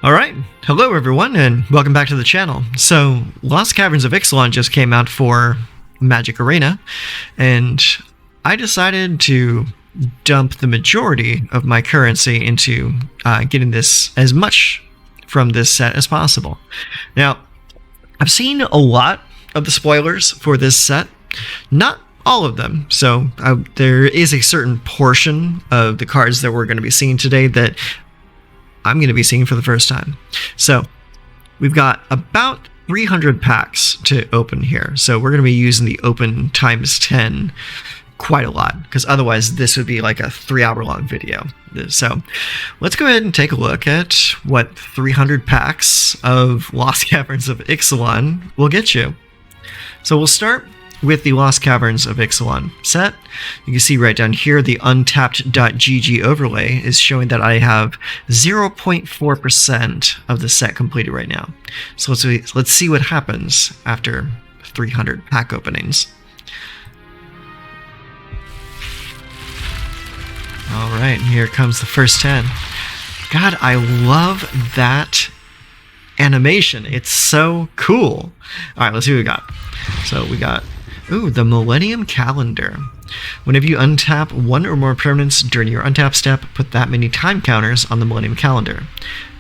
Alright, hello everyone and welcome back to the channel. So, Lost Caverns of Ixalan just came out for Magic Arena, and I decided to dump the majority of my currency into getting this as much from this set as possible. Now, I've seen a lot of the spoilers for this set, not all of them, so there is a certain portion of the cards that we're going to be seeing today that I'm going to be seeing for the first time. So we've got about 300 packs to open here. So we're going to be using the open times 10 quite a lot, because otherwise this would be like a 3-hour long video. So let's go ahead and take a look at what 300 packs of Lost Caverns of Ixalan will get you. So we'll start with the Lost Caverns of Ixalan set. You can see right down here the untapped.gg overlay is showing that I have 0.4% of the set completed right now. So let's see what happens after 300 pack openings. Alright, here comes the first 10. God, I love that animation. It's so cool. Alright, let's see what we got. So we got the Millennium Calendar. Whenever you untap one or more permanents during your untap step, put that many time counters on the Millennium Calendar.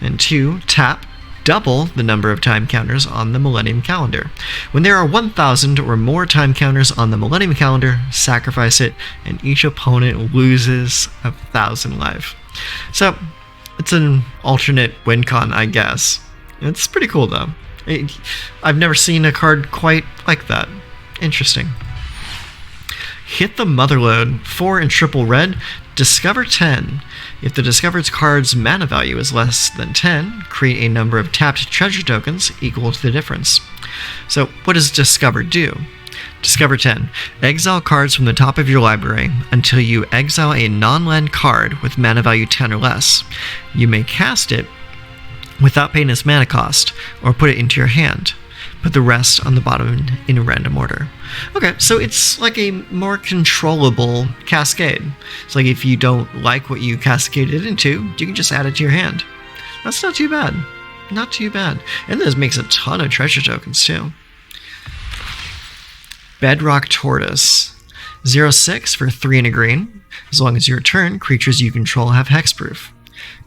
And 2, tap double the number of time counters on the Millennium Calendar. When there are 1,000 or more time counters on the Millennium Calendar, sacrifice it, and each opponent loses 1,000 life. So, it's an alternate win con, I guess. It's pretty cool, though. I've never seen a card quite like that. Interesting. Hit the Motherlode. 4 in triple red. Discover 10. If the discovered card's mana value is less than 10, create a number of tapped treasure tokens equal to the difference. So what does Discover do? Discover 10. Exile cards from the top of your library until you exile a non-land card with mana value 10 or less. You may cast it without paying its mana cost, or put it into your hand. Put the rest on the bottom in a random order. Okay, so it's like a more controllable cascade. It's like if you don't like what you cascaded into, you can just add it to your hand. That's not too bad. Not too bad. And this makes a ton of treasure tokens too. Bedrock Tortoise. 0/6 for 3 and a green. As long as your turn, creatures you control have hexproof.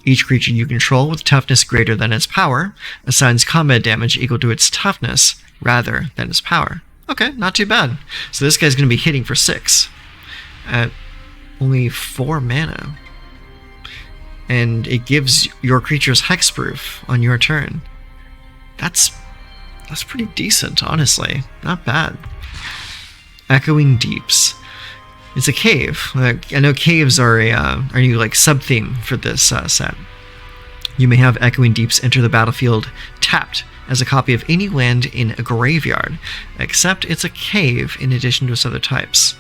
Each creature you control with toughness greater than its power assigns combat damage equal to its toughness rather than its power. Okay, not too bad. So this guy's going to be hitting for 6 at only 4 mana. And it gives your creatures hexproof on your turn. That's pretty decent, honestly. Not bad. Echoing Deeps. It's a cave. I know caves are a new sub-theme for this set. You may have Echoing Deeps enter the battlefield tapped as a copy of any land in a graveyard, except it's a cave in addition to its other types.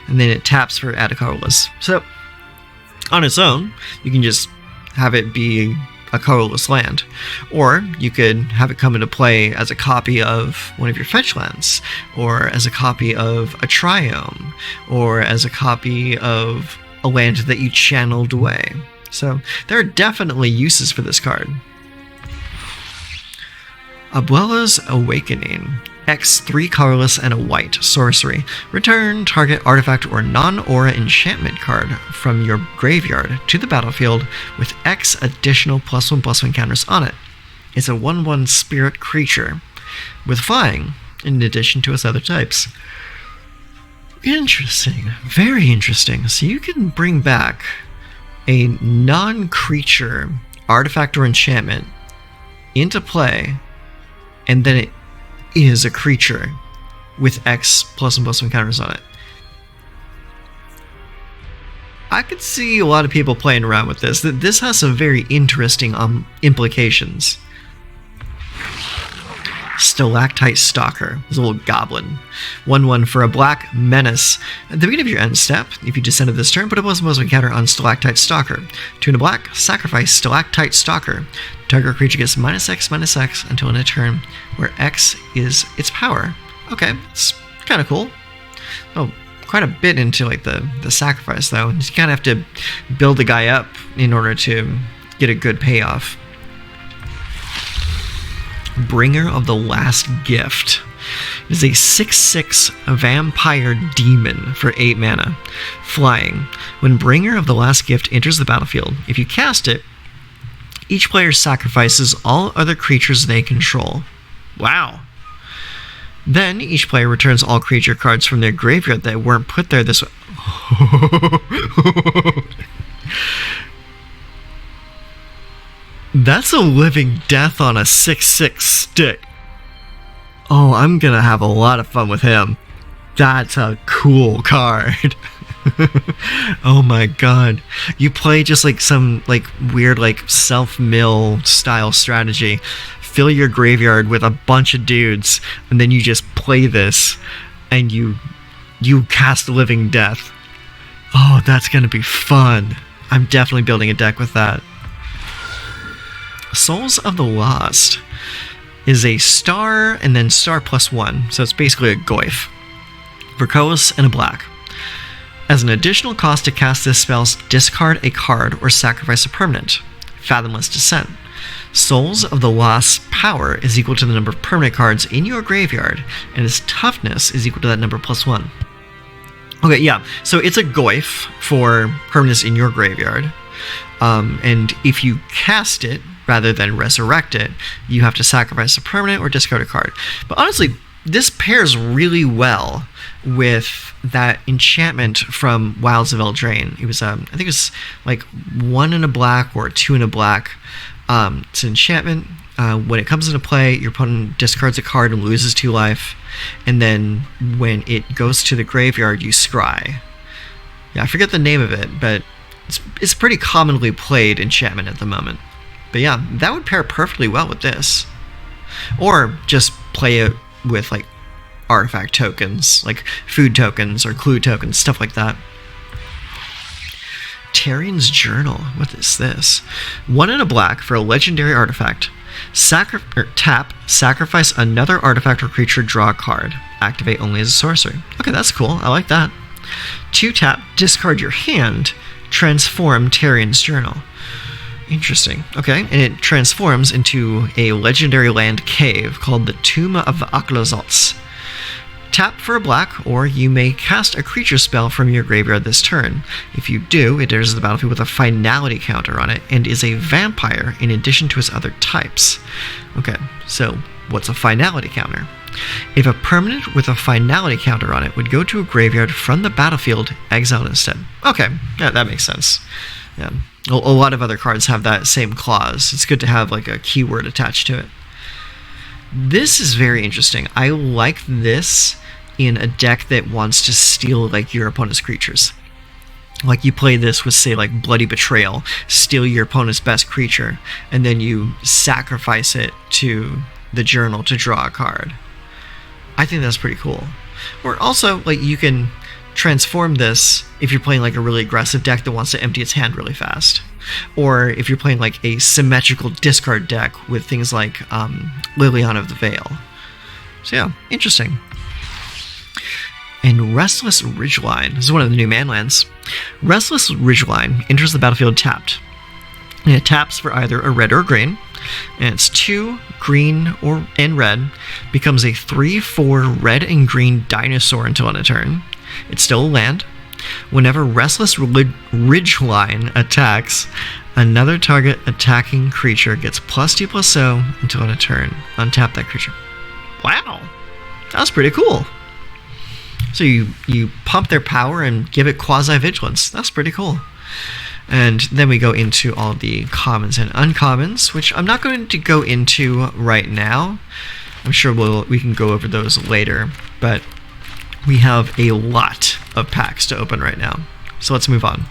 And then it taps for add a colorless. So, on its own, you can just have it be a colorless land. Or you could have it come into play as a copy of one of your fetch lands, or as a copy of a triome, or as a copy of a land that you channeled away. So there are definitely uses for this card. Abuela's Awakening. X 3 colorless and a white sorcery. Return target artifact or non-aura enchantment card from your graveyard to the battlefield with X additional +1/+1 counters on it. It's a 1/1 spirit creature with flying in addition to its other types. Interesting. Very interesting. So you can bring back a non-creature artifact or enchantment into play, and then it is a creature with X +1/+1 counters on it. I could see a lot of people playing around with this. This has some very interesting implications. Stalactite Stalker. It's a little goblin. 1/1 for a black menace. At the beginning of your end step, if you descended this turn, put a +1/+1 counter on Stalactite Stalker. 2 and a black, sacrifice Stalactite Stalker. Target creature gets -X/-X until in a turn where X is its power. Okay, it's kind of cool. Oh, quite a bit into the sacrifice though. You kind of have to build the guy up in order to get a good payoff. Bringer of the Last Gift. It is a 6/6 vampire demon for 8 mana, flying. When Bringer of the Last Gift enters the battlefield, if you cast it, each player sacrifices all other creatures they control. Wow. Then each player returns all creature cards from their graveyard that weren't put there this way. That's a living death on a 6/6 stick. Oh, I'm gonna have a lot of fun with him. That's a cool card. Oh my god. You play just like some like weird like self-mill style strategy. Fill your graveyard with a bunch of dudes, and then you just play this and you cast Living Death. Oh, that's gonna be fun. I'm definitely building a deck with that. Souls of the Lost is a star and then star +1, so it's basically a Goyf for colorless and a black. As an additional cost to cast this spell, discard a card or sacrifice a permanent. Fathomless Descent. Souls of the Lost's power is equal to the number of permanent cards in your graveyard, and its toughness is equal to that number +1. Okay, yeah, so it's a Goyf for permanence in your graveyard, and if you cast it, rather than resurrect it, you have to sacrifice a permanent or discard a card. But honestly, this pairs really well with that enchantment from Wilds of Eldraine. It was, I think it was like 1 and a black or 2 and a black. It's an enchantment. When it comes into play, your opponent discards a card and loses 2 life. And then when it goes to the graveyard, you scry. Yeah, I forget the name of it, but it's pretty commonly played enchantment at the moment. But yeah, that would pair perfectly well with this. Or just play it with like artifact tokens, like food tokens or clue tokens, stuff like that. Tarian's Journal. What is this? 1 and a black for a legendary artifact. Tap, sacrifice another artifact or creature, draw a card. Activate only as a sorcery. Okay, that's cool. I like that. 2 tap, discard your hand. Transform Tarian's Journal. Interesting. Okay, and it transforms into a legendary land cave called the Tomb of the Aklazotz. Tap for a black, or you may cast a creature spell from your graveyard this turn. If you do, it enters the battlefield with a finality counter on it, and is a vampire in addition to its other types. Okay, so what's a finality counter? If a permanent with a finality counter on it would go to a graveyard from the battlefield, exile instead. Okay, yeah, that makes sense. Yeah. A lot of other cards have that same clause. It's good to have like a keyword attached to it. This is very interesting. I like this in a deck that wants to steal like your opponent's creatures. Like you play this with, say, like Bloody Betrayal, steal your opponent's best creature, and then you sacrifice it to the journal to draw a card. I think that's pretty cool. Or also, like, you can transform this if you're playing like a really aggressive deck that wants to empty its hand really fast, or if you're playing like a symmetrical discard deck with things like Liliana of the Veil. So yeah, interesting. And Restless Ridgeline. This is one of the new manlands. Restless Ridgeline enters the battlefield tapped. And it taps for either a red or a green, and it's 2 green and red, becomes a 3/4 red and green dinosaur until end of turn. It's still a land. Whenever Restless Ridgeline attacks, another target attacking creature gets +2/+0 until end of turn. Untap that creature. Wow, that's pretty cool. So you pump their power and give it quasi-vigilance. That's pretty cool. And then we go into all the commons and uncommons, which I'm not going to go into right now. I'm sure we can go over those later, but we have a lot of packs to open right now. So let's move on.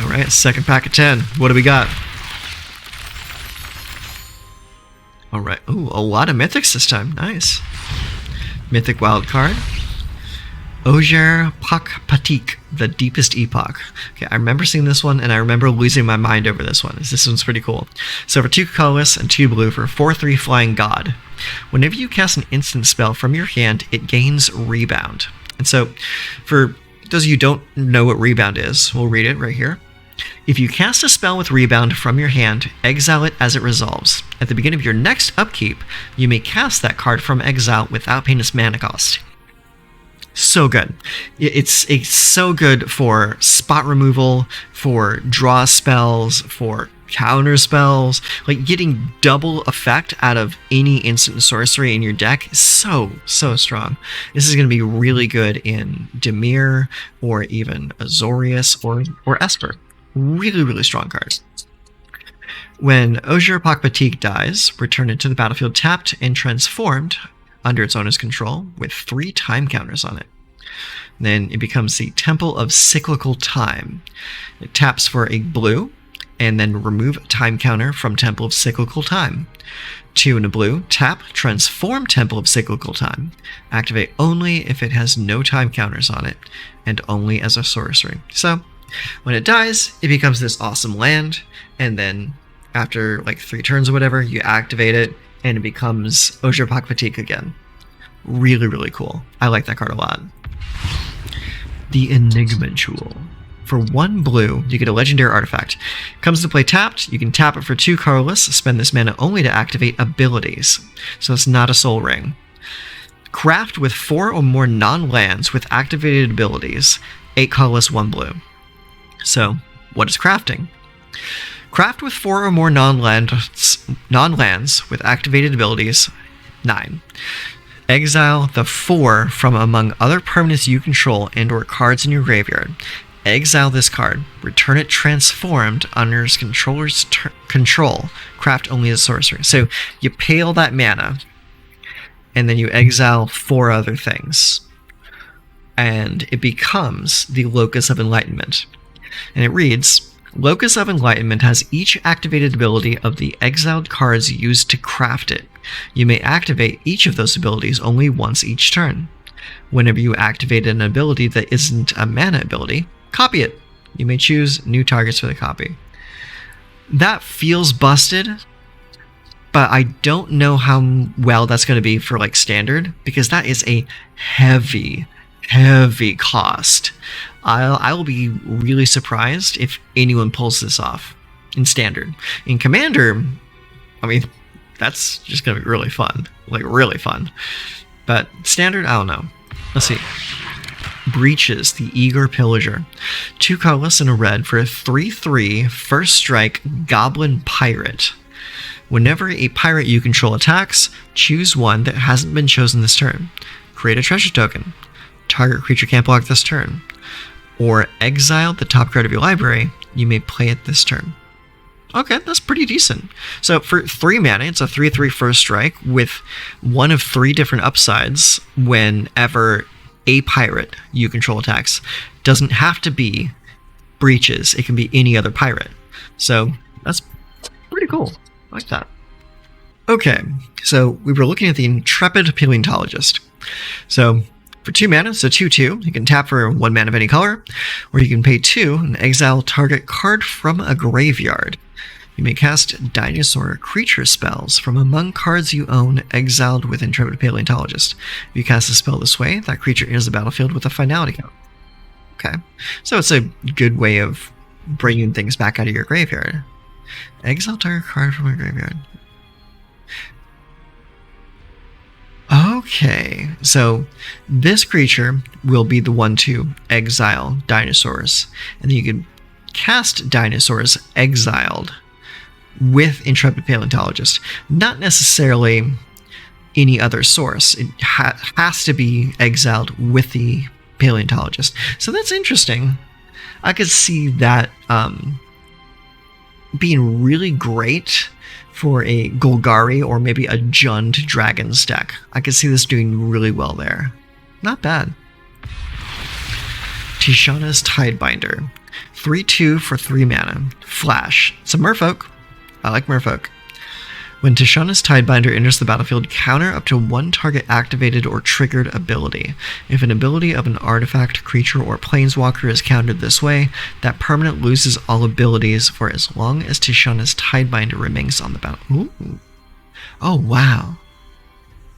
All right, second pack of 10. What do we got? All right. Ooh, a lot of mythics this time. Nice. Mythic wild card. Ojer Patik, the Deepest Epoch. Okay, I remember seeing this one, and I remember losing my mind over this one. This one's pretty cool. So for 2 colorless and 2 blue for 4/3 Flying God. Whenever you cast an instant spell from your hand, it gains Rebound. And so, for those of you who don't know what Rebound is, we'll read it right here. If you cast a spell with Rebound from your hand, exile it as it resolves. At the beginning of your next upkeep, you may cast that card from exile without paying its mana cost. So good. It's so good for spot removal, for draw spells, for counter spells. Like, getting double effect out of any instant sorcery in your deck is so strong. This is going to be really good in Dimir or even Azorius or Esper. Really strong cards. When Osier Pakpatik dies, return it to the battlefield tapped and transformed under its owner's control with 3 time counters on it. Then it becomes the Temple of Cyclical Time. It taps for a blue, and then remove a time counter from Temple of Cyclical Time. 2 in a blue, tap, transform Temple of Cyclical Time. Activate only if it has no time counters on it, and only as a sorcery. So, when it dies, it becomes this awesome land, and then after like 3 turns or whatever, you activate it, and it becomes Osier Pakpatik again. Really cool. I like that card a lot. The Enigma Jewel. For 1 blue, you get a legendary artifact. Comes to play tapped, you can tap it for 2 colorless, spend this mana only to activate abilities. So it's not a soul ring. Craft with 4 or more non-lands with activated abilities. 8 colorless, 1 blue. So, what is crafting? Craft with 4 or more non-lands with activated abilities. 9. Exile the 4 from among other permanents you control and or cards in your graveyard. Exile this card. Return it transformed under its controller's control. Craft only as sorcery. So you pay all that mana, and then you exile 4 other things. And it becomes the Locus of Enlightenment. And it reads, Locus of Enlightenment has each activated ability of the exiled cards used to craft it. You may activate each of those abilities only once each turn. Whenever you activate an ability that isn't a mana ability, copy it. You may choose new targets for the copy. That feels busted, but I don't know how well that's going to be for like standard, because that is a heavy cost. I will be really surprised if anyone pulls this off in standard. In commander, I mean, that's just going to be really fun. Like, really fun. But standard, I don't know. Let's see. Breaches, the Eager Pillager. 2 colorless and a red for a 3/3 first strike Goblin Pirate. Whenever a pirate you control attacks, choose one that hasn't been chosen this turn. Create a treasure token. Target creature can't block this turn. Or exile the top card of your library. You may play it this turn. Okay, that's pretty decent. So for 3 mana, it's a 3/3 first strike with one of 3 different upsides whenever a pirate you control attacks. Doesn't have to be Breaches. It can be any other pirate. So that's pretty cool. I like that. Okay, so we were looking at the Intrepid Paleontologist. So for 2 mana, so 2/2, you can tap for 1 mana of any color, or you can pay 2 and exile target card from a graveyard. You may cast dinosaur creature spells from among cards you own exiled with Intrepid Paleontologist. If you cast a spell this way, that creature enters the battlefield with a finality count. Okay, so it's a good way of bringing things back out of your graveyard. Exile target card from a graveyard. Okay, so this creature will be the one to exile dinosaurs, and then you can cast dinosaurs exiled with Intrepid Paleontologist. Not necessarily any other source. It has to be exiled with the Paleontologist. So that's interesting. I could see that being really great for a Golgari or maybe a Jund Dragons deck. I could see this doing really well there. Not bad. Tishana's Tidebinder. 3/2 for 3 mana. Flash. It's a merfolk. I like merfolk. When Tishana's Tidebinder enters the battlefield, counter up to 1 target activated or triggered ability. If an ability of an artifact, creature, or planeswalker is countered this way, that permanent loses all abilities for as long as Tishana's Tidebinder remains on the battle. Ooh. Oh, wow.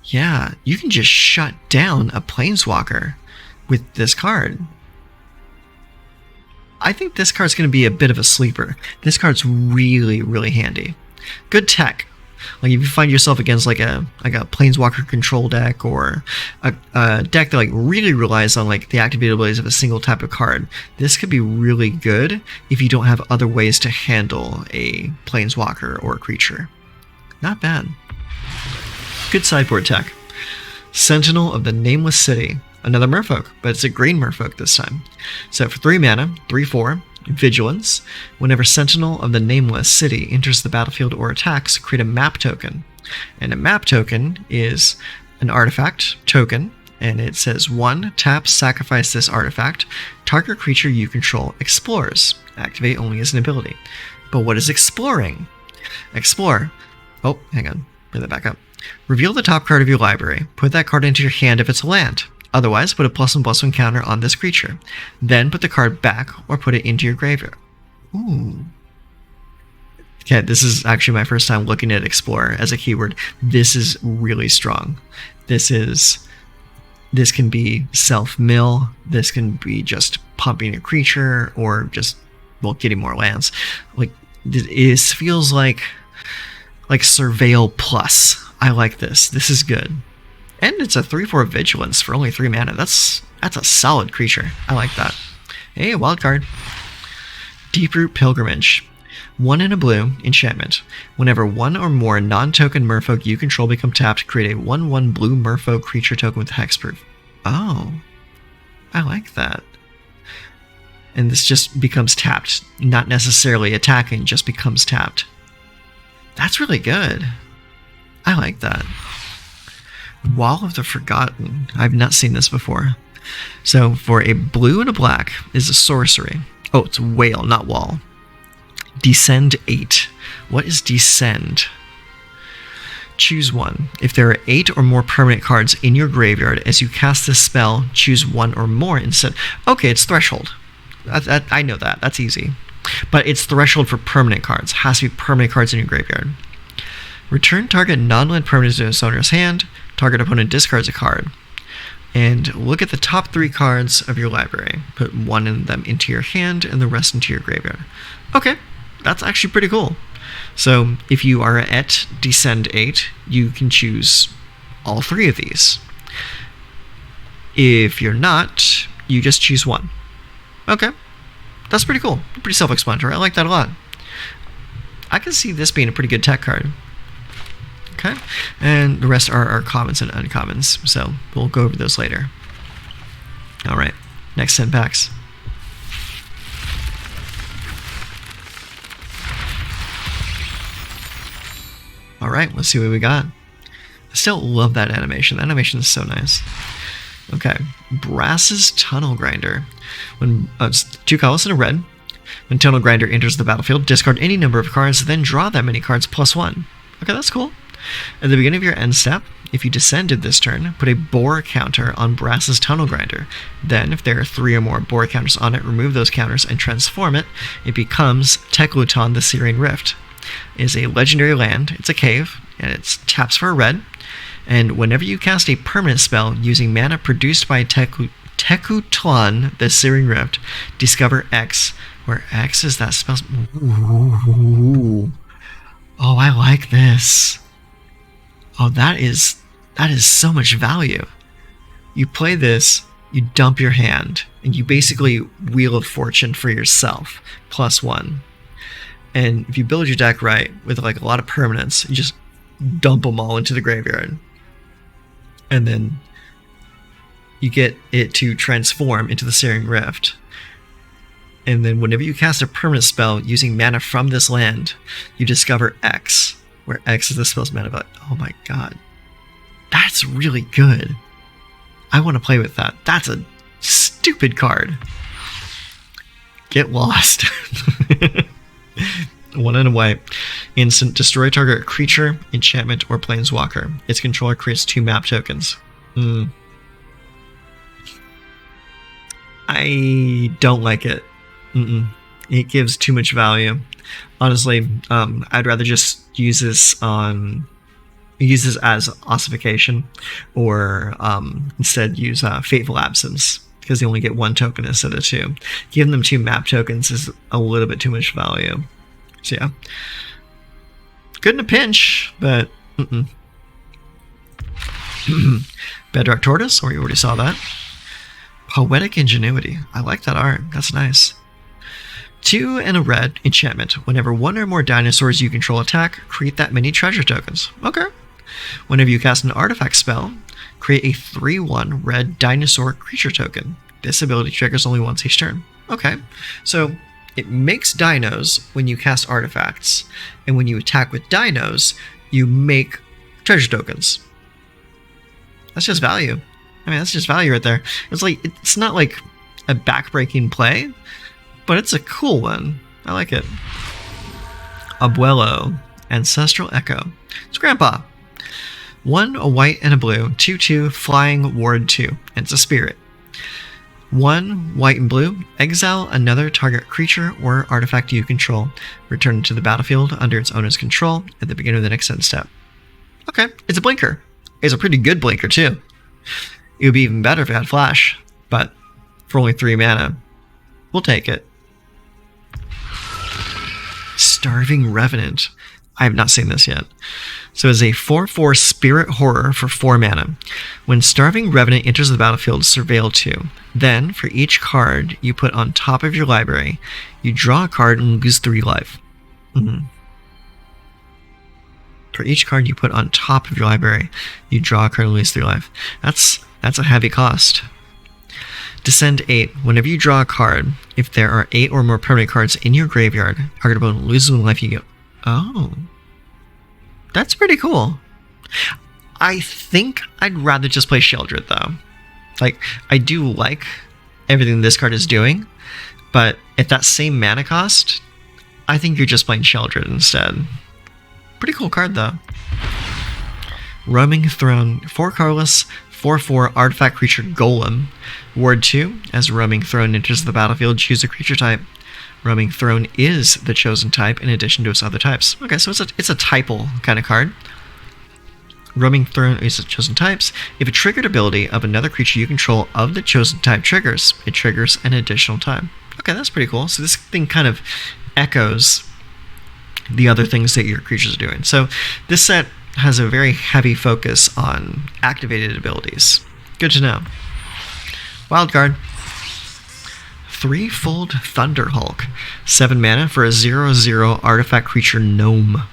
Yeah, you can just shut down a planeswalker with this card. I think this card's going to be a bit of a sleeper. This card's really, really handy. Good tech. Like if you find yourself against like a planeswalker control deck, or a deck that like really relies on like the activated abilities of a single type of card, this could be really good if you don't have other ways to handle a planeswalker or a creature. Not bad. Good sideboard tech. Sentinel of the Nameless City. Another merfolk, but it's a green merfolk this time. So for 3 mana, 3/4, Vigilance. Whenever Sentinel of the Nameless City enters the battlefield or attacks, create a map token. And a map token is an artifact token, and it says 1, tap, sacrifice this artifact. Target creature you control explores. Activate only as an ability. But what is exploring? Explore. Oh, hang on. Bring that back up. Reveal the top card of your library. Put that card into your hand if it's a land. Otherwise, put a +1/+1 counter on this creature. Then put the card back or put it into your graveyard. Ooh. Okay, this is actually my first time looking at Explore as a keyword. This is really strong. This can be self-mill. This can be just pumping a creature or just, well, getting more lands. Like, it feels like Surveil Plus. I like this. This is good. And it's a 3/4 Vigilance for only 3 mana. That's a solid creature. I like that. Hey, a wild card. Deeproot Pilgrimage. 1 and a blue, enchantment. Whenever 1 or more non-token merfolk you control become tapped, create a 1/1 blue merfolk creature token with hexproof. Oh, I like that. And this just becomes tapped. Not necessarily attacking, just becomes tapped. That's really good. I like that. Wall of the Forgotten. I've not seen this before. So for a blue and a black is a sorcery. Oh, it's whale, not wall. Descend 8. What is descend? Choose 1. If there are 8 or more permanent cards in your graveyard, as you cast this spell, choose 1 or more instead. Okay, it's threshold. I know that. That's easy. But it's threshold for permanent cards. Has to be permanent cards in your graveyard. Return target non-land permanent to its owner's hand. Target opponent discards a card. And look at the top 3 cards of your library. Put 1 of them into your hand and the rest into your graveyard. Okay, that's actually pretty cool. So if you are at Descend 8, you can choose all 3 of these. If you're not, you just choose 1. Okay, that's pretty cool. Pretty self-explanatory. I like that a lot. I can see this being a pretty good tech card. Okay, and the rest are commons and uncommons, so we'll go over those later. All right, next 10 packs. All right, let's see what we got. I still love that animation. The animation is so nice. Okay, Brass's Tunnel Grinder. When it's 2 colors and a red. When Tunnel Grinder enters the battlefield, discard any number of cards, then draw that many cards +1. Okay, that's cool. At the beginning of your end step, if you descended this turn, put a boar counter on Brass's Tunnel Grinder. Then, if there are 3 or more boar counters on it, remove those counters and transform it. It becomes Tecluton the Searing Rift. It is a legendary land. It's a cave, and it taps for a red. And whenever you cast a permanent spell using mana produced by Tecluton the Searing Rift, discover X, where X is that spell. Ooh. Oh, I like this. Oh, that is so much value. You play this, you dump your hand, and you basically Wheel of Fortune for yourself, +1. And if you build your deck right, with like a lot of permanents, you just dump them all into the graveyard. And then you get it to transform into the Searing Rift. And then whenever you cast a permanent spell using mana from this land, you discover X, where X is the spell's mana value. Oh my god. That's really good. I want to play with that. That's a stupid card. Get lost. 1 and a white. Instant. Destroy target creature, enchantment, or planeswalker. Its controller creates 2 map tokens. I don't like it. It gives too much value. Honestly, I'd rather just use this as ossification, or instead use Fateful Absence. because they only get 1 token instead of 2. Giving them 2 map tokens is a little bit too much value. So yeah. Good in a pinch, but Bedrock Tortoise, or you already saw that. Poetic Ingenuity. I like that art. That's nice. 2 and a red enchantment. Whenever 1 or more dinosaurs you control attack, create that many treasure tokens. Okay. Whenever you cast an artifact spell, create a 3/1 red dinosaur creature token. This ability triggers only once each turn. Okay. So it makes dinos when you cast artifacts, and when you attack with dinos, you make treasure tokens. That's just value. I mean, that's just value right there. It's not like a backbreaking play, but it's a cool one. I like it. Abuelo, Ancestral Echo. It's Grandpa. 1, a white and a blue, 2/2, flying, ward 2, and it's a spirit. 1, white and blue, exile another target creature or artifact you control. Return it to the battlefield under its owner's control at the beginning of the next end step. Okay, it's a blinker. It's a pretty good blinker too. It would be even better if it had flash, but for only 3 mana, we'll take it. Starving Revenant. I have not seen this yet. So it's a 4/4 Spirit Horror for 4 mana. When Starving Revenant enters the battlefield, surveil 2. Then, for each card you put on top of your library, you draw a card and lose 3 life. For each card you put on top of your library, you draw a card and lose 3 life. That's a heavy cost. Descend 8. Whenever you draw a card, if there are 8 or more permanent cards in your graveyard, target opponent loses 1 life, you get... Oh. That's pretty cool. I think I'd rather just play Sheldred, though. Like, I do like everything this card is doing, but at that same mana cost, I think you're just playing Sheldred instead. Pretty cool card, though. Roaming Throne. 4 colorless, 4/4 artifact creature Golem. Ward 2. As Roaming Throne enters the battlefield, choose a creature type. Roaming Throne is the chosen type in addition to its other types. Okay, so it's a typal kind of card. Roaming Throne is the chosen types. If a triggered ability of another creature you control of the chosen type triggers, it triggers an additional type. Okay, that's pretty cool. So this thing kind of echoes the other things that your creatures are doing. So this set has a very heavy focus on activated abilities. Good to know. Wild card. Threefold Thunderhulk. 7 mana for a 0/0 artifact creature gnome.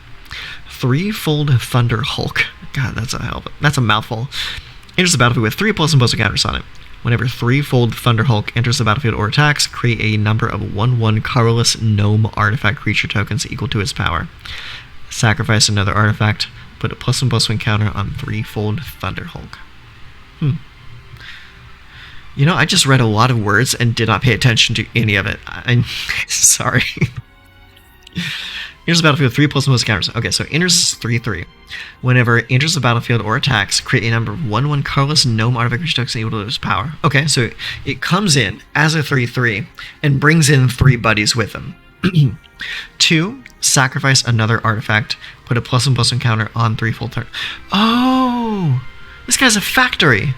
Threefold Thunderhulk. God, that's a mouthful. Enters the battlefield with 3 +++ counters on it. Whenever Threefold Thunderhulk enters the battlefield or attacks, create a number of 1/1 colorless gnome artifact creature tokens equal to its power. Sacrifice another artifact. Put a +1/+1 counter on Threefold Thunderhulk. You know, I just read a lot of words and did not pay attention to any of it. I'm sorry. Enters the battlefield 3 +1 counters. Okay, so enters 3/3. Whenever it enters the battlefield or attacks, create a number of 1/1 colorless gnome artifact creature tokens equal to its power. Okay, so it comes in as a 3/3 and brings in 3 buddies with them. 2, sacrifice another artifact. Put a +1/+1 counter on Threefold Thunderhulk. Oh, this guy's a factory.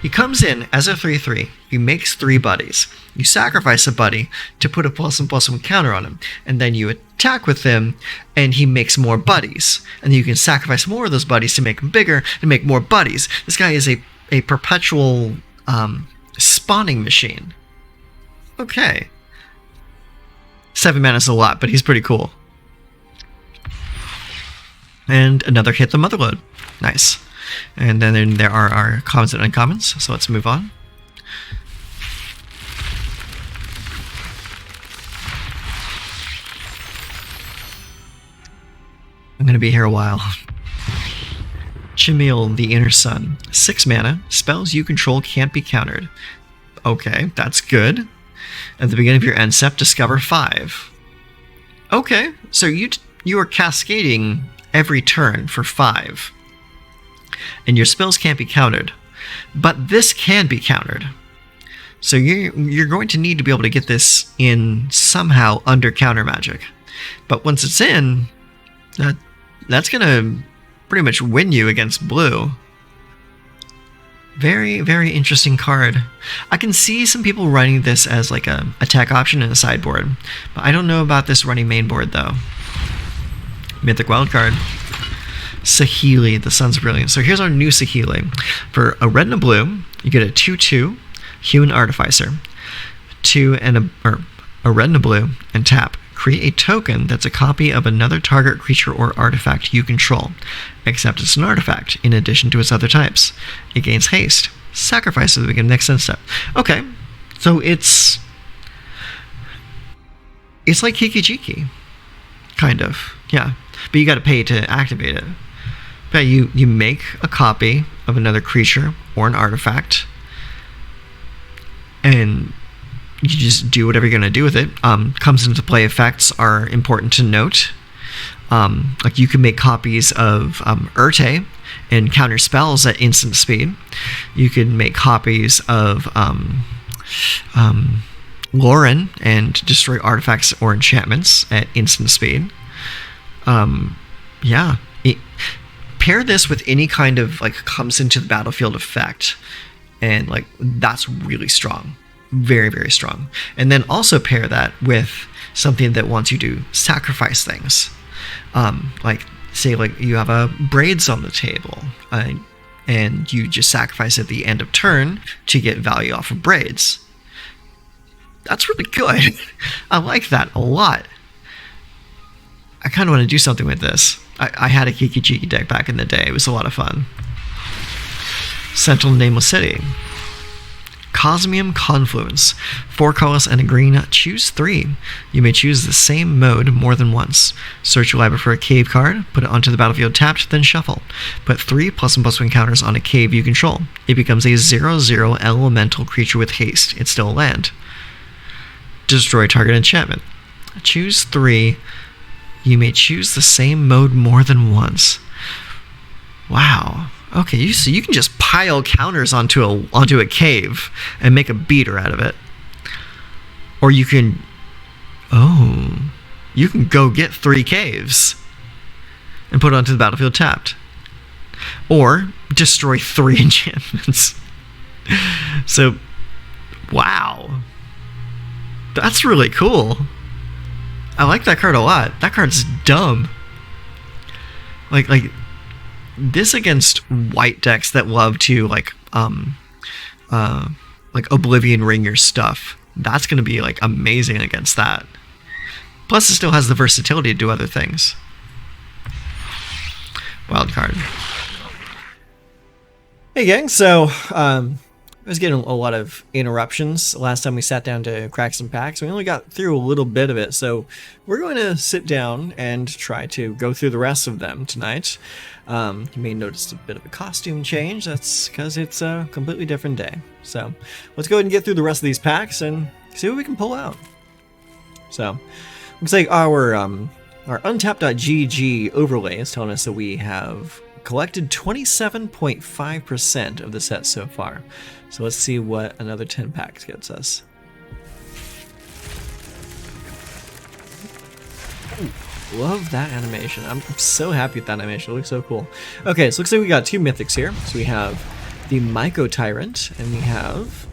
He comes in as a 3/3. He makes 3 buddies. You sacrifice a buddy to put a +1/+1 counter on him, and then you attack with him, and he makes more buddies. And then you can sacrifice more of those buddies to make them bigger and make more buddies. This guy is a perpetual spawning machine. Okay. 7 mana is a lot, but he's pretty cool. And another hit the Motherlode. Nice. And then there are our commons and uncommons, so let's move on. I'm going to be here a while. Chimil, the Inner Sun. 6 mana. Spells you control can't be countered. Okay, that's good. At the beginning of your end step, discover 5. Okay, so you are cascading every turn for 5. And your spells can't be countered. But this can be countered. So you're going to need to be able to get this in somehow under counter magic. But once it's in, that's going to pretty much win you against blue. Very, very interesting card. I can see some people running this as like a attack option in a sideboard, but I don't know about this running main board though. Mythic wildcard. Saheeli, the Sun's Brilliance. So here's our new Saheeli. For a red and a blue, you get a 2/2 Human Artificer. A red and a blue, and tap. Create a token that's a copy of another target creature or artifact you control, except it's an artifact, in addition to its other types. It gains haste. Sacrifice at the beginning of the next end step. Okay, so it's like Kiki-Jiki, kind of, yeah. But you gotta pay to activate it. But you make a copy of another creature or an artifact, and you just do whatever you're going to do with it. Comes into play effects are important to note. Like you can make copies of Urte and counter spells at instant speed. You can make copies of Lauren and destroy artifacts or enchantments at instant speed. Yeah. Pair this with any kind of like comes into the battlefield effect, and like that's really strong. Very, very strong. And then also pair that with something that wants you to sacrifice things. Like, say, like you have a braids on the table, and you just sacrifice at the end of turn to get value off of braids. That's really good. I like that a lot. I kind of want to do something with this. I had a Kiki-Jiki deck back in the day. It was a lot of fun. Sentinel Nameless City. Cosmium Confluence. 4 colors and a green. Choose 3. You may choose the same mode more than once. Search your library for a cave card, put it onto the battlefield tapped, then shuffle. Put 3 +1/+1 counters on a cave you control. It becomes a 0/0 elemental creature with haste. It's still a land. Destroy target enchantment. Choose 3. You may choose the same mode more than once. Wow. Okay, so you can just pile counters onto a cave and make a beater out of it. Or you can go get 3 caves and put it onto the battlefield tapped. Or destroy 3 enchantments. So, wow. That's really cool. I like that card a lot. That card's dumb. Like this against white decks that love to like Oblivion Ring your stuff. That's gonna be like amazing against that. Plus it still has the versatility to do other things. Wild card. Hey gang, so I was getting a lot of interruptions last time we sat down to crack some packs. We only got through a little bit of it, so we're going to sit down and try to go through the rest of them tonight. You may notice a bit of a costume change. That's because it's a completely different day. So let's go ahead and get through the rest of these packs and see what we can pull out. So looks like our untap.gg overlay is telling us that we have collected 27.5% of the set so far. So let's see what another 10 packs gets us. Ooh, love that animation. I'm so happy with that animation. It looks so cool. Okay, so looks like we got 2 mythics here. So we have the Myco Tyrant, and we have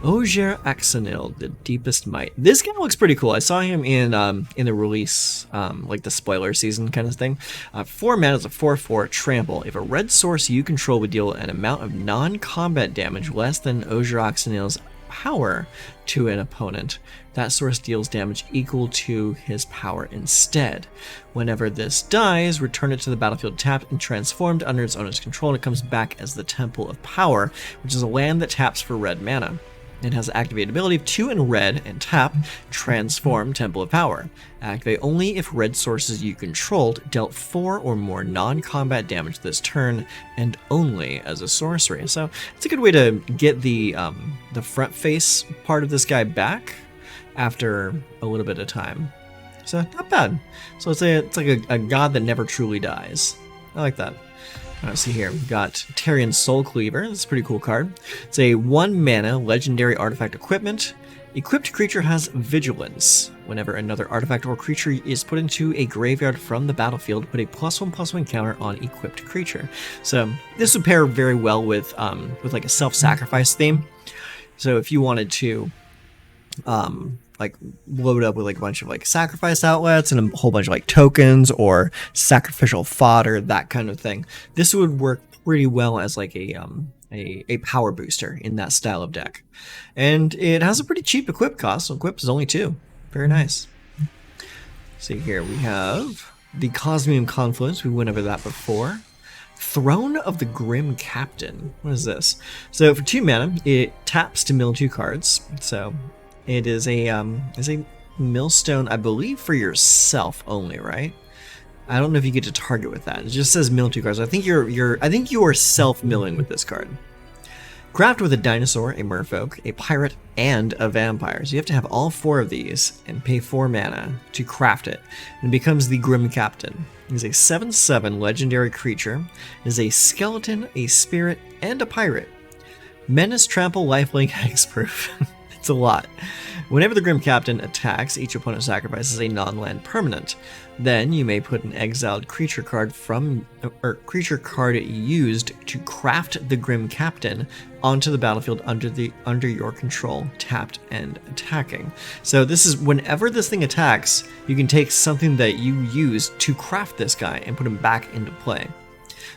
Ogier Axonil, the Deepest Might. This guy looks pretty cool. I saw him in the release, like the spoiler season kind of thing. 4 mana is a 4/4 trample. If a red source you control would deal an amount of non-combat damage less than Ogier Axonil's power to an opponent, that source deals damage equal to his power instead. Whenever this dies, return it to the battlefield tapped and transformed under its owner's control, and it comes back as the Temple of Power, which is a land that taps for red mana. It has the activate ability of 2 in red and tap, transform Temple of Power. Activate only if red sources you controlled dealt 4 or more non-combat damage this turn, and only as a sorcery. So it's a good way to get the front face part of this guy back after a little bit of time. So not bad. So it's like a god that never truly dies. I like that. Let's see here. We've got Tarian Soul Cleaver. This is a pretty cool card. It's a 1 mana legendary artifact equipment. Equipped creature has Vigilance. Whenever another artifact or creature is put into a graveyard from the battlefield, put a +1/+1 counter on equipped creature. So this would pair very well with like a self-sacrifice theme. So if you wanted to like load up with like a bunch of like sacrifice outlets and a whole bunch of like tokens or sacrificial fodder, that kind of thing, this would work pretty well as like a power booster in that style of deck. And it has a pretty cheap equip cost, so equip is only 2. Very nice. See here, we have the Cosmium Confluence. We went over that before. Throne of the Grim Captain. What is this? So for 2 mana, it taps to mill 2 cards. So it is a millstone, I believe, for yourself only, right? I don't know if you get to target with that. It just says mill 2 cards. I think you are self-milling with this card. Craft with a dinosaur, a merfolk, a pirate, and a vampire. So you have to have all 4 of these and pay 4 mana to craft it. And it becomes the Grim Captain. He's a 7/7 legendary creature. It is a skeleton, a spirit, and a pirate. Menace, trample, lifelink, hexproof. It's a lot. Whenever the Grim Captain attacks, each opponent sacrifices a non-land permanent. Then you may put an exiled creature card creature card used to craft the Grim Captain onto the battlefield under your control, tapped and attacking. So this is whenever this thing attacks, you can take something that you used to craft this guy and put him back into play.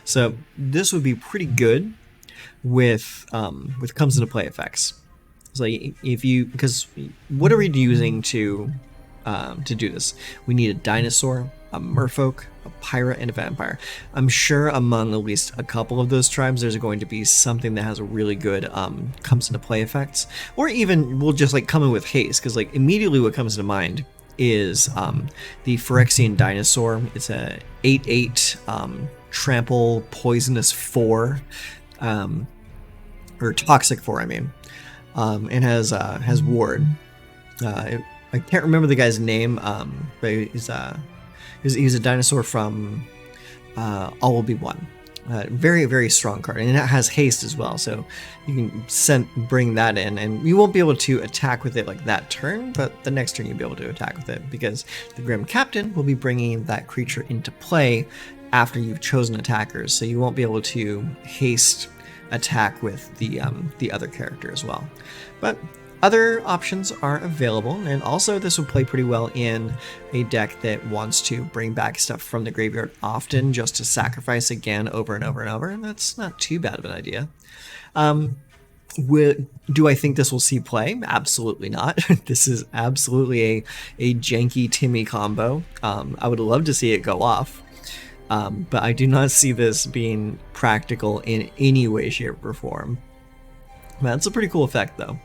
So this would be pretty good with comes into play effects. So because what are we using to do this? We need a dinosaur, a merfolk, a pirate, and a vampire. I'm sure among at least a couple of those tribes, there's going to be something that has a really good comes into play effects, or even will just like come in with haste. Because like immediately what comes to mind is the Phyrexian dinosaur. It's a 8/8 trample poisonous 4, or toxic 4. I mean. And has ward. I can't remember the guy's name, but he's a dinosaur from All Will Be One. Very, very strong card, and it has haste as well, so you can bring that in, and you won't be able to attack with it like that turn, but the next turn you'll be able to attack with it, because the Grim Captain will be bringing that creature into play after you've chosen attackers, so you won't be able to haste attack with the other character as well. But other options are available, and also this will play pretty well in a deck that wants to bring back stuff from the graveyard often just to sacrifice again over and over and over, and that's not too bad of an idea. Do I think this will see play? Absolutely not. This is absolutely a janky Timmy combo. I would love to see it go off. But I do not see this being practical in any way, shape, or form. That's a pretty cool effect, though.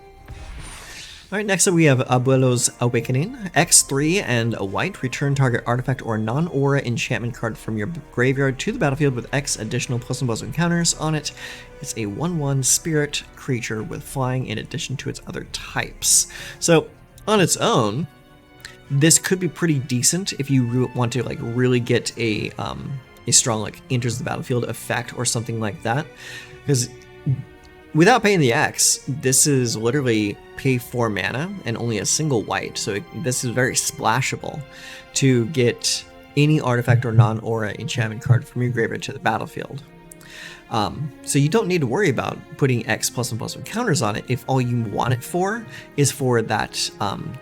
Alright, next up we have Abuelo's Awakening. X3 and a white. Return target artifact or non-aura enchantment card from your graveyard to the battlefield with X additional +1/+1 counters on it. It's a 1/1 spirit creature with flying in addition to its other types. So, on its own, this could be pretty decent if you want to like really get a strong like enters the battlefield effect or something like that, because without paying the X, this is literally pay 4 mana and only a single white, so this is very splashable to get any artifact or non-aura enchantment card from your graveyard to the battlefield. So you don't need to worry about putting X +1/+1 counters on it if all you want it for is for that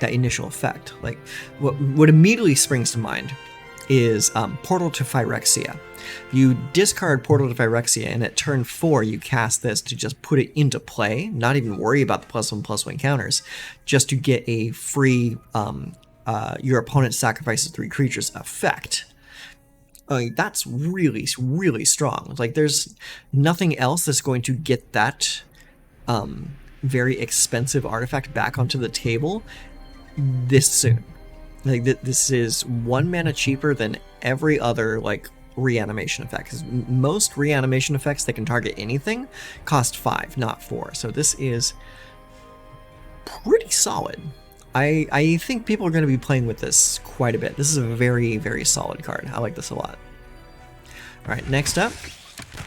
that initial effect. Like what immediately springs to mind is Portal to Phyrexia. You discard Portal to Phyrexia, and at turn 4 you cast this to just put it into play, not even worry about the +1/+1 counters, just to get a free your opponent sacrifices 3 creatures effect. That's really, really strong. Like, there's nothing else that's going to get that very expensive artifact back onto the table this soon. Like, this is 1 mana cheaper than every other, like, reanimation effect. 'Cause most reanimation effects that can target anything cost 5, not 4. So this is pretty solid. I think people are going to be playing with this quite a bit. This is a very, very solid card. I like this a lot. Alright, next up,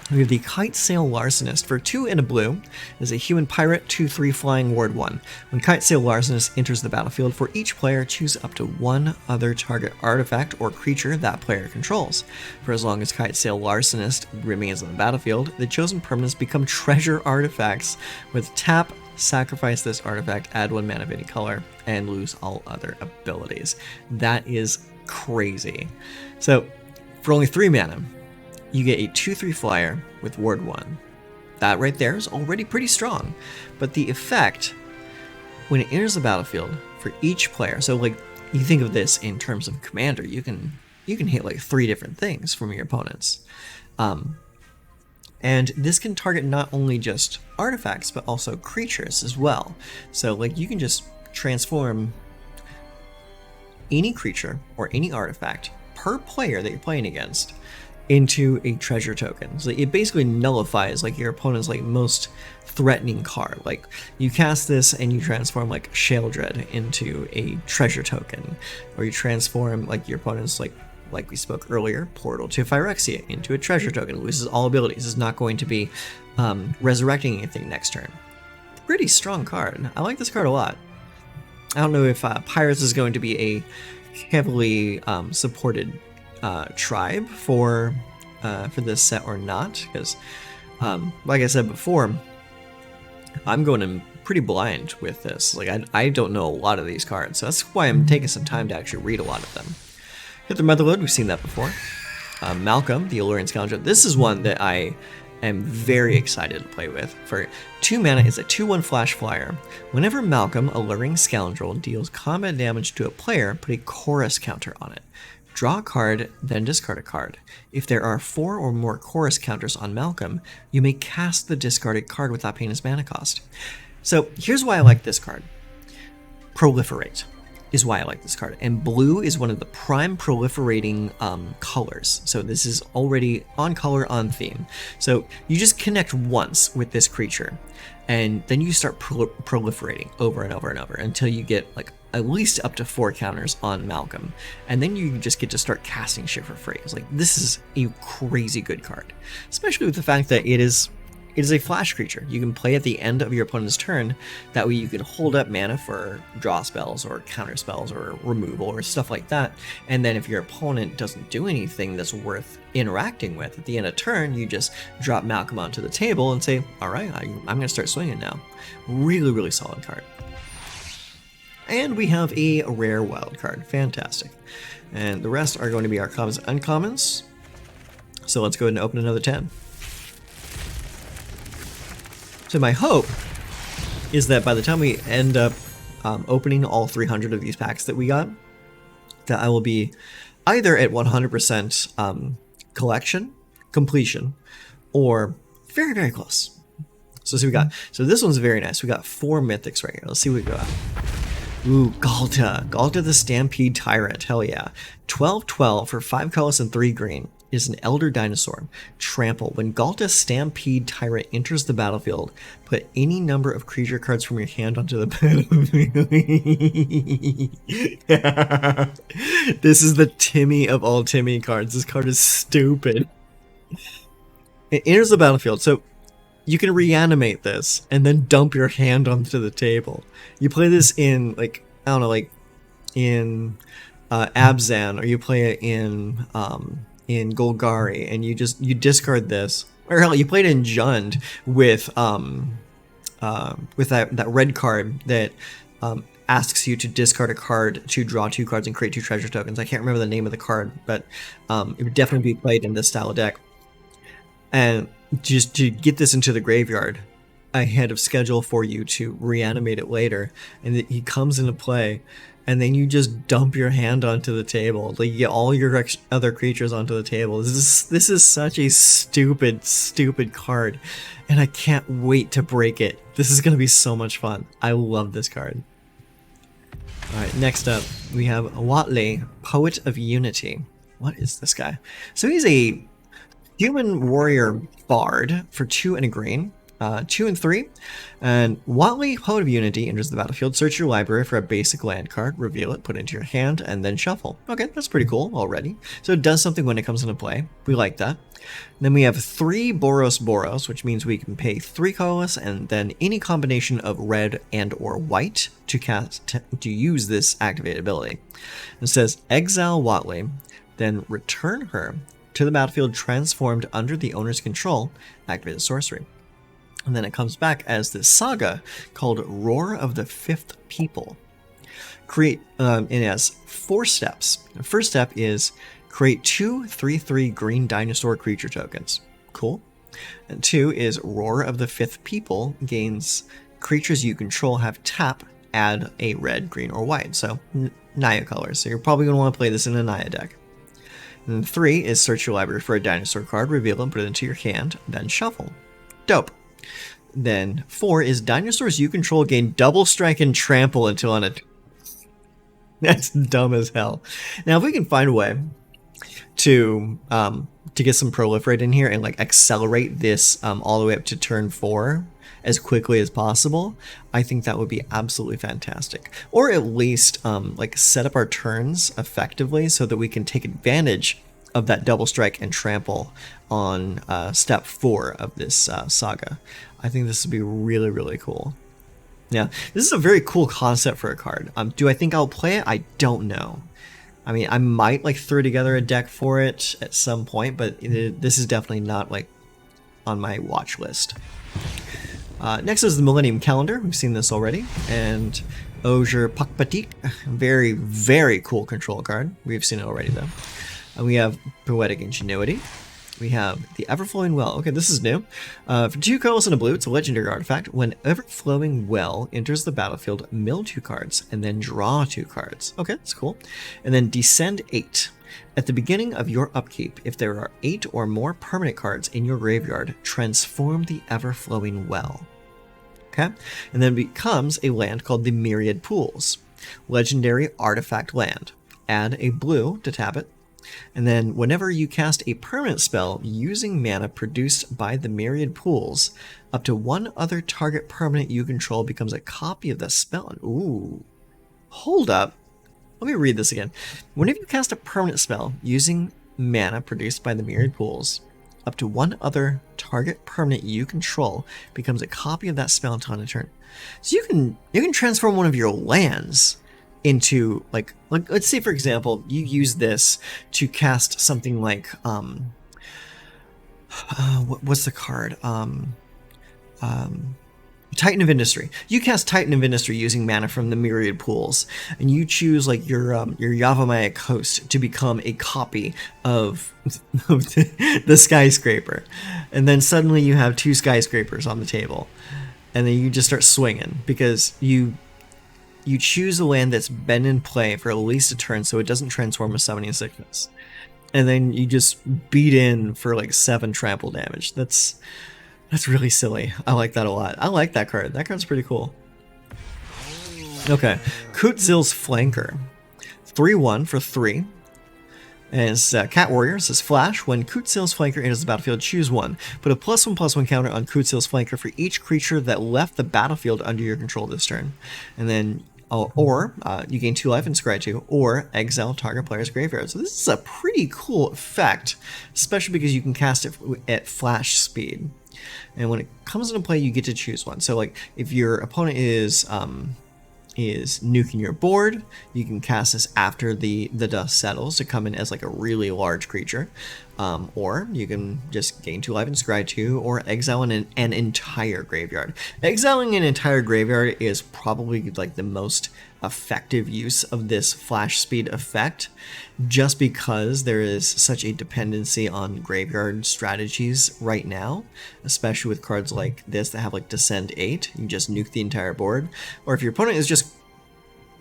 We have the Kite Sail Larcenist. For 2 and a blue, is a human pirate, 2/3 flying, ward 1. When Kite Sail Larcenist enters the battlefield, for each player, choose up to 1 other target artifact or creature that player controls. For as long as Kite Sail Larcenist remains on the battlefield, the chosen permanents become treasure artifacts. With tap, sacrifice this artifact, add 1 mana of any color, and lose all other abilities. That is crazy. So, for only 3 mana, you get a 2/3 flyer with ward 1. That right there is already pretty strong. But the effect, when it enters the battlefield, for each player, so like you think of this in terms of commander, you can hit like 3 different things from your opponents. And this can target not only just artifacts, but also creatures as well. So like you can just transform any creature or any artifact per player that you're playing against into a treasure token. So it basically nullifies like your opponent's like most threatening card. Like you cast this and you transform like Sheldred into a treasure token, or you transform like your opponent's like we spoke earlier, Portal to Phyrexia into a treasure token. It loses all abilities. It's not going to be resurrecting anything next turn. Pretty strong card. I like this card a lot. I don't know if Pirates is going to be a heavily supported tribe for this set or not, because like I said before, I'm going in pretty blind with this. Like I don't know a lot of these cards, so that's why I'm taking some time to actually read a lot of them. Hit the Motherlode, we've seen that before. Malcolm, the Alluring Scoundrel. This is one that I am very excited to play with. For 2 mana, it's a 2/1 flash flyer. Whenever Malcolm, Alluring Scoundrel, deals combat damage to a player, put a chorus counter on it. Draw a card, then discard a card. If there are 4 or more chorus counters on Malcolm, you may cast the discarded card without paying its mana cost. So here's why I like this card. Proliferate is why I like this card. And blue is one of the prime proliferating colors. So this is already on color, on theme. So you just connect once with this creature, and then you start proliferating over and over and over until you get like at least up to 4 counters on Malcolm. And then you just get to start casting shit for free. It's like, this is a crazy good card. Especially with the fact that it is a flash creature. You can play at the end of your opponent's turn. That way you can hold up mana for draw spells or counter spells or removal or stuff like that. And then if your opponent doesn't do anything that's worth interacting with, at the end of turn, you just drop Malcolm onto the table and say, all right, I'm going to start swinging now. Really, really solid card. And we have a rare wild card. Fantastic. And the rest are going to be our commons and uncommons. So let's go ahead and open another 10. So my hope is that by the time we end up opening all 300 of these packs that we got, that I will be either at 100% completion, or very, very close. So let's see what we got. So this one's very nice. We got 4 mythics right here. Let's see what we got. Ooh, Galta the Stampede Tyrant. Hell yeah. 12/12 for 5 colors and 3 green. Is an Elder Dinosaur. Trample. When Galta Stampede Tyrant enters the battlefield, put any number of creature cards from your hand onto the battlefield. This is the Timmy of all Timmy cards. This card is stupid. It enters the battlefield, so you can reanimate this and then dump your hand onto the table. You play this in, like, I don't know, like in Abzan, or you play it in Golgari, and you discard this, or hell, you played in Jund with that red card that asks you to discard a card to draw 2 cards and create 2 treasure tokens. I can't remember the name of the card, but it would definitely be played in this style of deck. And just to get this into the graveyard ahead of schedule for you to reanimate it later, and he comes into play, and then you just dump your hand onto the table. Like, you get all your other creatures onto the table. This is such a stupid card, and I can't wait to break it. This is gonna be so much fun. I love this card. All right, next up we have Watley, Poet of Unity. What is this guy? So he's a human warrior bard for 2 and a green. 2 and 3. And Watley, Poet of Unity, enters the battlefield. Search your library for a basic land card, reveal it, put it into your hand, and then shuffle. Okay, that's pretty cool already. So it does something when it comes into play. We like that. Then we have 3 Boros, which means we can pay 3 colorless and then any combination of red and or white to use this activated ability. It says exile Watley, then return her to the battlefield transformed under the owner's control, activate the sorcery. And then it comes back as this saga called Roar of the Fifth People. It has 4 steps. The first step is create 2 3/3 green dinosaur creature tokens. Cool. And 2 is Roar of the Fifth People gains creatures you control have tap, add a red, green, or white. So Naya colors. So you're probably going to want to play this in a Naya deck. And then 3 is search your library for a dinosaur card, reveal and put it into your hand, then shuffle. Dope. Then 4 is dinosaurs you control gain double strike and trample until on a... That's dumb as hell. Now if we can find a way to get some proliferate in here and like accelerate this all the way up to turn 4 as quickly as possible, I think that would be absolutely fantastic. Or at least like set up our turns effectively so that we can take advantage of that double strike and trample on step 4 of this saga. I think this would be really, really cool. Yeah, this is a very cool concept for a card. Do I think I'll play it? I don't know. I mean, I might like throw together a deck for it at some point, but this is definitely not like on my watch list. Next is the Millennium Calendar. We've seen this already. And Ogier Pakpatik, very, very cool control card. We've seen it already though. And we have Poetic Ingenuity. We have the Everflowing Well. Okay, this is new. For 2 colors and a blue, it's a legendary artifact. When Everflowing Well enters the battlefield, mill 2 cards and then draw 2 cards. Okay, that's cool. And then Descend 8. At the beginning of your upkeep, if there are 8 or more permanent cards in your graveyard, transform the Everflowing Well. Okay, and then it becomes a land called the Myriad Pools. Legendary artifact land. Add a blue to tap it. And then whenever you cast a permanent spell using mana produced by the Myriad Pools, up to 1 other target permanent you control becomes a copy of the spell. Ooh. Hold up. Let me read this again. Whenever you cast a permanent spell using mana produced by the Myriad Pools, up to 1 other target permanent you control becomes a copy of that spell until end of turn. So you can transform one of your lands into like let's say for example you use this to cast something like what's the card Titan of Industry. You cast Titan of Industry using mana from the Myriad Pools, and you choose like your Yavimaya Coast to become a copy of the skyscraper, and then suddenly you have 2 skyscrapers on the table, and then you just start swinging because you choose a land that's been in play for at least a turn so it doesn't transform with Summoning Sickness. And then you just beat in for like 7 trample damage. That's really silly. I like that a lot. I like that card. That card's pretty cool. Okay. Kutzil's Flanker. 3/1 for 3. And it's Cat Warrior. It says Flash. When Kutzil's Flanker enters the battlefield, choose 1. Put a +1/+1 counter on Kutzil's Flanker for each creature that left the battlefield under your control this turn. And then you gain 2 life and scry 2, or exile target player's graveyard. So this is a pretty cool effect, especially because you can cast it at flash speed. And when it comes into play, you get to choose 1. So like if your opponent is nuking your board, you can cast this after the dust settles to come in as like a really large creature. Or you can just gain 2 life and scry 2, or exile an entire graveyard. Exiling an entire graveyard is probably like the most effective use of this flash speed effect, just because there is such a dependency on graveyard strategies right now, especially with cards like this that have like Descend 8. You can just nuke the entire board. Or if your opponent is just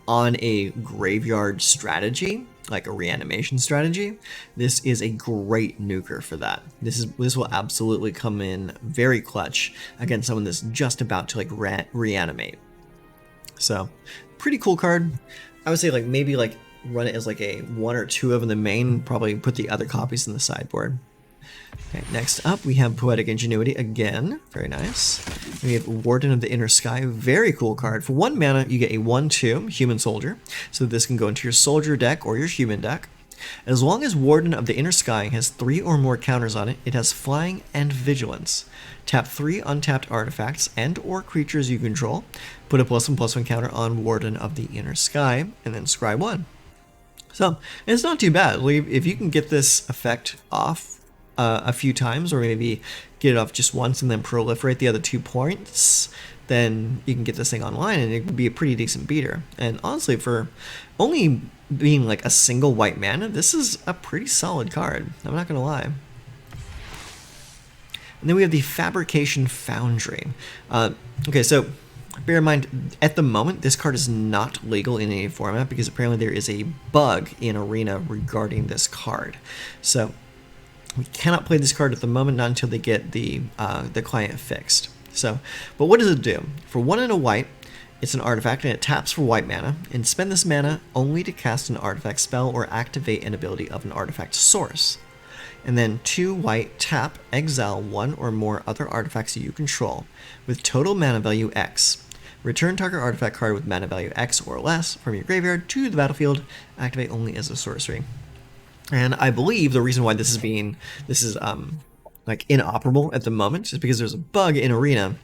on a graveyard strategy, like a reanimation strategy, this is a great nuker for that. This will absolutely come in very clutch against someone that's just about to like reanimate. So pretty cool card. I would say like maybe like run it as like a 1 or 2 of in the main, probably put the other copies in the sideboard. Okay, next up we have Poetic Ingenuity again. Very nice. We have Warden of the Inner Sky. Very cool card. For 1 mana, you get a 1/2 Human Soldier. So this can go into your Soldier deck or your Human deck. As long as Warden of the Inner Sky has 3 or more counters on it, it has Flying and Vigilance. Tap 3 untapped artifacts and or creatures you control. Put a +1/+1 counter on Warden of the Inner Sky, and then scry 1. So, it's not too bad. If you can get this effect off a few times, or maybe get it off just once and then proliferate the other 2 points, then you can get this thing online and it would be a pretty decent beater. And honestly, for only being like a single white mana, this is a pretty solid card. I'm not gonna lie. And then we have the Fabrication Foundry. Okay, so bear in mind, at the moment, this card is not legal in any format because apparently there is a bug in Arena regarding this card. So we cannot play this card at the moment, not until they get the client fixed. So, but what does it do? For 1 and a white, it's an artifact and it taps for white mana, and spend this mana only to cast an artifact spell or activate an ability of an artifact source. And then 2 white, tap, exile 1 or more other artifacts you control with total mana value X. Return target artifact card with mana value X or less from your graveyard to the battlefield. Activate only as a sorcery. And I believe the reason why this is like inoperable at the moment is because there's a bug in Arena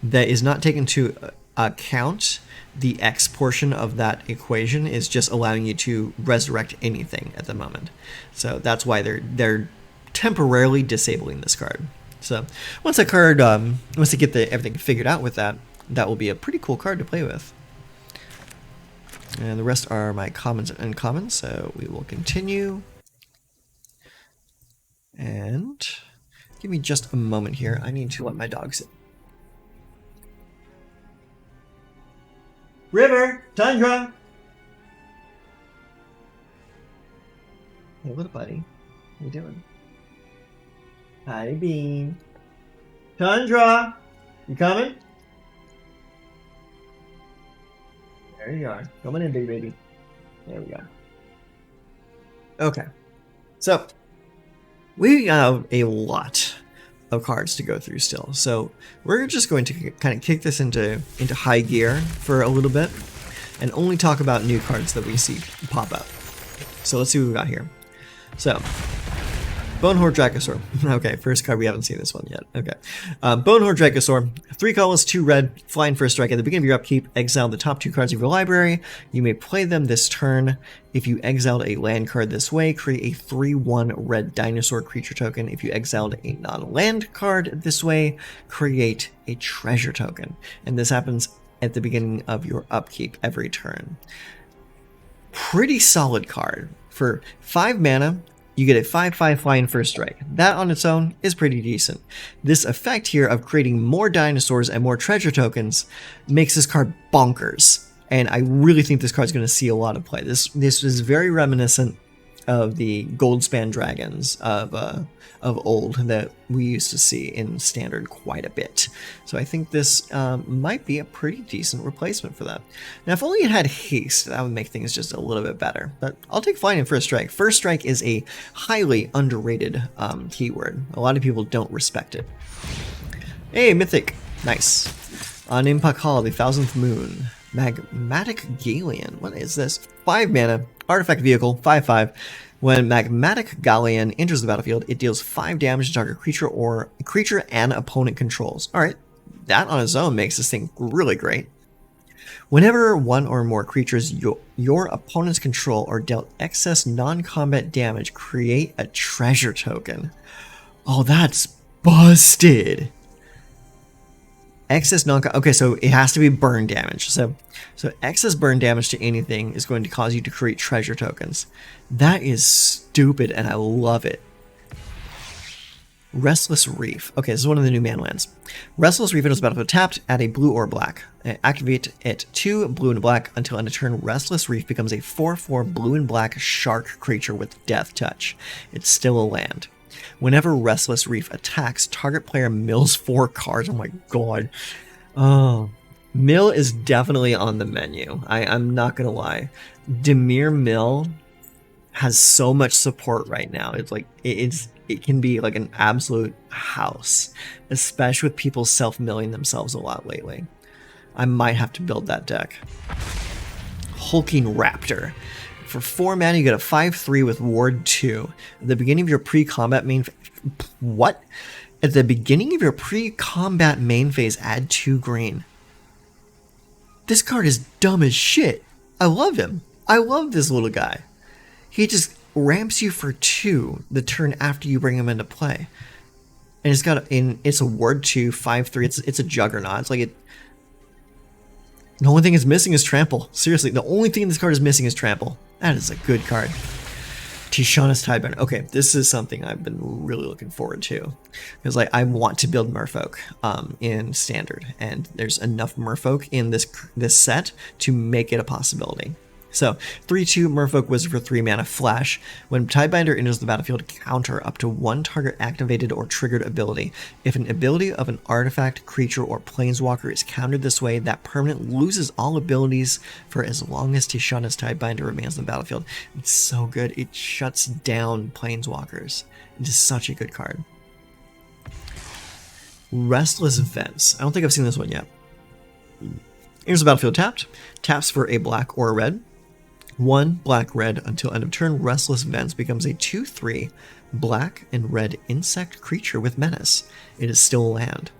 that is not taken into account. The X portion of that equation is just allowing you to resurrect anything at the moment. So that's why they're temporarily disabling this card. So once that card, once they get everything figured out with that, that will be a pretty cool card to play with. And the rest are my commons and uncommons, so we will continue. And give me just a moment here. I need to let my dog sit. River! Tundra! Hey, little buddy. How you doing? Hi, Bean. Tundra! You coming? There you are. Come on in, big baby. There we go. Okay. So, we have a lot of cards to go through still. So we're just going to kind of kick this into high gear for a little bit and only talk about new cards that we see pop up. So let's see what we got here. So, Bonehorde Dracosaur. Okay, first card, we haven't seen this one yet. Okay. Bonehorde Dracosaur, 3 colorless, 2 red, flying first strike. At the beginning of your upkeep, exile the top 2 cards of your library. You may play them this turn. If you exiled a land card this way, create a 3/1 red dinosaur creature token. If you exiled a non-land card this way, create a treasure token. And this happens at the beginning of your upkeep every turn. Pretty solid card. For 5 mana, you get a 5/5 flying first strike. That on its own is pretty decent. This effect here of creating more dinosaurs and more treasure tokens makes this card bonkers. And I really think this card's going to see a lot of play. This is very reminiscent of the Goldspan Dragons of old that we used to see in Standard quite a bit. So I think this might be a pretty decent replacement for that. Now, if only it had haste, that would make things just a little bit better. But I'll take flying in first strike. First strike is a highly underrated keyword. A lot of people don't respect it. Hey, Mythic. Nice. On Impact Hall, the 1000th Moon. Magmatic Galleon. What is this? 5 mana, artifact vehicle, 5/5. When Magmatic Galleon enters the battlefield, it deals 5 damage to target creature and opponent controls. Alright, that on its own makes this thing really great. Whenever 1 or more creatures your opponents control are dealt excess non-combat damage, create a treasure token. Oh, that's busted. Excess okay, so it has to be burn damage. So excess burn damage to anything is going to cause you to create treasure tokens. That is stupid, and I love it. Restless Reef. Okay, this is one of the new mana lands. Restless Reef enters the battlefield tapped, add a blue or black. Activate it 2 blue and black until end of turn. Restless Reef becomes a 4/4 blue and black shark creature with death touch. It's still a land. Whenever Restless Reef attacks, target player mills 4 cards. Oh my god. Oh. Mill is definitely on the menu. I'm not gonna lie. Dimir Mill has so much support right now. It's like it can be like an absolute house, especially with people self-milling themselves a lot lately. I might have to build that deck. Hulking Raptor. For 4 mana, you get a 5/3 with Ward 2. At the beginning of your pre-combat main... What? At the beginning of your pre-combat main phase, add 2 green. This card is dumb as shit. I love him. I love this little guy. He just ramps you for 2 the turn after you bring him into play. And it's a Ward 2, 5/3. It's a juggernaut. It's like it... The only thing it's missing is Trample. Seriously, the only thing this card is missing is Trample. That is a good card. Tishana's Tidebinder. Okay, this is something I've been really looking forward to. Because like I want to build Merfolk in Standard. And there's enough Merfolk in this set to make it a possibility. So, 3/2 Merfolk Wizard for 3 mana Flash. When Tidebinder enters the battlefield, counter up to 1 target activated or triggered ability. If an ability of an artifact, creature, or planeswalker is countered this way, that permanent loses all abilities for as long as Tishana's Tidebinder remains on the battlefield. It's so good. It shuts down planeswalkers. It is such a good card. Restless Vents. I don't think I've seen this one yet. Enters the battlefield tapped. Taps for a black or a red. 1 black-red until end of turn. Restless Vents becomes a 2/3 black and red insect creature with menace. It is still land.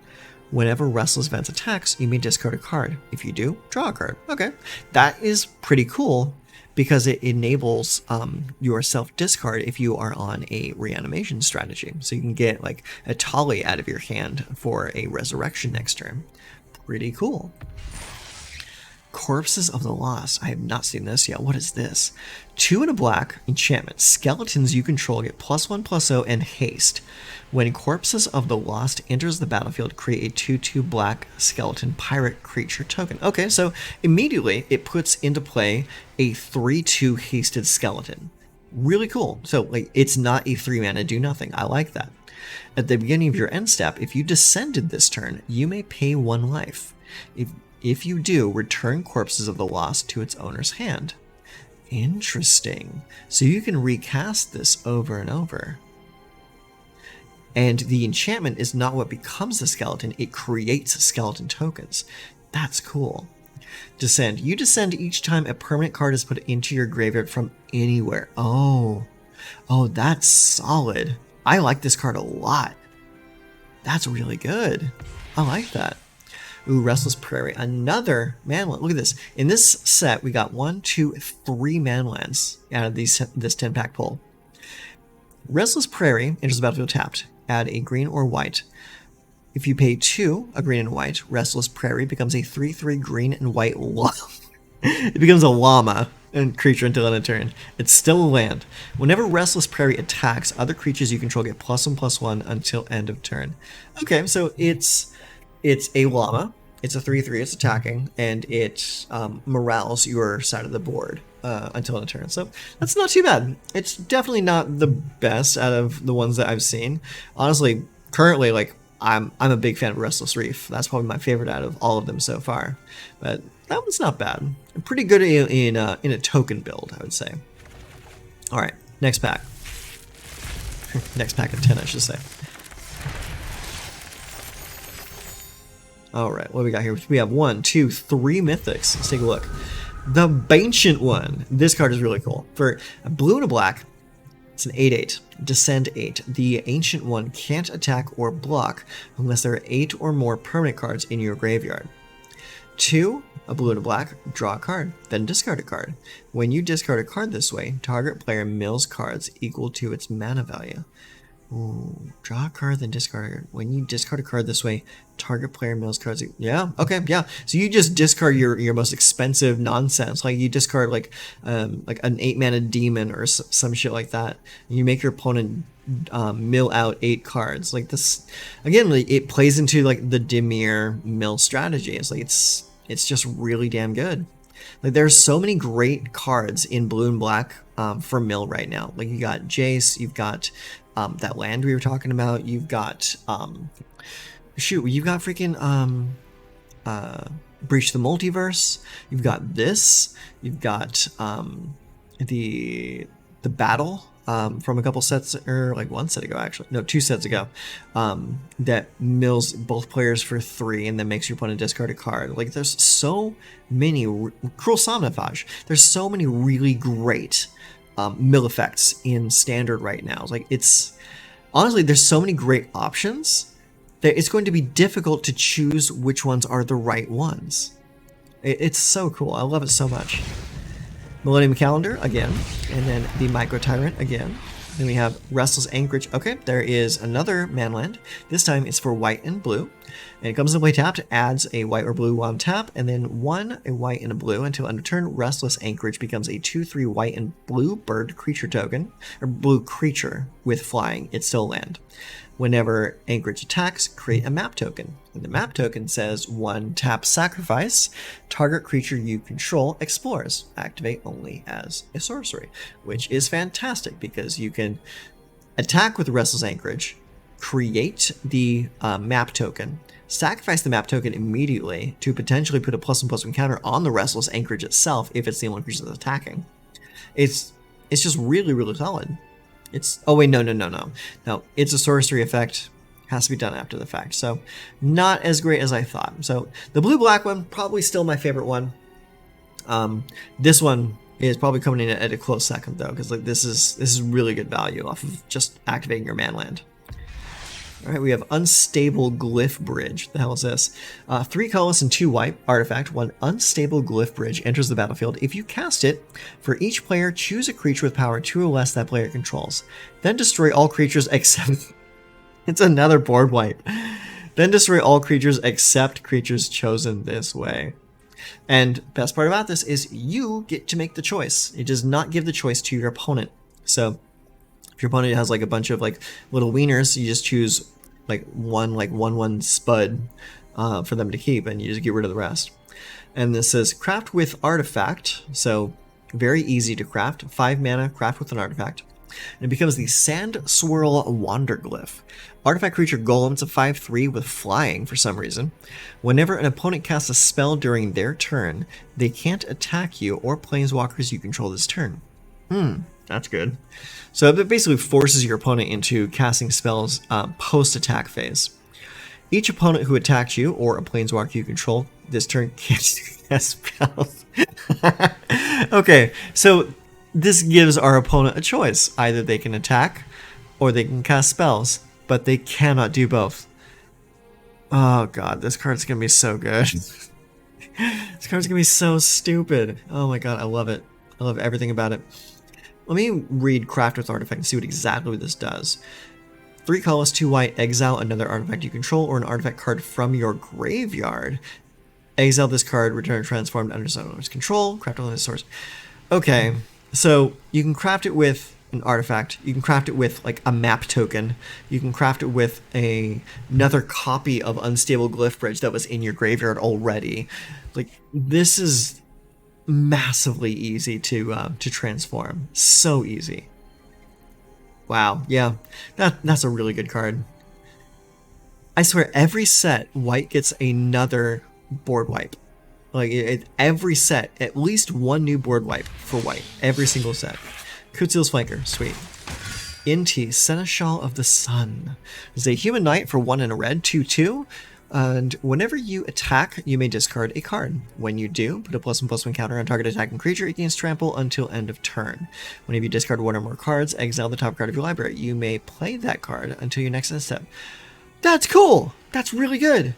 Whenever Restless Vents attacks, you may discard a card. If you do, draw a card. Okay, that is pretty cool because it enables your self-discard if you are on a reanimation strategy. So you can get like a Tali out of your hand for a resurrection next turn. Pretty cool. Corpses of the Lost. I have not seen this yet. What is this? 2 and a black enchantment. Skeletons you control get +1/+0 and haste. When Corpses of the Lost enters the battlefield, create a 2/2 black skeleton pirate creature token. Okay, so immediately it puts into play a 3/2 hasted skeleton. Really cool. So like it's not a 3 mana do nothing. I like that. At the beginning of your end step, if you descended this turn, you may pay 1 life. If you do, return Corpses of the Lost to its owner's hand. Interesting. So you can recast this over and over. And the enchantment is not what becomes the skeleton, it creates skeleton tokens. That's cool. Descend. You descend each time a permanent card is put into your graveyard from anywhere. Oh, that's solid. I like this card a lot. That's really good. I like that. Ooh, Restless Prairie. Another manland. Look at this. In this set, we got 1, 2, 3 manlands out of this 10-pack pull. Restless Prairie enters the battlefield tapped. Add a green or white. If you pay 2, a green and white, Restless Prairie becomes a 3/3 green and white llama. It becomes a llama and creature until end of turn. It's still a land. Whenever Restless Prairie attacks, other creatures you control get +1/+1 until end of turn. Okay, so it's a llama, it's a 3/3, it's attacking, and it morales your side of the board until end of turn. So that's not too bad. It's definitely not the best out of the ones that I've seen. Honestly, currently, like I'm a big fan of Restless Reef. That's probably my favorite out of all of them so far. But that one's not bad. Pretty good in a token build, I would say. All right, next pack. Next pack of 10, I should say. All right, what do we got here? We have 1, 2, 3 mythics. Let's take a look. The Ancient One. This card is really cool. For a blue and a black, it's an 8/8. Descend 8. The Ancient One can't attack or block unless there are 8 or more permanent cards in your graveyard. 2, a blue and a black, draw a card, then discard a card. When you discard a card this way, target player mills cards equal to its mana value. Ooh, draw a card, then discard a card. When you discard a card this way, target player mills cards. Yeah, okay, yeah. So you just discard your most expensive nonsense. Like you discard like an 8-mana demon or some shit like that. And you make your opponent mill out 8 cards. Like this, again, like, it plays into like the Dimir mill strategy. It's like it's just really damn good. Like there's so many great cards in blue and black for mill right now. Like you got Jace, you've got that land we were talking about. You've got you've got freaking Breach the Multiverse. You've got this. You've got the the battle from a couple sets, or like one set ago actually, no, 2 sets ago, that mills both players for 3 and then makes your opponent discard a card. Like there's so many Cruel Somnifage. There's so many really great mill effects in Standard right now. Like it's honestly, there's so many great options that it's going to be difficult to choose which ones are the right ones. It's so cool. I love it so much. Millennium Calendar again, and then the Micro Tyrant again. Then we have Restless Anchorage. Okay, there is another manland. This time it's for white and blue. And it comes into play tapped, adds a white or blue on tap, and then a white and a blue until end of turn. Restless Anchorage becomes a 2/3 white and blue bird creature token, or blue creature with flying. It's still land. Whenever Anchorage attacks, create a map token. And the map token says 1 tap sacrifice, target creature you control explores. Activate only as a sorcery, which is fantastic because you can attack with Restless Anchorage, create the map token, sacrifice the map token immediately to potentially put a +1/+1 counter on the Restless Anchorage itself if it's the only creature that's attacking. It's just really, really solid. Oh wait, no. No, it's a sorcery effect. Has to be done after the fact. So not as great as I thought. So the blue-black one, probably still my favorite one. This one is probably coming in at a close second though, because like this is really good value off of just activating your manland. All right, we have Unstable Glyph Bridge. The hell is this? 3 colorless and 2 white artifact. 1 Unstable Glyph Bridge enters the battlefield. If you cast it, for each player, choose a creature with power 2 or less that player controls. Then destroy all creatures except... It's another board wipe. Then destroy all creatures except creatures chosen this way. And best part about this is you get to make the choice. It does not give the choice to your opponent. So if your opponent has like a bunch of like little wieners, you just choose like one spud for them to keep, and you just get rid of the rest. And this says craft with artifact, so very easy to craft. 5 mana, craft with an artifact. And it becomes the Sand Swirl Wanderglyph. Artifact creature golem. It's a 5/3 with flying for some reason. Whenever an opponent casts a spell during their turn, they can't attack you or planeswalkers you control this turn. That's good. So it basically forces your opponent into casting spells post-attack phase. Each opponent who attacks you or a planeswalker you control this turn can't cast spells. Okay, so this gives our opponent a choice. Either they can attack or they can cast spells, but they cannot do both. Oh god, this card's gonna be so good. This card's gonna be so stupid. Oh my god, I love it. I love everything about it. Let me read Craft with Artifact and see what exactly this does. 3 colorless, 2 white, exile another artifact you control or an artifact card from your graveyard. Exile this card, return transformed under someone's control, craft only the source. Okay, so you can craft it with an artifact, you can craft it with like a map token, you can craft it with another copy of Unstable Glyph Bridge that was in your graveyard already. Like, this is massively easy to transform. So easy. Wow, yeah, that's a really good card. I swear, every set, white gets another board wipe. Like, every set, at least one new board wipe for white. Every single set. Kutzil's Flanker, sweet. Inti, Seneschal of the Sun. Is a human knight for 1 and a red, 2/2. And whenever you attack, you may discard a card. When you do, put a +1/+1 counter on target attacking creature. It gains trample until end of turn. Whenever you discard 1 or more cards, exile the top card of your library. You may play that card until your next step. That's cool! That's really good!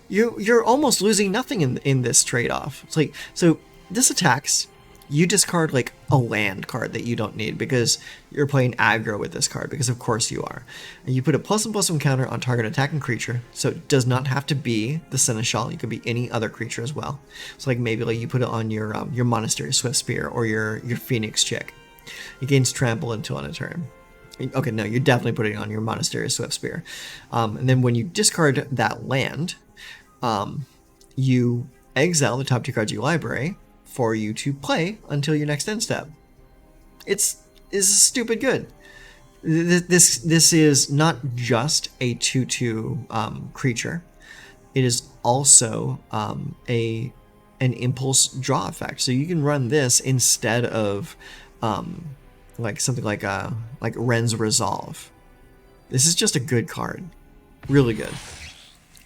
You're almost losing nothing in this trade-off. It's like, so this attacks, you discard like a land card that you don't need because you're playing aggro with this card, because of course you are. And you put a +1/+1 counter on target attacking creature, so it does not have to be the Seneschal, it could be any other creature as well. So like maybe like you put it on your Monastery Swift Spear or your Phoenix Chick. It gains trample until end of turn. Okay, no, you're definitely putting it on your Monastery Swift Spear. And then when you discard that land, you exile the top 2 cards of your library for you to play until your next end step. It's stupid good. This is not just a 2/2 creature. It is also an impulse draw effect. So you can run this instead of like something like Ren's Resolve. This is just a good card. Really good.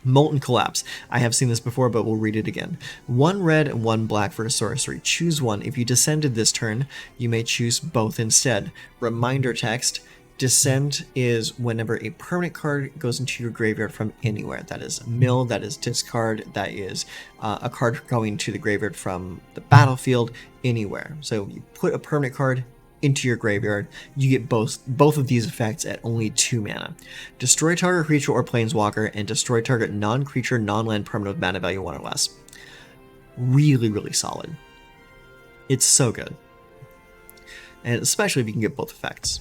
Molten Collapse. I have seen this before, but we'll read it again. 1 red and 1 black for a sorcery. Choose one. If you descended this turn, you may choose both instead. Reminder text. Descend is whenever a permanent card goes into your graveyard from anywhere. That is mill, that is discard, that is a card going to the graveyard from the battlefield, anywhere. So you put a permanent card into your graveyard, you get both of these effects at only 2 mana. Destroy target creature or planeswalker, and destroy target non-creature, non-land permanent with mana value 1 or less. Really, really solid. It's so good. And especially if you can get both effects.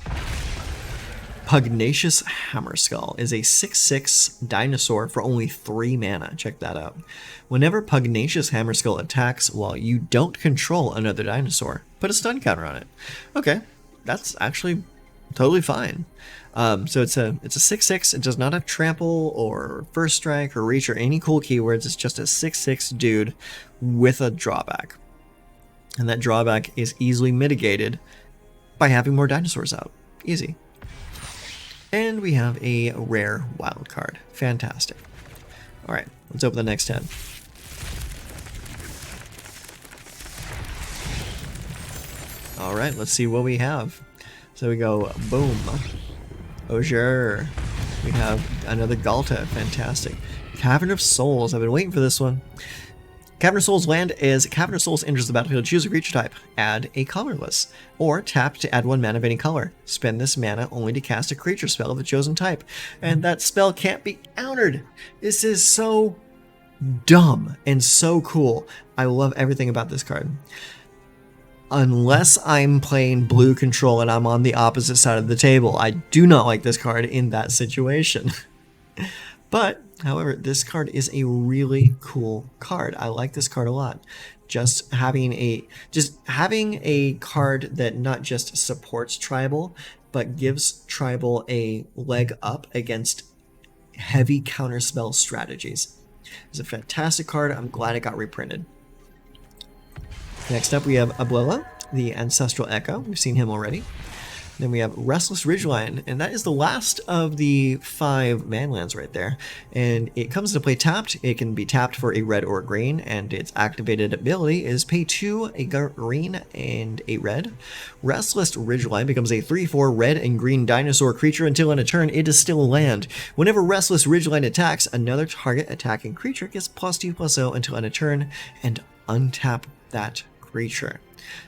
Pugnacious Hammerskull is a 6/6 dinosaur for only 3 mana. Check that out. Whenever Pugnacious Hammerskull attacks while you don't control another dinosaur, put a stun counter on it. Okay, that's actually totally fine. So it's a 6/6. It does not have trample or first strike or reach or any cool keywords. It's just a 6/6 dude with a drawback. And that drawback is easily mitigated by having more dinosaurs out. Easy. And we have a rare wild card. Fantastic. All right, let's open the next 10. All right, let's see what we have. So we go boom. Osier. We have another Galta. Fantastic. Cavern of Souls. I've been waiting for this one. Cavern of Souls land is Cavern of Souls enters the battlefield. Choose a creature type. Add a colorless. Or tap to add 1 mana of any color. Spend this mana only to cast a creature spell of the chosen type. And that spell can't be countered. This is so dumb and so cool. I love everything about this card. Unless I'm playing blue control and I'm on the opposite side of the table, I do not like this card in that situation. But however, this card is a really cool card. I like this card a lot. Just having a card that not just supports tribal, but gives tribal a leg up against heavy counterspell strategies. It's a fantastic card. I'm glad it got reprinted. Next up, we have Abuela, the Ancestral Echo. We've seen him already. Then we have Restless Ridgeline, and that is the last of the 5 manlands right there. And it comes into play tapped. It can be tapped for a red or a green, and its activated ability is pay 2, a green, and a red. Restless Ridgeline becomes a 3/4 red and green dinosaur creature until in a turn it is still a land. Whenever Restless Ridgeline attacks, another target attacking creature gets +2/+0 until in a turn, and untap that creature.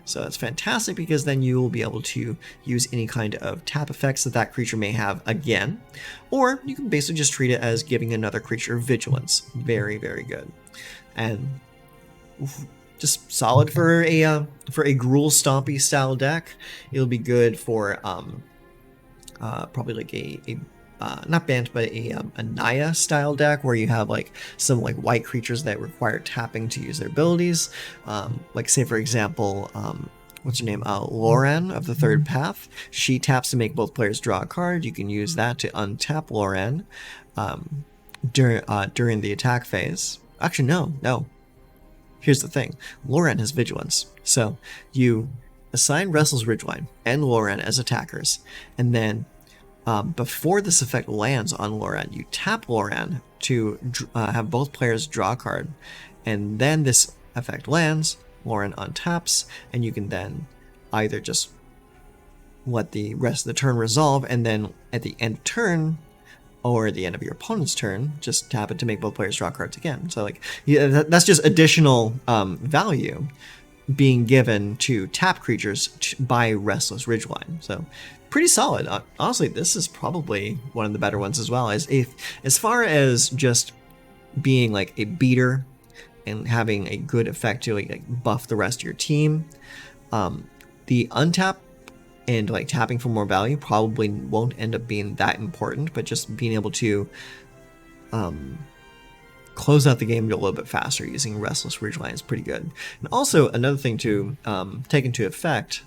So that's fantastic because then you will be able to use any kind of tap effects that creature may have again, or you can basically just treat it as giving another creature vigilance. Very, very good, and just solid for a Gruul Stompy style deck. It'll be good for probably like a not Bant, but a Naya style deck where you have like some like white creatures that require tapping to use their abilities. Like say for example, what's her name? Loran of the Third Path. She taps to make both players draw a card. You can use that to untap Loran during the attack phase. Actually, no. Here's the thing. Loran has vigilance. So you assign Restless Ridgeline and Loran as attackers, and then before this effect lands on Loran, you tap Loran to have both players draw a card, and then this effect lands, Loran untaps, and you can then either just let the rest of the turn resolve, and then at the end of turn, or at the end of your opponent's turn, just tap it to make both players draw cards again. So like, yeah, that's just additional value being given to tap creatures by Restless Ridgeline. So pretty solid. Honestly, this is probably one of the better ones as well. As far as just being like a beater and having a good effect to like buff the rest of your team, the untap and like tapping for more value probably won't end up being that important, but just being able to close out the game a little bit faster using Restless Ridgeline is pretty good. And also another thing to take into account,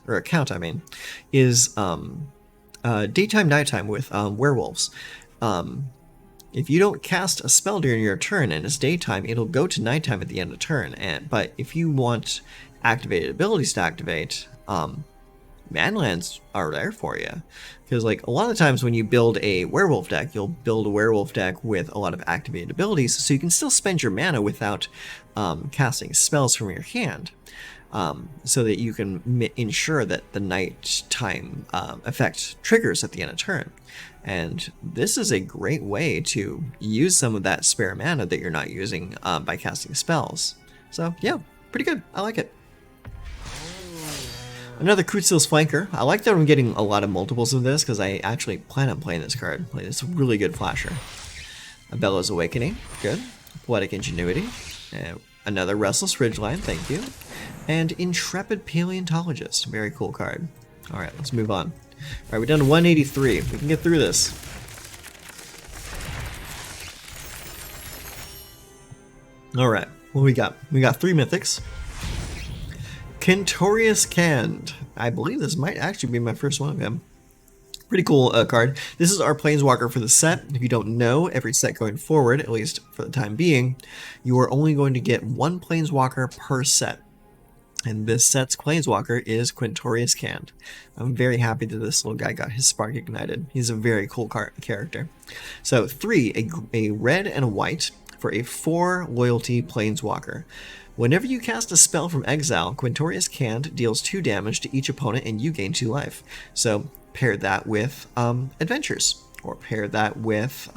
is daytime, nighttime with werewolves. If you don't cast a spell during your turn and it's daytime, it'll go to nighttime at the end of turn. But if you want activated abilities to activate, manlands are there for you. Because like a lot of times when you build a werewolf deck, you'll build a werewolf deck with a lot of activated abilities, so you can still spend your mana without casting spells from your hand. So that you can ensure that the nighttime effect triggers at the end of turn. And this is a great way to use some of that spare mana that you're not using by casting spells. So yeah, pretty good. I like it. Another Krutzil's Flanker. I like that I'm getting a lot of multiples of this because I actually plan on playing this card. Like, it's a really good flasher. Bella's Awakening. Good. Poetic Ingenuity. Another Restless Ridgeline. Thank you. And Intrepid Paleontologist. Very cool card. Alright, let's move on. Alright, we're down to 183. We can get through this. Alright, what we got? We got 3 mythics. Kentorius Cand. I believe this might actually be my first one of him. Pretty cool card. This is our Planeswalker for the set. If you don't know, every set going forward, at least for the time being, you are only going to get 1 Planeswalker per set. And this set's Planeswalker is Quintorius Cand. I'm very happy that this little guy got his spark ignited. He's a very cool character. So 3, a red and a white for a 4 loyalty Planeswalker. Whenever you cast a spell from exile, Quintorius Cand deals 2 damage to each opponent and you gain 2 life. So pair that with Adventures, or pair that with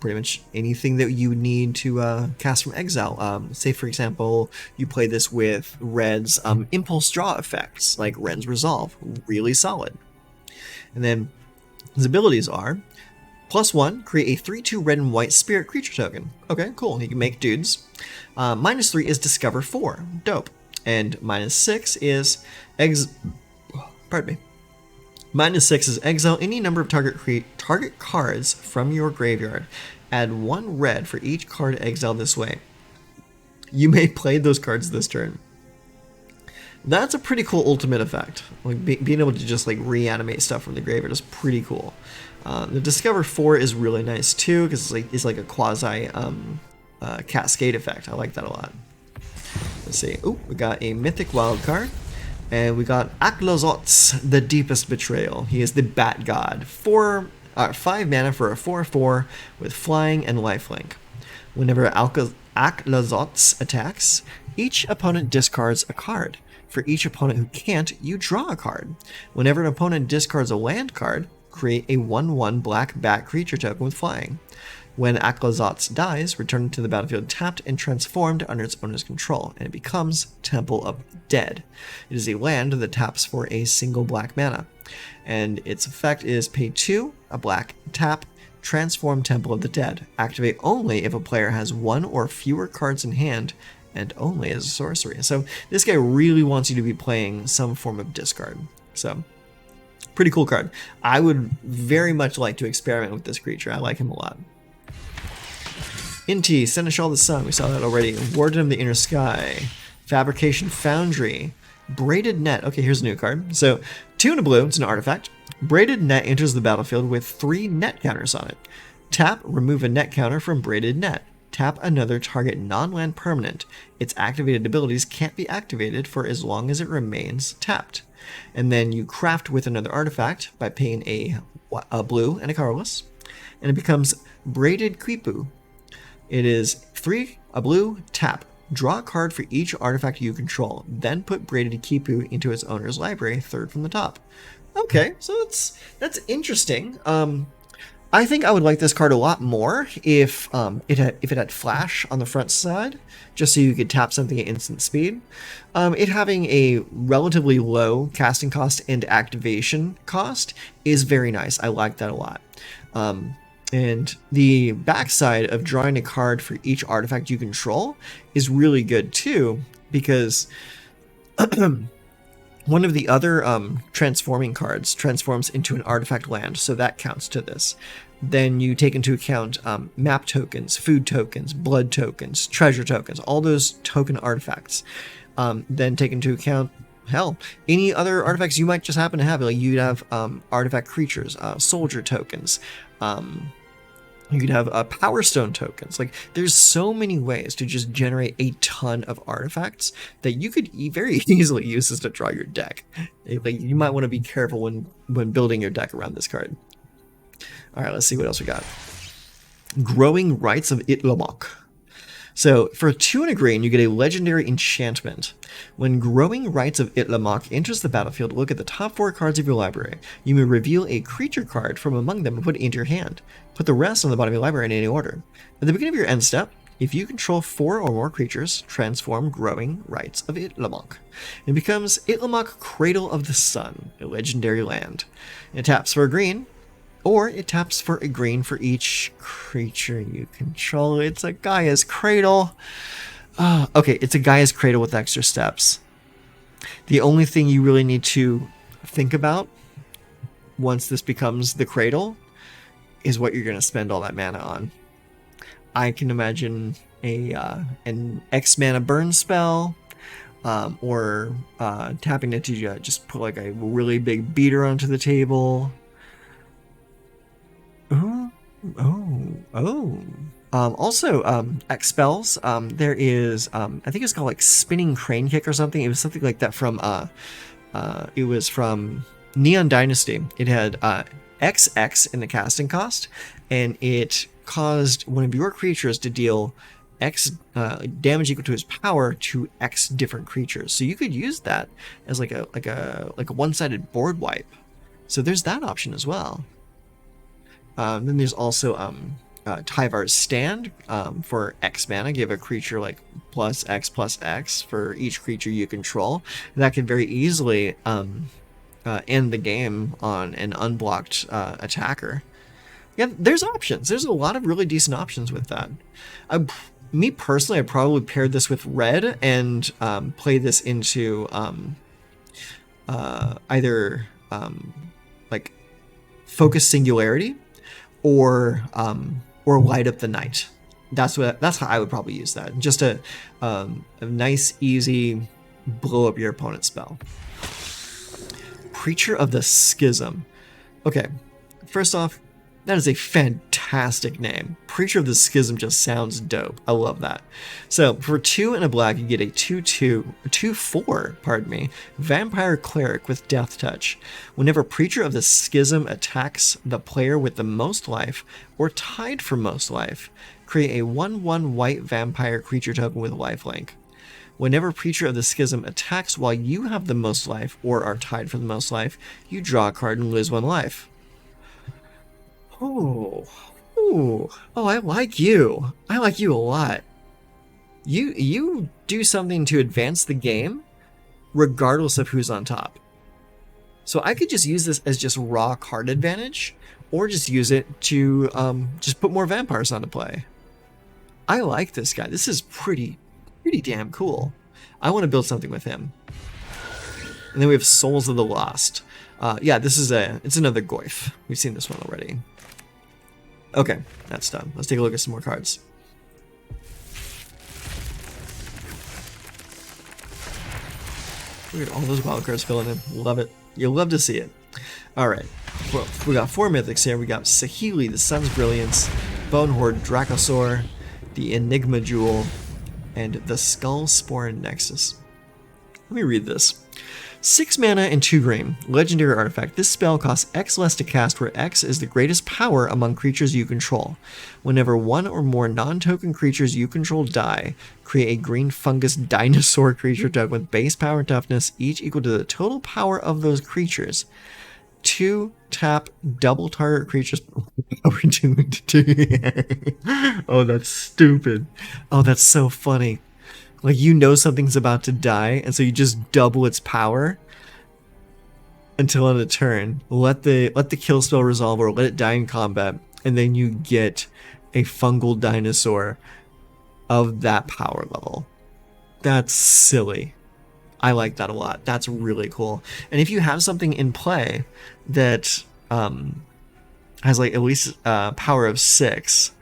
pretty much anything that you need to cast from exile. Say, for example, you play this with Red's Impulse Draw effects, like Ren's Resolve. Really solid. And then his abilities are +1, create a 3/2 red and white spirit creature token. Okay, cool. He can make dudes. -3 is Discover 4. Dope. And -6 is -6 is exile any number of target cards from your graveyard. Add 1 red for each card exiled this way. You may play those cards this turn. That's a pretty cool ultimate effect. Like being able to just like reanimate stuff from the graveyard is pretty cool. The Discover 4 is really nice too because it's like a quasi cascade effect. I like that a lot. Let's see. Oh, we got a mythic wild card. And we got Aklazotz, the Deepest Betrayal. He is the Bat God. 5 mana for a 4/4 with flying and lifelink. Whenever Aklazotz attacks, each opponent discards a card. For each opponent who can't, you draw a card. Whenever an opponent discards a land card, create a 1/1 black bat creature token with flying. When Aklazotz dies, return it to the battlefield tapped and transformed under its owner's control, and it becomes Temple of the Dead. It is a land that taps for a single black mana, and its effect is pay 2, a black, tap, transform Temple of the Dead. Activate only if a player has 1 or fewer cards in hand, and only as a sorcery. So this guy really wants you to be playing some form of discard. So, pretty cool card. I would very much like to experiment with this creature. I like him a lot. Inti, Seneschal of the Sun, we saw that already. Warden of the Inner Sky, Fabrication Foundry, Braided Net. Okay, here's a new card. So, 2 and a blue, it's an artifact. Braided Net enters the battlefield with 3 net counters on it. Tap, remove a net counter from Braided Net. Tap another target non-land permanent. Its activated abilities can't be activated for as long as it remains tapped. And then you craft with another artifact by paying a blue and a colorless. And it becomes Braided Quipu. It is 3, a blue, tap. Draw a card for each artifact you control. Then put Braided Quipu into its owner's library, 3rd from the top. Okay, so that's interesting. I think I would like this card a lot more if it had flash on the front side, just so you could tap something at instant speed. It having a relatively low casting cost and activation cost is very nice. I like that a lot. And the backside of drawing a card for each artifact you control is really good too, because one of the other transforming cards transforms into an artifact land, so that counts to this. Then you take into account map tokens, food tokens, blood tokens, treasure tokens, all those token artifacts. Then take into account, hell, any other artifacts you might just happen to have. Like you'd have artifact creatures, soldier tokens, You could have Power Stone tokens. Like, there's so many ways to just generate a ton of artifacts that you could very easily use this to draw your deck. Like, you might want to be careful when building your deck around this card. All right, let's see what else we got. Growing Rites of Ixalan. So for 2 and a green, you get a legendary enchantment. When Growing Rites of Ixalan enters the battlefield, look at the top 4 cards of your library. You may reveal a creature card from among them and put it into your hand. Put the rest on the bottom of your library in any order. At the beginning of your end step, if you control 4 or more creatures, transform Growing Rites of Ixalan. It becomes Ixalan Cradle of the Sun, a legendary land. It taps for a green, or it taps for a green for each creature you control. It's a Gaia's Cradle. Okay, it's a Gaia's Cradle with extra steps. The only thing you really need to think about once this becomes the Cradle is what you're going to spend all that mana on. I can imagine an X mana burn spell, or tapping it to just put like a really big beater onto the table. Also, X spells. There is, I think it's called like Spinning Crane Kick or something. It was something like that from, it was from Neon Dynasty. It had XX in the casting cost, and it caused one of your creatures to deal X damage equal to his power to X different creatures. So you could use that as like a one-sided board wipe. So there's that option as well. Then there's also Tyvar's Stand for X mana. Give a creature like +X for each creature you control. That can very easily end the game on an unblocked attacker. Yeah, there's options. There's a lot of really decent options with that. Me personally, I probably paired this with red and play this into either like Focus Singularity or Light Up the Night. That's how I would probably use that. Just a nice, easy blow up your opponent's spell. Preacher of the Schism. Okay, first off, that is a fantastic name. Preacher of the Schism just sounds dope. I love that. So for 2 and a black, you get a 2/4, Vampire Cleric with Death Touch. Whenever Preacher of the Schism attacks the player with the most life or tied for most life, create a 1/1 white vampire creature token with lifelink. Whenever Preacher of the Schism attacks while you have the most life or are tied for the most life, you draw a card and lose 1 life. Oh, I like you. I like you a lot. You do something to advance the game, regardless of who's on top. So I could just use this as just raw card advantage, or just use it to just put more vampires onto play. I like this guy. This is pretty damn cool. I want to build something with him. And then we have Souls of the Lost. Yeah, it's another Goyf. We've seen this one already. Okay, that's done. Let's take a look at some more cards. Look at all those wild cards filling in. Love it. You'll love to see it. Alright, well, we got 4 mythics here. We got Saheeli, the Sun's Brilliance, Bonehorde, Dracosaur, the Enigma Jewel, and the Skull Spore Nexus. Let me read this. 6 mana and 2 green. Legendary artifact. This spell costs X less to cast, where X is the greatest power among creatures you control. Whenever 1 or more non-token creatures you control die, create a green fungus dinosaur creature token with base power and toughness, each equal to the total power of those creatures. 2 tap double target creatures. Oh, that's stupid. Oh, that's so funny. Like, you know something's about to die, and so you just double its power until end of turn. Let the kill spell resolve, or let it die in combat, and then you get a fungal dinosaur of that power level. That's silly. I like that a lot. That's really cool. And if you have something in play that has like at least power of 6,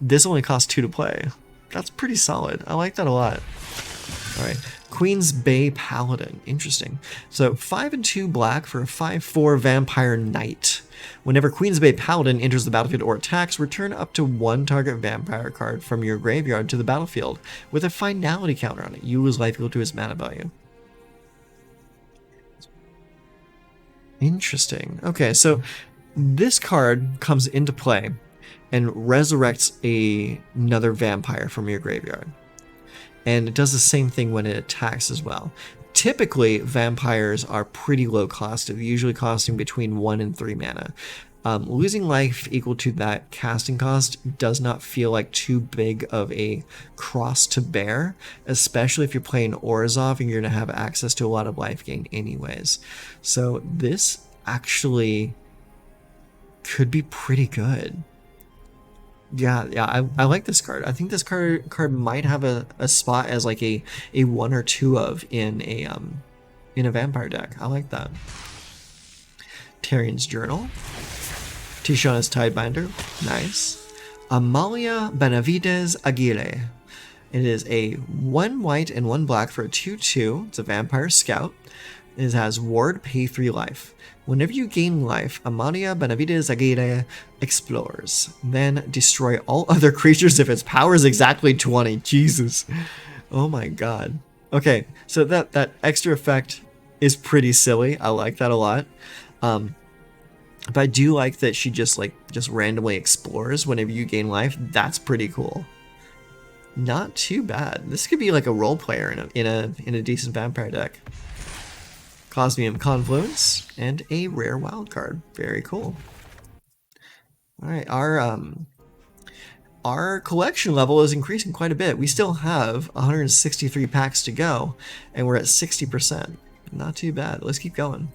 this only costs 2 to play. That's pretty solid. I like that a lot. All right, Queen's Bay Paladin. Interesting. So 5 and 2 black for a 5/4 Vampire Knight. Whenever Queen's Bay Paladin enters the battlefield or attacks, return up to 1 target vampire card from your graveyard to the battlefield with a finality counter on it. You lose life equal to its mana value. Interesting. Okay, so this card comes into play and resurrects another vampire from your graveyard. And it does the same thing when it attacks as well. Typically, vampires are pretty low cost, usually costing between 1 and 3 mana. Losing life equal to that casting cost does not feel like too big of a cross to bear, especially if you're playing Orzhov and you're going to have access to a lot of life gain anyways. So this actually could be pretty good. Yeah, I like this card. I think this card might have a spot as like a 1 or 2 of in a vampire deck. I like that. Tarian's Journal. Tishana's Tidebinder. Nice. Amalia Benavides Aguirre. It is a 1 white and 1 black for a 2/2. It's a vampire scout. It has ward, pay 3 life. Whenever you gain life, Amalia Benavides Aguirre explores. Then destroy all other creatures if its power is exactly 20. Jesus. Oh my god. Okay, so that extra effect is pretty silly. I like that a lot. But I do like that she just randomly explores whenever you gain life. That's pretty cool. Not too bad. This could be like a role player in a decent vampire deck. Cosmium Confluence, and a rare wild card. Very cool. Alright, our collection level is increasing quite a bit. We still have 163 packs to go, and we're at 60%. Not too bad. Let's keep going.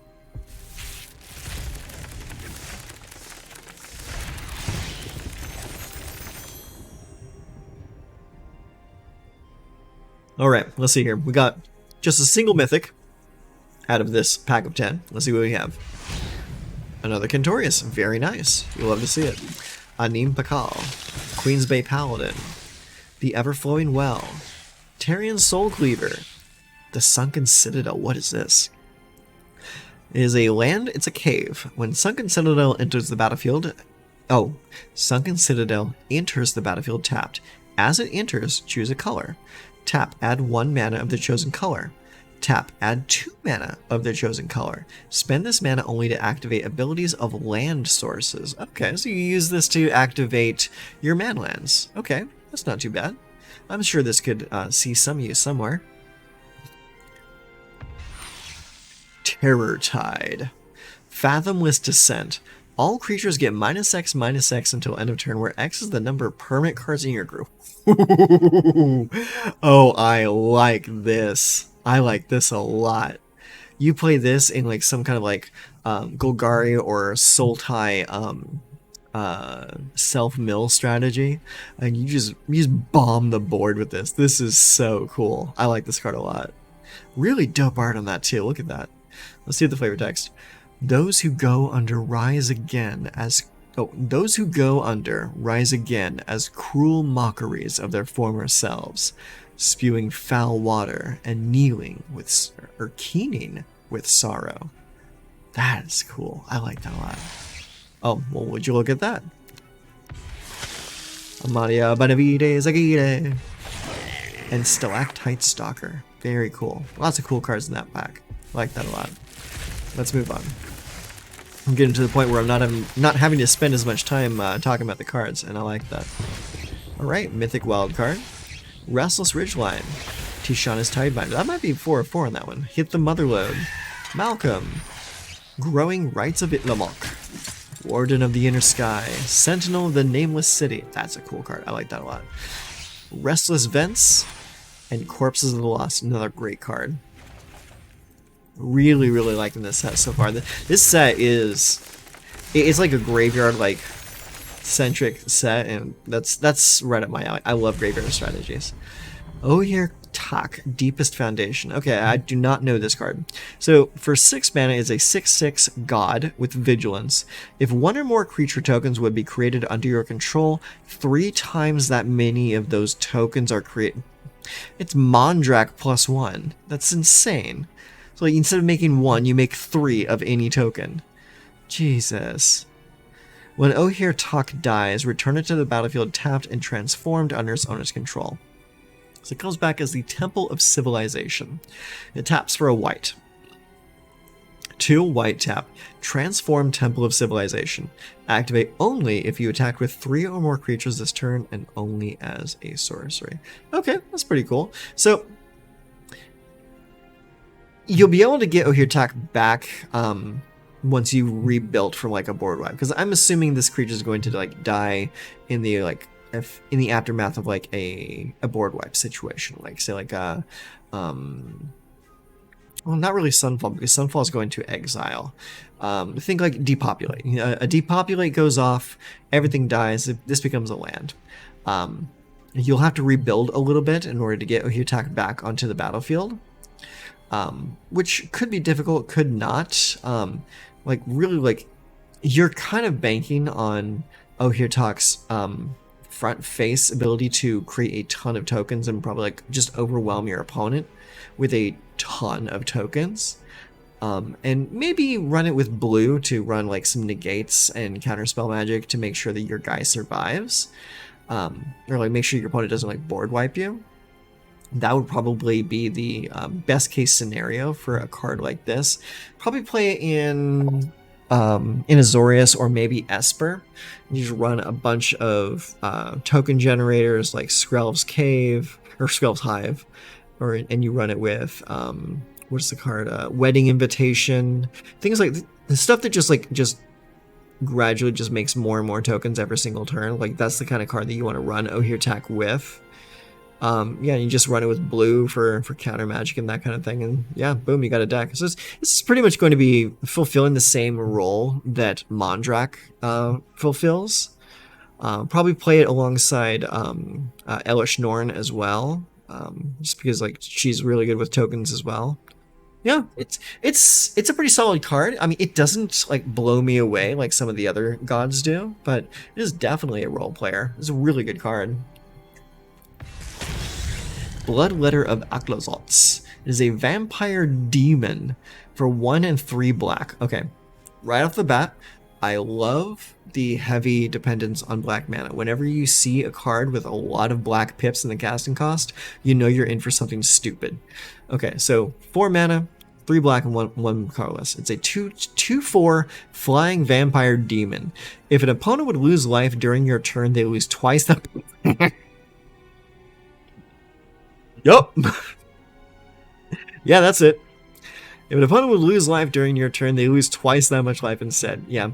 Alright, let's see here. We got just a single mythic out of this pack of 10. Let's see what we have. Another Kentorius. Very nice. You'll love to see it. Anim Pakal. Queen's Bay Paladin. The Everflowing Well. Tarian Soul Cleaver. The Sunken Citadel. What is this? It is a land. It's a cave. When Sunken Citadel enters the battlefield... Oh. Sunken Citadel enters the battlefield tapped. As it enters, choose a color. Tap. Add 1 mana of the chosen color. Tap, add 2 mana of their chosen color. Spend this mana only to activate abilities of land sources. Okay, so you use this to activate your manlands. Okay, that's not too bad. I'm sure this could see some use somewhere. Terror Tide. Fathomless Descent. All creatures get -X/-X until end of turn, where X is the number of permanent cards in your group. Oh, I like this. I like this a lot. You play this in like some kind of like Golgari or Sultai self-mill strategy, and you just bomb the board with this. This is so cool. I like this card a lot. Really dope art on that too. Look at that. Let's see the flavor text. Those who go under rise again as cruel mockeries of their former selves, spewing foul water and keening with sorrow. That is cool. I like that a lot. Oh, well, would you look at that? Amalia Benavides Aguirre and Stalactite Stalker. Very cool. Lots of cool cards in that pack. I like that a lot. Let's move on. I'm getting to the point where I'm not having to spend as much time talking about the cards, and I like that. Alright, Mythic Wildcard. Restless Ridgeline. Tishana's Tidebinder. That might be 4/4 on that one. Hit the Motherlode. Malcolm. Growing Rites of Itlamok. Warden of the Inner Sky. Sentinel of the Nameless City. That's a cool card. I like that a lot. Restless Vents. And Corpses of the Lost. Another great card. Really, really liking this set so far. This set it's like a graveyard like centric set, and that's right up my alley. I love graveyard strategies. Oyer Tak, Deepest Foundation. Okay, I do not know this card. So for 6 mana, it's a 6/6 god with vigilance. If 1 or more creature tokens would be created under your control, 3 times that many of those tokens are created. It's Mondrak +1. That's insane. So like, instead of making 1, you make 3 of any token. Jesus. When Ohir Tak dies, return it to the battlefield tapped and transformed under its owner's control. So it comes back as the Temple of Civilization. It taps for a white. 2 white tap. Transform Temple of Civilization. Activate only if you attack with 3 or more creatures this turn and only as a sorcery. Okay, that's pretty cool. So you'll be able to get Ohir Tak back once you rebuilt from like a board wipe, because I'm assuming this creature is going to like die in the like in the aftermath of like a board wipe situation, like say like a well, not really Sunfall, because Sunfall is going to exile. Think like Depopulate. A Depopulate goes off, everything dies, this becomes a land. You'll have to rebuild a little bit in order to get Ohir Tak back onto the battlefield, which could be difficult, could not. Like really, like you're kind of banking on Ohir Tak's front face ability to create a ton of tokens and probably like just overwhelm your opponent with a ton of tokens, and maybe run it with blue to run like some negates and counterspell magic to make sure that your guy survives, or like make sure your opponent doesn't like board wipe you. That would probably be the best case scenario for a card like this. Probably play it in Azorius or maybe Esper. You just run a bunch of token generators like Skrelv's Cave or Skrelv's Hive, and you run it with what's the card? Wedding Invitation, things like the stuff that just gradually just makes more and more tokens every single turn. Like that's the kind of card that you want to run Ohir Tak with. Yeah, you just run it with blue for counter magic and that kind of thing, and yeah, boom, you got a deck. So this is pretty much going to be fulfilling the same role that Mondrak fulfills. Probably play it alongside Elish Norn as well, just because like she's really good with tokens as well. Yeah, it's a pretty solid card. I mean, it doesn't like blow me away like some of the other gods do, but it is definitely a role player. It's a really good card. Bloodletter of Aklazotz. It is a vampire demon for 1 and 3 black. Okay, right off the bat, I love the heavy dependence on black mana. Whenever you see a card with a lot of black pips in the casting cost, you know you're in for something stupid. Okay, so 4 mana, 3 black, and 1 colorless. It's a 2/4 flying vampire demon. If an opponent would lose life during your turn, they lose twice that. Yup. Yeah, that's it. If an opponent would lose life during your turn, they lose twice that much life instead. Yeah.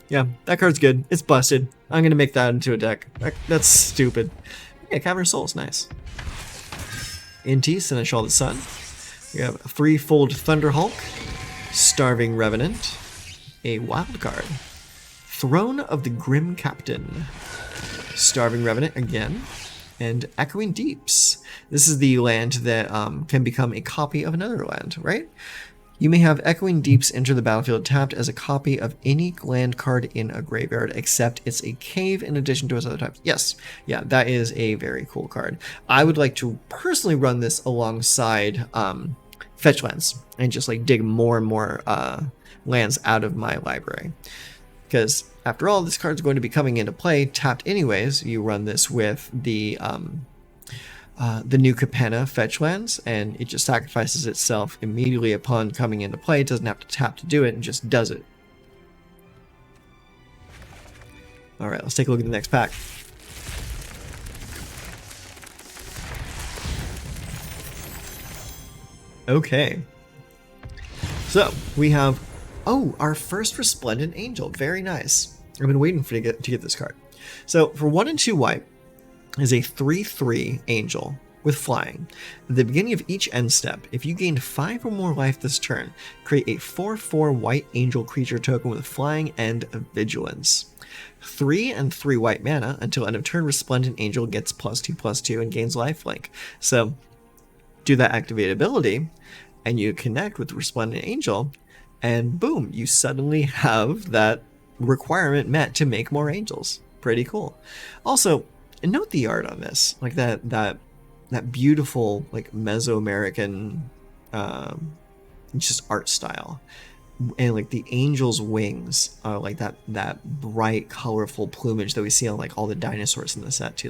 Yeah, that card's good. It's busted. I'm going to make that into a deck. That's stupid. Yeah, Cavern of Souls, nice. Inti, Seneschal the Sun. We have a 3-fold Thunderhulk, Starving Revenant, a wild card, Throne of the Grim Captain, Starving Revenant again, and Echoing Deeps. This is the land that can become a copy of another land, right? You may have Echoing Deeps enter the battlefield tapped as a copy of any land card in a graveyard, except it's a cave in addition to its other types. Yes, yeah, that is a very cool card. I would like to personally run this alongside fetch lands and just like dig more and more lands out of my library. Because after all, this card's going to be coming into play tapped anyways. You run this with the new Capenna fetch lands, and it just sacrifices itself immediately upon coming into play. It doesn't have to tap to do it, and just does it. Alright, let's take a look at the next pack. Okay. So, we have, our first Resplendent Angel. Very nice. I've been waiting to get this card. So, for 1 and 2 white, is a 3/3 angel with flying. At the beginning of each end step, if you gained 5 or more life this turn, create a 4/4 white angel creature token with flying and vigilance. 3 and 3 white mana until end of turn. Resplendent Angel gets +2/+2 and gains lifelink. So do that activate ability, and you connect with Resplendent Angel, and boom, you suddenly have that requirement met to make more angels. Pretty cool. Also, note the art on this, like that that beautiful like Mesoamerican just art style. And like the angel's wings are like that bright colorful plumage that we see on like all the dinosaurs in the set too.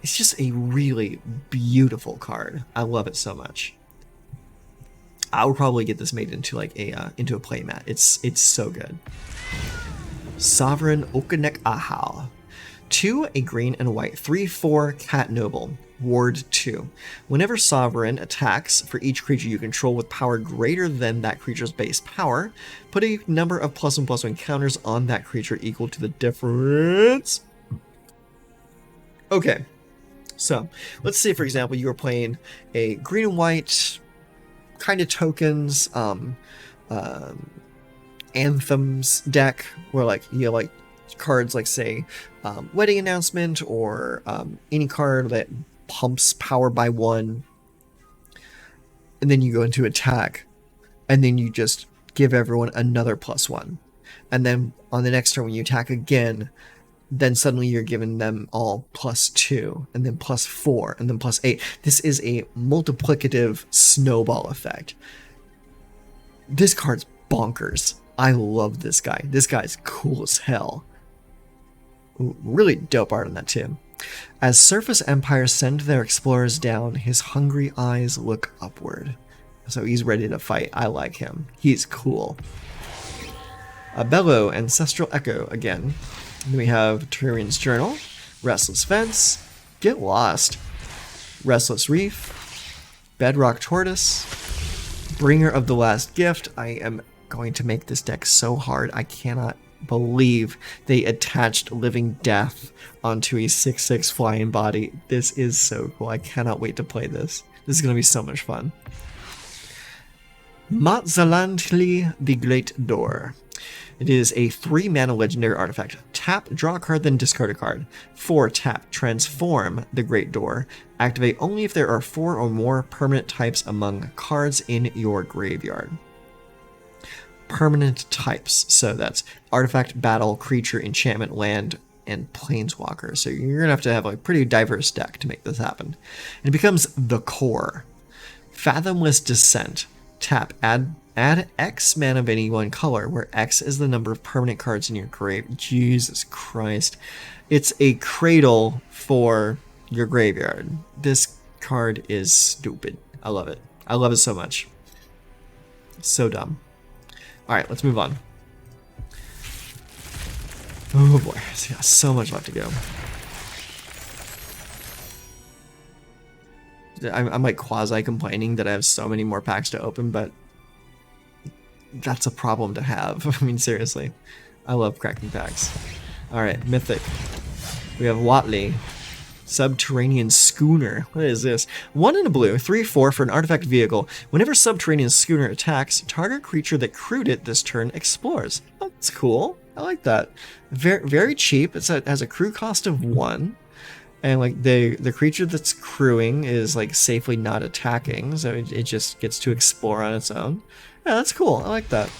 It's just a really beautiful card. I love it so much. I would probably get this made into like a playmat. It's so good. Sovereign Okanek Ahal. 2, a green and white, 3/4 cat noble. Ward 2. Whenever Sovereign attacks for each creature you control with power greater than that creature's base power, put a number of +1/+1 counters on that creature equal to the difference. Okay, so let's say for example you were playing a green and white kind of tokens anthems deck where like you have like cards like say wedding announcement or any card that pumps power by 1, and then you go into attack and then you just give everyone another +1, and then on the next turn when you attack again, then suddenly you're giving them all +2 and then +4 and then +8. This is a multiplicative snowball effect. This card's bonkers. I love this guy. This guy's cool as hell. Ooh, really dope art on that too. As surface empires send their explorers down, his hungry eyes look upward. So he's ready to fight. I like him. He's cool. A Bellow, Ancestral Echo again. Then we have Turian's Journal, Restless Fence, Get Lost, Restless Reef, Bedrock Tortoise, Bringer of the Last Gift. I am going to make this deck so hard. I cannot believe they attached Living Death onto a 6/6 flying body. This is so cool. I cannot wait to play this. This is going to be so much fun. Matzalantli, the Great Door. It is a 3-mana legendary artifact. Tap, draw a card, then discard a card. 4 tap, transform the Great Door. Activate only if there are 4 or more permanent types among cards in your graveyard. Permanent types, so that's artifact, battle, creature, enchantment, land, and planeswalker. So you're gonna have to have a pretty diverse deck to make this happen. And it becomes the core. Fathomless Descent. Tap, add X mana of any one color, where X is the number of permanent cards in your grave. Jesus Christ. It's a cradle for your graveyard. This card is stupid. I love it. I love it so much. So dumb. Alright, let's move on. Oh boy, so yeah, so much left to go. I'm like quasi-complaining that I have so many more packs to open, but that's a problem to have. I mean, seriously. I love cracking packs. Alright, Mythic. We have Watley. Subterranean Schooner. What is this? 1 in a blue, 3/4 for an artifact vehicle. Whenever Subterranean Schooner attacks, target creature that crewed it this turn explores. Oh, that's cool. I like that. Very, very cheap. It has a crew cost of 1. And like the creature that's crewing is like safely not attacking, so it just gets to explore on its own. Yeah, that's cool. I like that.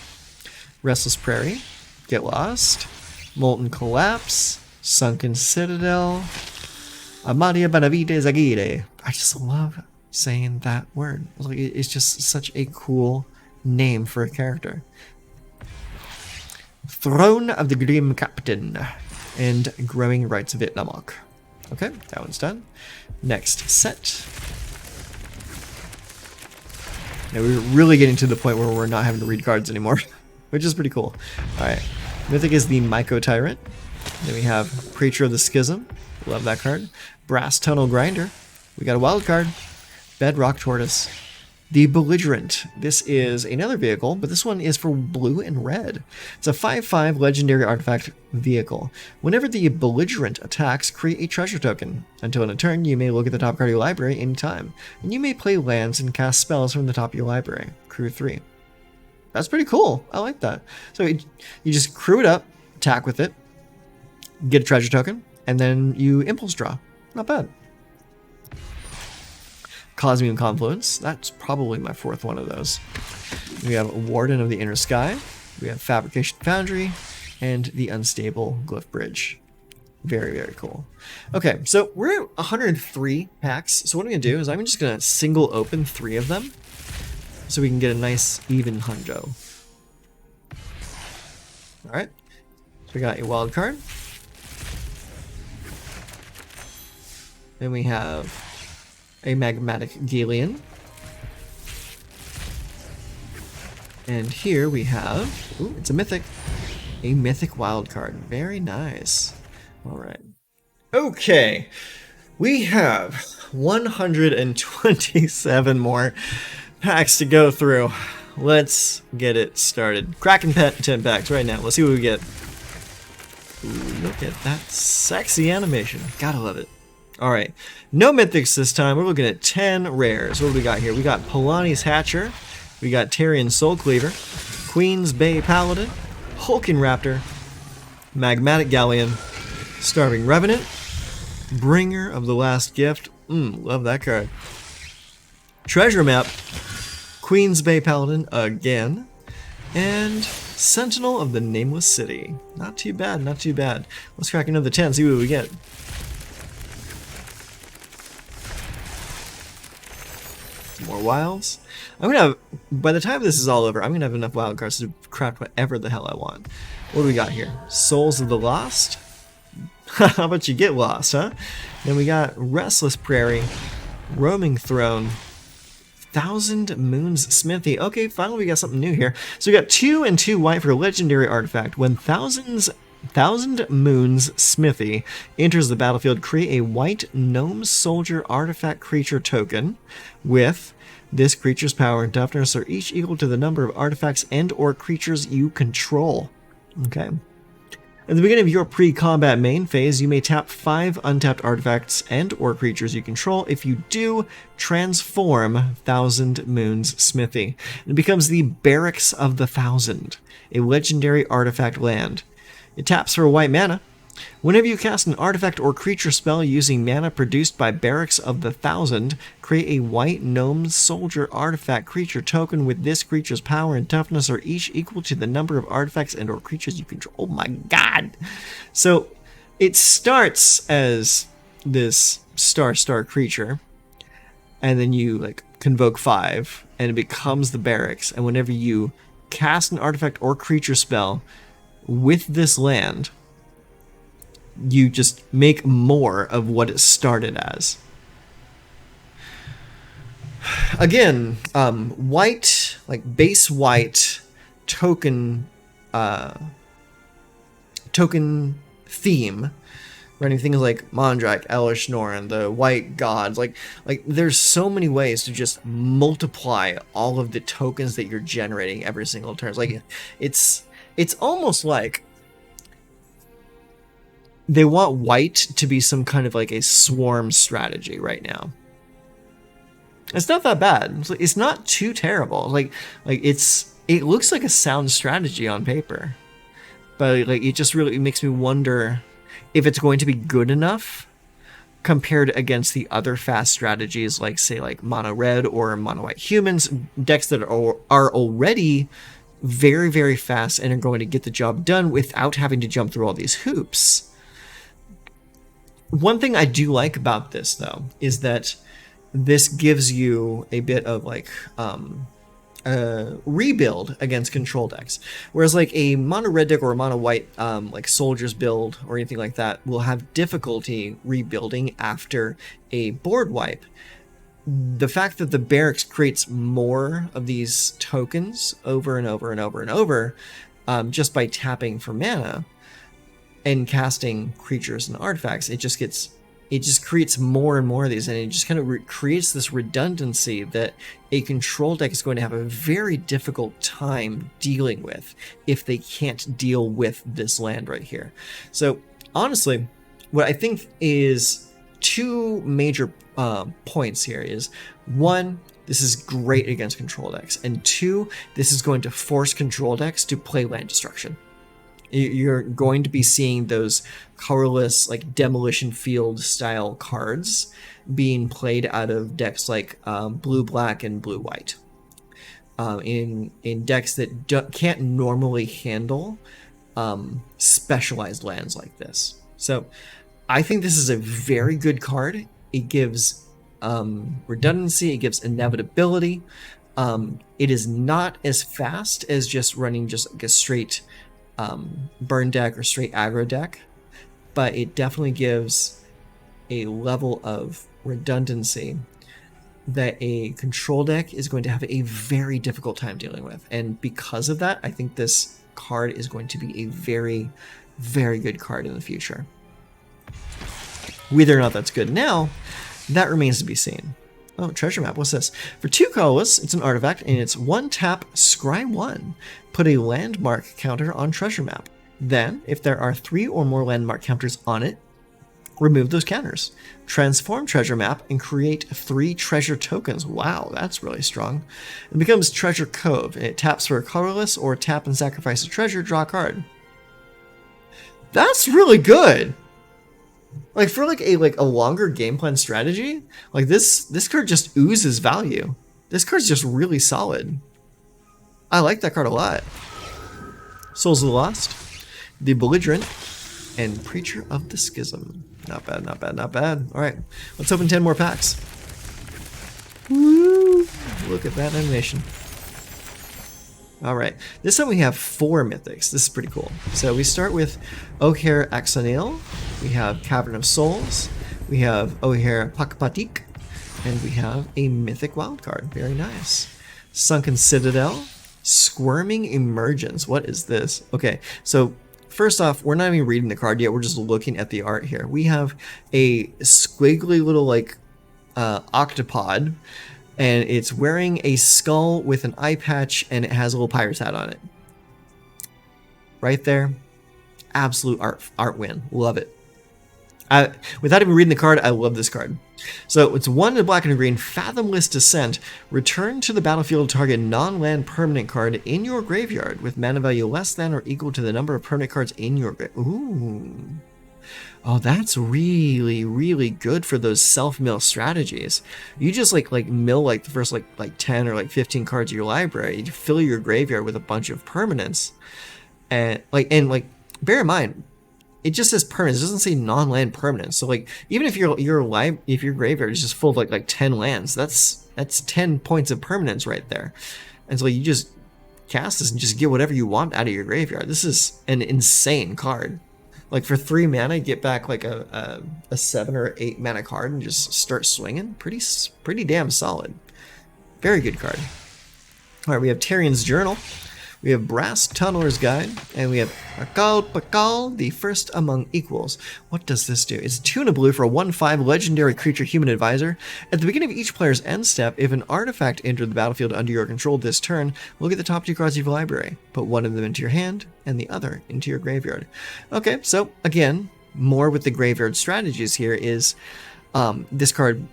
Restless Prairie. Get Lost. Molten Collapse. Sunken Citadel. Amadia Benavides Aguirre. I just love saying that word. Like, it's just such a cool name for a character. Throne of the Grim Captain and Growing Rights of Itlamok. Okay, that one's done. Next set. Now we're really getting to the point where we're not having to read cards anymore, which is pretty cool. Alright, Mythic is the Myco Tyrant. Then we have Preacher of the Schism. Love that card. Brass Tunnel Grinder. We got a wild card. Bedrock Tortoise. The Belligerent. This is another vehicle, but this one is for blue and red. It's a 5/5 legendary artifact vehicle. Whenever the Belligerent attacks, create a treasure token. Until in a turn, you may look at the top card of your library anytime, and you may play lands and cast spells from the top of your library. Crew 3. That's pretty cool. I like that. So you just crew it up, attack with it, get a treasure token, and then you impulse draw. Not bad. Cosmium Confluence. That's probably my 4th one of those. We have Warden of the Inner Sky. We have Fabrication Foundry and the Unstable Glyph Bridge. Very, very cool. Okay, so we're at 103 packs. So what I'm going to do is I'm just going to single open 3 of them so we can get a nice even hundo. All right, so we got a wild card. Then we have a magmatic galleon. And here we have, ooh, it's a mythic wild card. Very nice. All right. Okay, we have 127 more packs to go through. Let's get it started. Cracking 10 packs right now. Let's see what we get. Ooh, look at that sexy animation. Gotta love it. All right, no mythics this time. We're looking at 10 rares. What do we got here? We got Polani's Hatcher. We got Tarian Soul Cleaver. Queen's Bay Paladin. Hulking Raptor. Magmatic Galleon. Starving Revenant. Bringer of the Last Gift. Love that card. Treasure Map. Queen's Bay Paladin again. And Sentinel of the Nameless City. Not too bad, not too bad. Let's crack another 10, see what we get. More wilds. I'm gonna have, by the time this is all over, I'm gonna have enough wild cards to craft whatever the hell I want. What do we got here? Souls of the Lost. How about you get lost, huh? Then we got Restless Prairie, Roaming Throne, Thousand Moons Smithy. Okay, finally we got something new here. So we got 2 and 2 white for a legendary artifact. When Thousand Moons Smithy enters the battlefield, create a white gnome soldier artifact creature token with this creature's power and toughness are each equal to the number of artifacts and or creatures you control. Okay. At the beginning of your pre-combat main phase, you may tap 5 untapped artifacts and or creatures you control. If you do, transform Thousand Moons Smithy. It becomes the Barracks of the Thousand, a legendary artifact land. It taps for white mana. Whenever you cast an artifact or creature spell using mana produced by Barracks of the Thousand, create a white gnome soldier artifact creature token with this creature's power and toughness are each equal to the number of artifacts and or creatures you control. Oh my god! So it starts as this star creature, and then you like convoke 5, and it becomes the Barracks, and whenever you cast an artifact or creature spell with this land, you just make more of what it started as. Again, white, like base white token theme, running things like Mondrak, Elish Norn, the White Gods, like there's so many ways to just multiply all of the tokens that you're generating every single turn. Like it's almost like they want white to be some kind of like a swarm strategy right now. It's not that bad. It's not too terrible. Like it looks like a sound strategy on paper, but like it just really makes me wonder if it's going to be good enough compared against the other fast strategies, like say like mono red or mono white humans, decks that are already very, very fast and are going to get the job done without having to jump through all these hoops. One thing I do like about this, though, is that this gives you a bit of like rebuild against control decks, whereas like a mono red deck or a mono white like soldiers build or anything like that will have difficulty rebuilding after a board wipe. The fact that the Barracks creates more of these tokens over and over and over and over just by tapping for mana and casting creatures and artifacts, it just creates more and more of these, and it just kind of creates this redundancy that a control deck is going to have a very difficult time dealing with if they can't deal with this land right here. So honestly, what I think is 2 major points here is, 1, this is great against control decks, and 2, this is going to force control decks to play land destruction. You're going to be seeing those colorless, like demolition field style cards being played out of decks like blue black and blue white. In decks that can't normally handle specialized lands like this. So I think this is a very good card. It gives redundancy, it gives inevitability. It is not as fast as just running just like a straight burn deck or straight aggro deck, but it definitely gives a level of redundancy that a control deck is going to have a very difficult time dealing with. And because of that, I think this card is going to be a very, very good card in the future. Whether or not that's good now, that remains to be seen. Oh, treasure map. What's this? For 2 colorless, it's an artifact, and it's 1 tap, scry 1. Put a landmark counter on treasure map. Then, if there are 3 or more landmark counters on it, remove those counters. Transform treasure map and create 3 treasure tokens. Wow, that's really strong. It becomes Treasure Cove, and it taps for a colorless or tap and sacrifice a treasure, draw a card. That's really good. Like for like a longer game plan strategy, like this card just oozes value. This card's just really solid. I like that card a lot. Souls of the Lost, the Belligerent, and Preacher of the Schism. Not bad, not bad, not bad. All right, let's open 10 more packs. Woo! Look at that animation. All right, this time we have 4 mythics. This is pretty cool. So we start with O'Hare Axonil, we have Cavern of Souls, we have O'Hare Pakpatik, and we have a mythic wildcard. Very nice. Sunken Citadel, Squirming Emergence. What is this? Okay, so first off, we're not even reading the card yet. We're just looking at the art here. We have a squiggly little like octopod, and it's wearing a skull with an eye patch, and it has a little pirate's hat on it. Right there. Absolute art win. Love it. Without even reading the card, I love this card. So it's 1 in black and green, Fathomless Descent. Return to the battlefield target non-land permanent card in your graveyard with mana value less than or equal to the number of permanent cards in your graveyard. Ooh. Oh, that's really, really good for those self-mill strategies. You just like mill like the first like 10 or like 15 cards of your library. You fill your graveyard with a bunch of permanents, and bear in mind, it just says permanents. It doesn't say non-land permanents. So like even if your graveyard is just full of like 10 lands, that's 10 points of permanents right there. And so you just cast this and just get whatever you want out of your graveyard. This is an insane card. Like for 3 mana, get back like a 7 or 8 mana card and just start swinging. Pretty damn solid. Very good card. All right, we have Tarian's Journal. We have Brass Tunneler's Guide, and we have Pakal, the First Among Equals. What does this do? It's 2 and a blue for a 1/5 legendary creature human advisor. At the beginning of each player's end step, if an artifact entered the battlefield under your control this turn, look at the top 2 cards of your library. Put 1 of them into your hand, and the other into your graveyard. Okay, so again, more with the graveyard strategies here is this card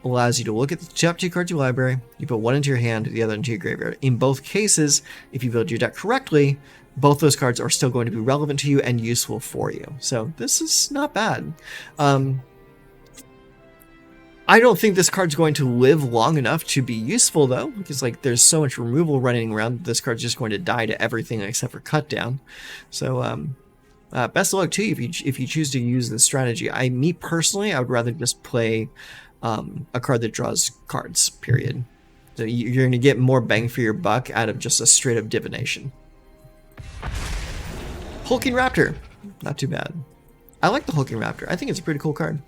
allows you to look at the top 2 cards of your library, you put 1 into your hand, the other into your graveyard. In both cases, if you build your deck correctly, both those cards are still going to be relevant to you and useful for you. So this is not bad. I don't think this card's going to live long enough to be useful though, because like there's so much removal running around, this card's just going to die to everything except for cut down. So best of luck to you if you choose to use this strategy. Me personally, I would rather just play a card that draws cards, period. So you're going to get more bang for your buck out of just a straight up divination. Hulking Raptor. Not too bad. I like the Hulking Raptor. I think it's a pretty cool card.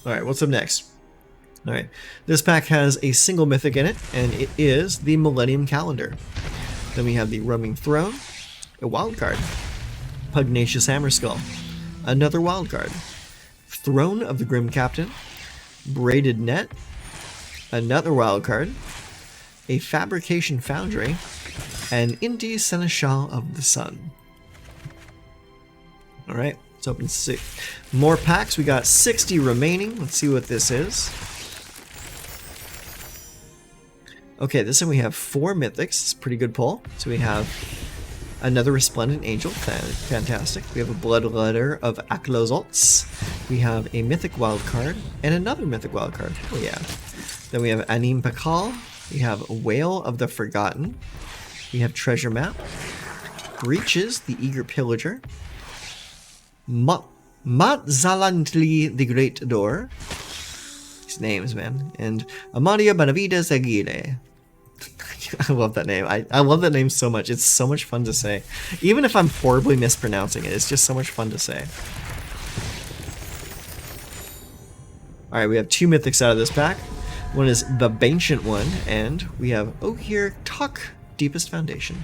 Alright, what's up next? Alright, this pack has a single mythic in it, and it is the Millennium Calendar. Then we have the Roaming Throne, a wild card. Pugnacious Hammerskull, another wild card. Throne of the Grim Captain, Braided Net, another wild card. A Fabrication Foundry, and Indy Seneschal of the Sun. Alright, let's open 6 more packs. We got 60 remaining. Let's see what this is. Okay, this time we have 4 mythics. It's a pretty good pull. So we have another Resplendent Angel, fantastic. We have a Blood Letter of Aklozolts. We have a Mythic Wild card, and another Mythic Wild card. Oh yeah. Then we have Anim Pakal. We have Whale of the Forgotten. We have Treasure Map, Breaches, the Eager Pillager, Matzalantli, the Great Door. These names, man. And Amalia Benavides Aguirre. I love that name. I love that name so much. It's so much fun to say. Even if I'm horribly mispronouncing it, it's just so much fun to say. Alright, we have 2 mythics out of this pack. One is the Ancient One, and we have Ohir Tuk, Deepest Foundation.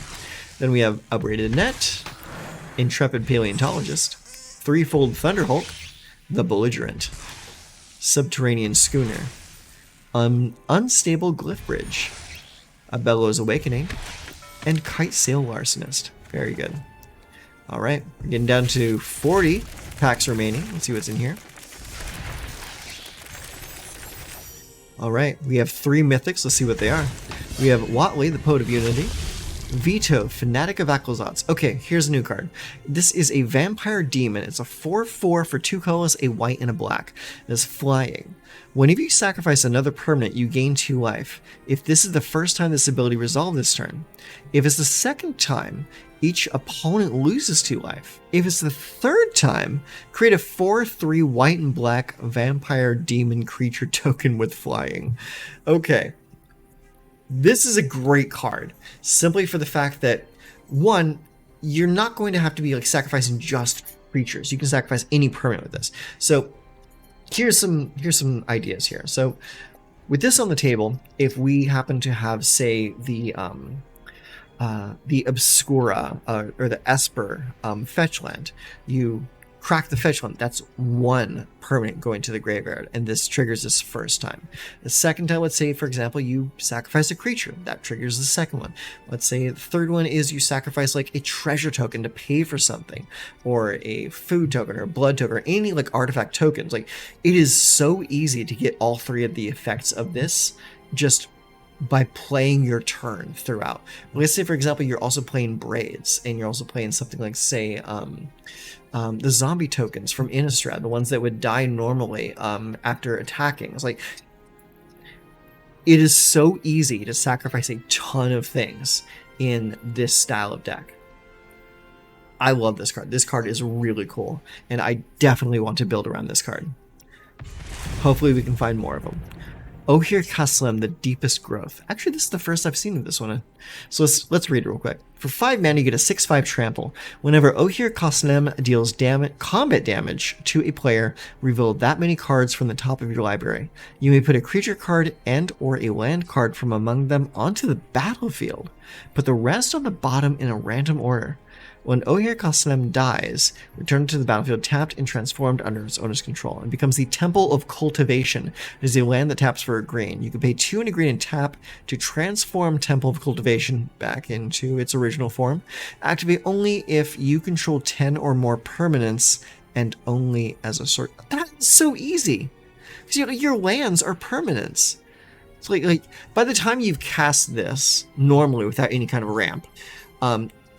Then we have Upbraided Net, Intrepid Paleontologist, Threefold Thunderhulk, the Belligerent, Subterranean Schooner, Unstable Glyph Bridge, A Bellows Awakening, and Kite Sail Larcenist. Very good. Alright, we're getting down to 40 packs remaining. Let's see what's in here. Alright, we have 3 mythics. Let's see what they are. We have Watley, the Poet of Unity. Vito, Fanatic of Aklazats. Okay, here's a new card. This is a Vampire Demon. It's a 4/4 for 2 colors, a white and a black. It's flying. Whenever you sacrifice another permanent, you gain 2 life. If this is the first time this ability resolved this turn. If it's the second time, each opponent loses 2 life. If it's the third time, create a 4/3 white and black vampire demon creature token with flying. Okay. This is a great card, simply for the fact that, one, you're not going to have to be like sacrificing just creatures. You can sacrifice any permanent with this. So here's some ideas here. So with this on the table, if we happen to have, say, the Obscura or the Esper fetch land, you crack the fetch land. That's 1 permanent going to the graveyard, and this triggers this first time. The second time, let's say, for example, you sacrifice a creature. That triggers the second one. Let's say the third one is you sacrifice like a treasure token to pay for something, or a food token, or a blood token, or any like artifact tokens. Like, it is so easy to get all 3 of the effects of this just by playing your turn throughout. Let's say, for example, you're also playing Braids, and you're also playing something like, say, the zombie tokens from Innistrad, the ones that would die normally after attacking. It's like, it is so easy to sacrifice a ton of things in this style of deck. I love this card. This card is really cool, and I definitely want to build around this card. Hopefully we can find more of them. Ohir Kaslem, the Deepest Growth. Actually, this is the first I've seen of this one. So let's read it real quick. For 5 mana, you get a 6/5 trample. Whenever Ohir Kaslem deals combat damage to a player, reveal that many cards from the top of your library. You may put a creature card and or a land card from among them onto the battlefield. Put the rest on the bottom in a random order. When Ohir Kaslem dies, return to the battlefield tapped and transformed under its owner's control, and becomes the Temple of Cultivation. It is a land that taps for a green. You can pay 2 and a green and tap to transform Temple of Cultivation back into its original form. Activate only if you control 10 or more permanents, and only as a sort. That's so easy. Because your lands are permanents. It's like by the time you've cast this normally without any kind of ramp,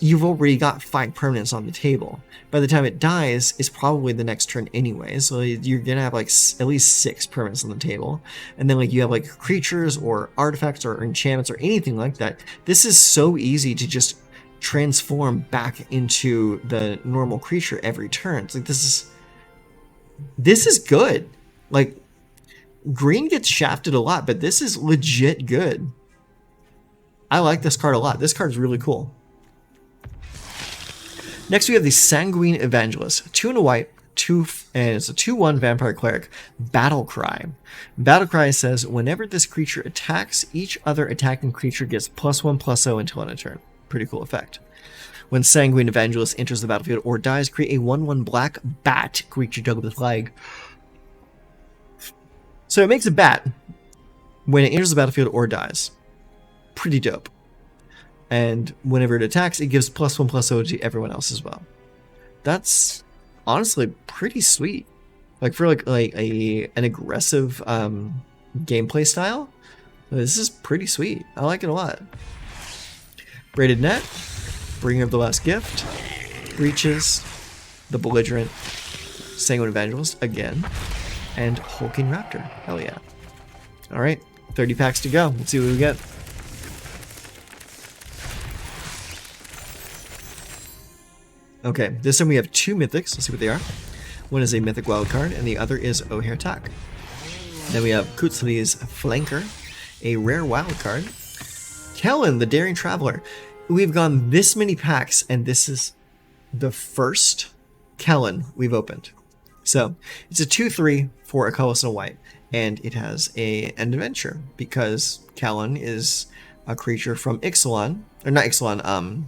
you've already got 5 permanents on the table. By the time it dies, it's probably the next turn anyway, so you're gonna have like at least 6 permanents on the table. And then like you have like creatures or artifacts or enchantments or anything like that. This is so easy to just transform back into the normal creature every turn. It's like this is good. Like, green gets shafted a lot, but this is legit good. I like this card a lot. This card is really cool. Next, we have the Sanguine Evangelist. 2 and a white, and it's a 2/1 Vampire Cleric. Battle Cry. Battle Cry says, whenever this creature attacks, each other attacking creature gets +1/+0 until end of turn. Pretty cool effect. When Sanguine Evangelist enters the battlefield or dies, create a 1/1 black bat creature token with flag. So it makes a bat when it enters the battlefield or dies. Pretty dope. And whenever it attacks, it gives +1/+0 to everyone else as well. That's honestly pretty sweet. Like for like an aggressive gameplay style, this is pretty sweet. I like it a lot. Braided Net, Bringer of the Last Gift, Breaches, the Belligerent, Sanguine Evangelist again, and Hulking Raptor. Hell yeah. Alright, 30 packs to go. Let's see what we get. Okay, this time we have 2 mythics. Let's see what they are. One is a mythic wild card, and the other is O'Hare Tak. Then we have Kutzli's Flanker, a rare wild card. Kellen, the Daring Traveler. We've gone this many packs, and this is the first Kellen we've opened. So it's a 2/3 for a colorless and a white, and it has an adventure because Kellen is a creature from Ixalan, or not Ixalan.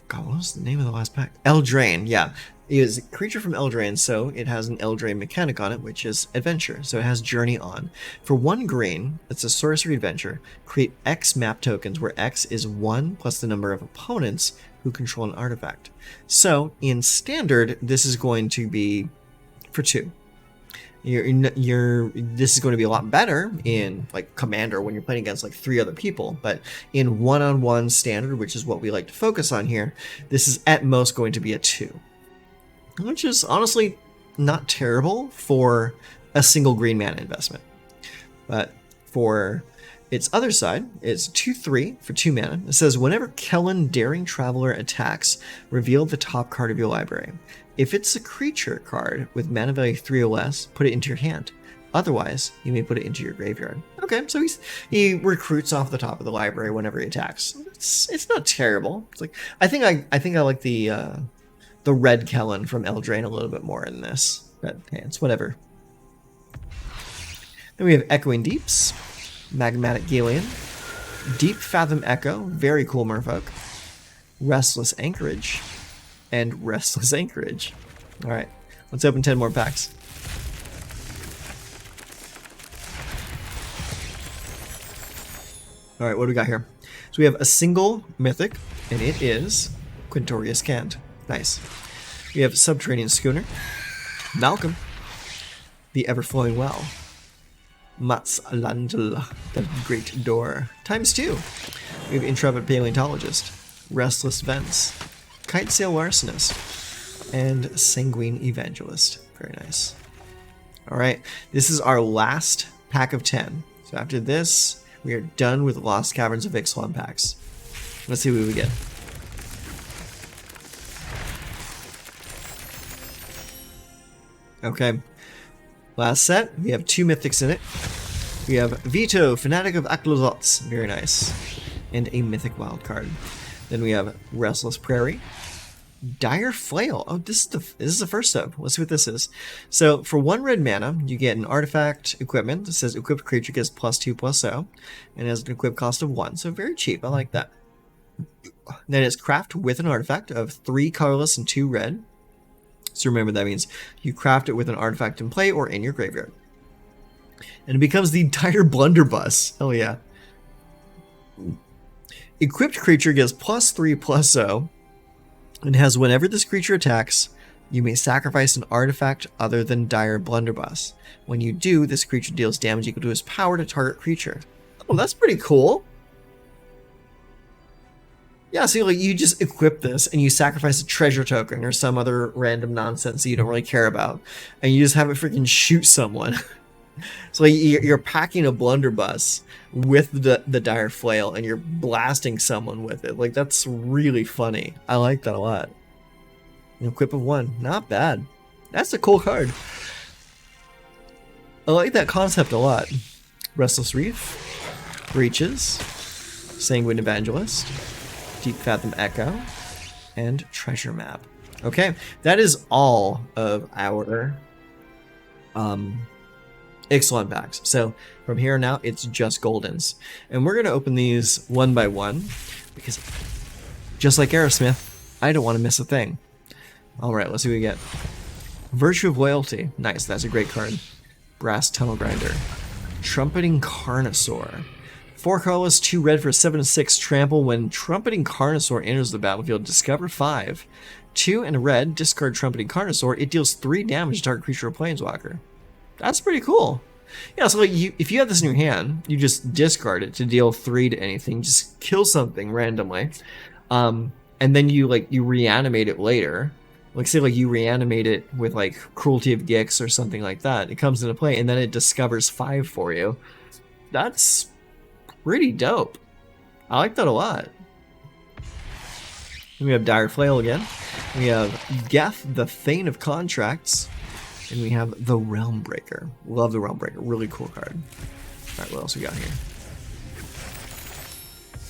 God, what was the name of the last pack? Eldraine, yeah. It is a creature from Eldraine, so it has an Eldraine mechanic on it, which is Adventure. So it has Journey On. For 1 green, it's a sorcery adventure. Create X map tokens, where X is 1 plus the number of opponents who control an artifact. So in Standard, this is going to be for 2. This is going to be a lot better in like Commander when you're playing against like 3 other people, but in one-on-one Standard, which is what we like to focus on here, this is at most going to be a 2, which is honestly not terrible for a single green mana investment. But for its other side, it's 2/3 for 2 mana. It says, whenever Kellen Daring Traveler attacks, reveal the top card of your library. If it's a creature card with mana value 3 or less, put it into your hand. Otherwise, you may put it into your graveyard. Okay, so he recruits off the top of the library whenever he attacks. It's not terrible. It's like I think I like the red Kellen from Eldraine a little bit more in this. But hey, it's whatever. Then we have Echoing Deeps, Magmatic Galleon, Deep Fathom Echo, very cool merfolk, Restless Anchorage, and Restless Anchorage. Alright, let's open 10 more packs. Alright, what do we got here? So we have a single mythic, and it is Quintorius Cant. Nice. We have Subterranean Schooner, Malcolm, the Ever-Flowing Well, Matslandl, the Great Door, ×2. We have Intrepid Paleontologist, Restless Vents, Kitesail Larcenist, and Sanguine Evangelist. Very nice. Alright, this is our last pack of 10. So after this, we are done with Lost Caverns of Ixalan packs. Let's see what we get. Okay, last set, we have 2 mythics in it. We have Vito, Fanatic of Aklozots, very nice, and a mythic wild card. Then we have Restless Prairie, Dire Flail. Oh, this is the first step. Let's see what this is. So for 1 red mana, you get an artifact equipment that says equipped creature gets +2/+0, and has an equip cost of 1. So very cheap. I like that. Then it's craft with an artifact of 3 colorless and 2 red. So remember, that means you craft it with an artifact in play or in your graveyard. And it becomes the Dire Blunderbuss. Hell yeah. Equipped creature gets +3/+0, and has whenever this creature attacks, you may sacrifice an artifact other than Dire Blunderbuss. When you do, this creature deals damage equal to its power to target creature. Oh, that's pretty cool. Yeah, so like you just equip this and you sacrifice a treasure token or some other random nonsense that you don't really care about, and you just have it freaking shoot someone. So like you're packing a blunderbuss with the dire flail and you're blasting someone with it. Like, that's really funny. I like that a lot. An equip of 1, not bad. That's a cool card. I like that concept a lot. Restless Reef, Breaches, Sanguine Evangelist, Deep Fathom Echo, and Treasure Map. Okay, that is all of our Ixalan packs. So from here on out, it's just Goldens. And we're going to open these one by one, because just like Aerosmith, I don't want to miss a thing. Alright, let's see what we get. Virtue of Loyalty. Nice, that's a great card. Brass Tunnel Grinder. Trumpeting Carnosaur. 4 colorless, 2 red for 7/6 trample. When Trumpeting Carnosaur enters the battlefield, discover 5. 2 and a red, discard Trumpeting Carnosaur. It deals 3 damage to target creature or planeswalker. That's pretty cool. Yeah, so like if you have this in your hand, you just discard it to deal 3 to anything. Just kill something randomly, and then you reanimate it later. Like say you reanimate it with like Cruelty of Gix or something like that. It comes into play, and then it discovers 5 for you. That's pretty dope. I like that a lot. We have Dire Flail again. We have Geth, the Thane of Contracts, and we have the Realm Breaker. Love the Realm Breaker, really cool card. Alright, what else we got here?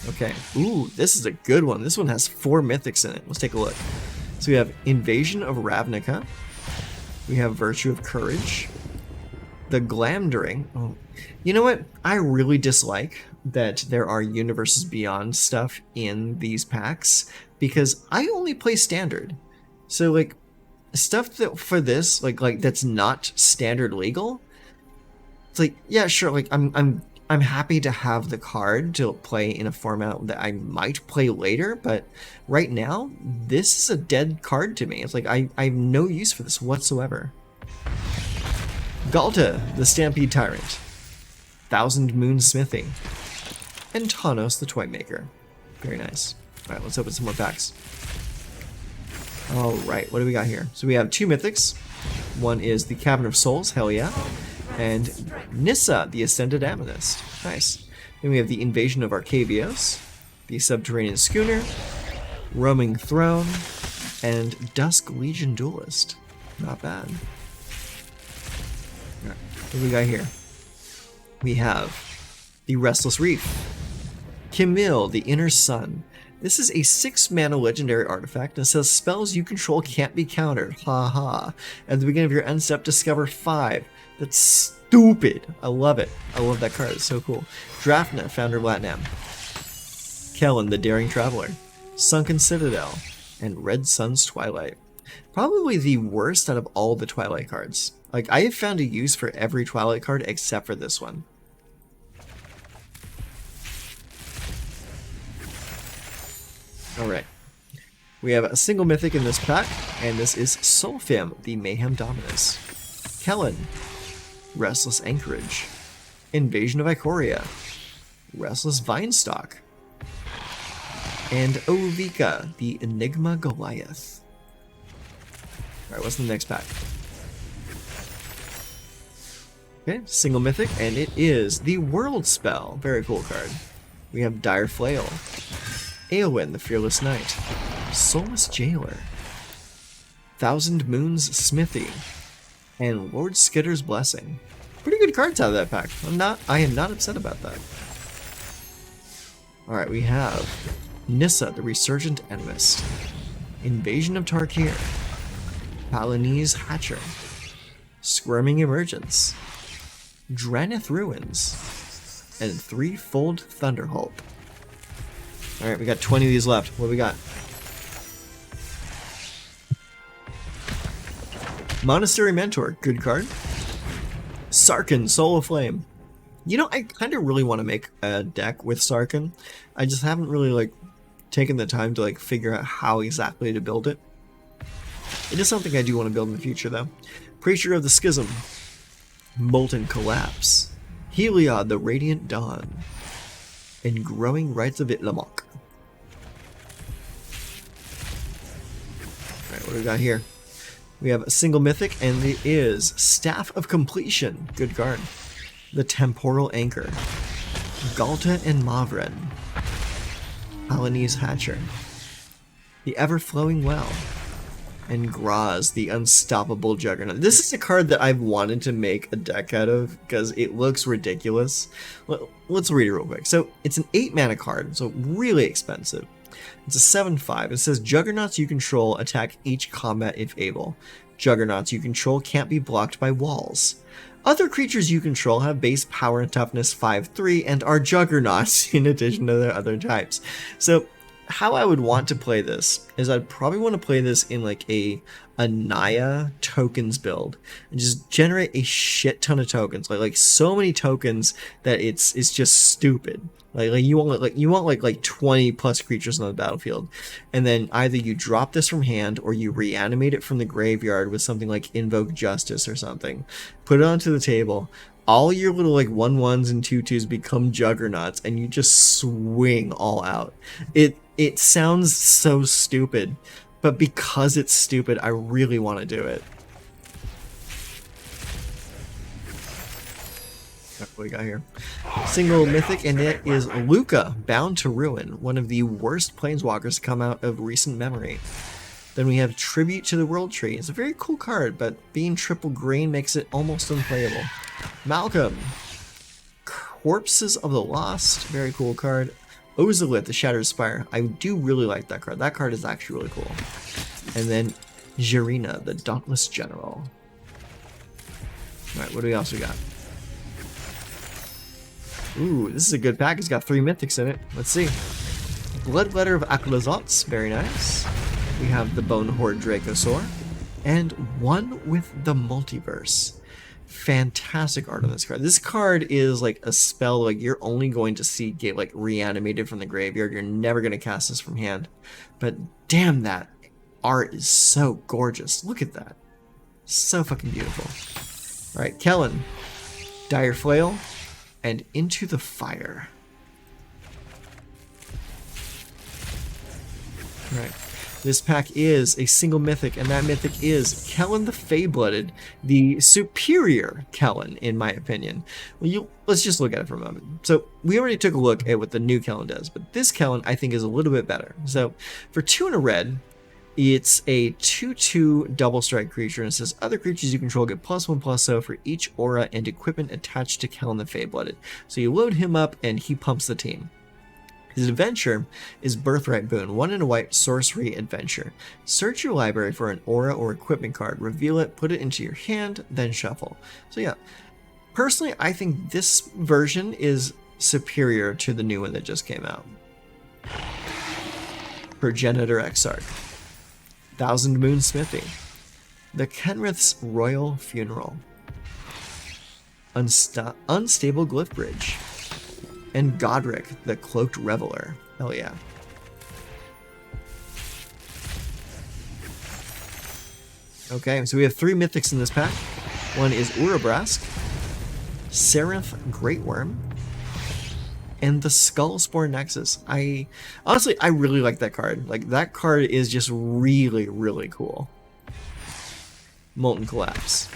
Okay, ooh, this is a good one. This one has 4 mythics in it. Let's take a look. So we have Invasion of Ravnica. We have Virtue of Courage. The Glamdring. Oh, you know what? I really dislike that there are Universes Beyond stuff in these packs because I only play Standard. So like stuff that for this like that's not Standard legal. It's like, yeah, sure. Like I'm happy to have the card to play in a format that I might play later, but right now this is a dead card to me. It's like I have no use for this whatsoever. Galta, the Stampede Tyrant, Thousand Moon Smithing, and Tanos, the Toymaker. Very nice. Alright, let's open some more packs. Alright, what do we got here? So we have 2 mythics. One is the Cavern of Souls, hell yeah. And Nissa, the Ascended Amethyst. Nice. Then we have the Invasion of Arcavios, the Subterranean Schooner, Roaming Throne, and Dusk Legion Duelist. Not bad. What do we got here? We have the Restless Reef, Camille, the Inner Sun. This is a 6-mana legendary artifact and says spells you control can't be countered. Ha ha. At the beginning of your end step, discover 5. That's stupid. I love it. I love that card. It's so cool. Drafna, Founder of Latnam. Kellen, the Daring Traveler. Sunken Citadel. And Red Sun's Twilight. Probably the worst out of all the Twilight cards. Like, I have found a use for every Twilight card except for this one. Alright. We have a single mythic in this pack, and this is Solfim, the Mayhem Dominus. Kellen, Restless Anchorage. Invasion of Ikoria. Restless Vinestock. And Ovika, the Enigma Goliath. Alright, what's the next pack? Okay, single mythic, and it is the World Spell. Very cool card. We have Dire Flail, Eowyn, the Fearless Knight, Soulless Jailer, Thousand Moons Smithy, and Lord Skitter's Blessing. Pretty good cards out of that pack. I am not upset about that. Alright, we have Nissa, the Resurgent Animist, Invasion of Tarkir, Palanese Hatcher, Squirming Emergence, Dranith Ruins, and Threefold Thunderhulk. Alright, we got 20 of these left. What do we got? Monastery Mentor, good card. Sarkhan, Soul of Flame. You know, I kind of really want to make a deck with Sarkhan. I just haven't really, like, taken the time to, like, figure out how exactly to build it. It is something I do want to build in the future, though. Preacher of the Schism. Molten Collapse, Heliod, the Radiant Dawn, and Growing Rites of Itlamok. Alright, what do we got here? We have a single mythic, and it is Staff of Completion. Good card. The Temporal Anchor, Galta and Mavren, Palanese Hatcher, the Ever-Flowing Well, and Graz, the Unstoppable Juggernaut. This is a card that I've wanted to make a deck out of because it looks ridiculous. Let's read it real quick. So it's an 8-mana card, so really expensive. It's a 7/5. It says Juggernauts you control attack each combat if able. Juggernauts you control can't be blocked by walls. Other creatures you control have base power and toughness 5/3 and are Juggernauts in addition to their other types. So how I would want to play this is I'd probably want to play this in like a Naya tokens build and just generate a shit ton of tokens, like so many tokens that it's just stupid. Like you want like 20 plus creatures on the battlefield, and then either you drop this from hand or you reanimate it from the graveyard with something like Invoke Justice or something. Put it onto the table. All your little like 1/1s and 2/2s become Juggernauts, and you just swing all out. It sounds so stupid, but because it's stupid, I really want to do it. What do we got here? Single mythic, and it is Luca, Bound to Ruin, one of the worst planeswalkers to come out of recent memory. Then we have Tribute to the World Tree. It's a very cool card, but being triple green makes it almost unplayable. Malcolm. Corpses of the Lost. Very cool card. Ozolith, the Shattered Spire. I do really like that card. That card is actually really cool. And then Jirina, the Dauntless General. Alright, what do we also got? Ooh, this is a good pack. It's got 3 mythics in it. Let's see. Bloodletter of Aklazotz. Very nice. We have the Bone Horde Dracosaur. And one with the Multiverse. Fantastic art on this card. This card is like a spell like you're only going to see get like reanimated from the graveyard. You're never going to cast this from hand. But damn, that art is so gorgeous. Look at that. So fucking beautiful. Alright, Kellen. Dire Flail. And Into the Fire. Alright. This pack is a single mythic, and that mythic is Kellen the Fey-Blooded, the superior Kellen, in my opinion. Well, let's just look at it for a moment. So, we already took a look at what the new Kellen does, but this Kellen, I think, is a little bit better. So, for 2 and a red, it's a 2/2 double strike creature, and it says other creatures you control get +1/+0 for each aura and equipment attached to Kellen the Fey-Blooded. So, you load him up, and he pumps the team. His adventure is Birthright Boon, 1 and a white sorcery adventure. Search your library for an aura or equipment card, reveal it, put it into your hand, then shuffle. So yeah, personally I think this version is superior to the new one that just came out. Progenitor Exarch, Thousand Moon Smithy, the Kenrith's Royal Funeral, Unstable Glyph Bridge, and Godric, the Cloaked Reveler. Hell yeah. Okay, so we have 3 mythics in this pack. One is Urabrask, Seraph Greatworm, and the Skullspore Nexus. Honestly, I really like that card. Like, that card is just really, really cool. Molten Collapse,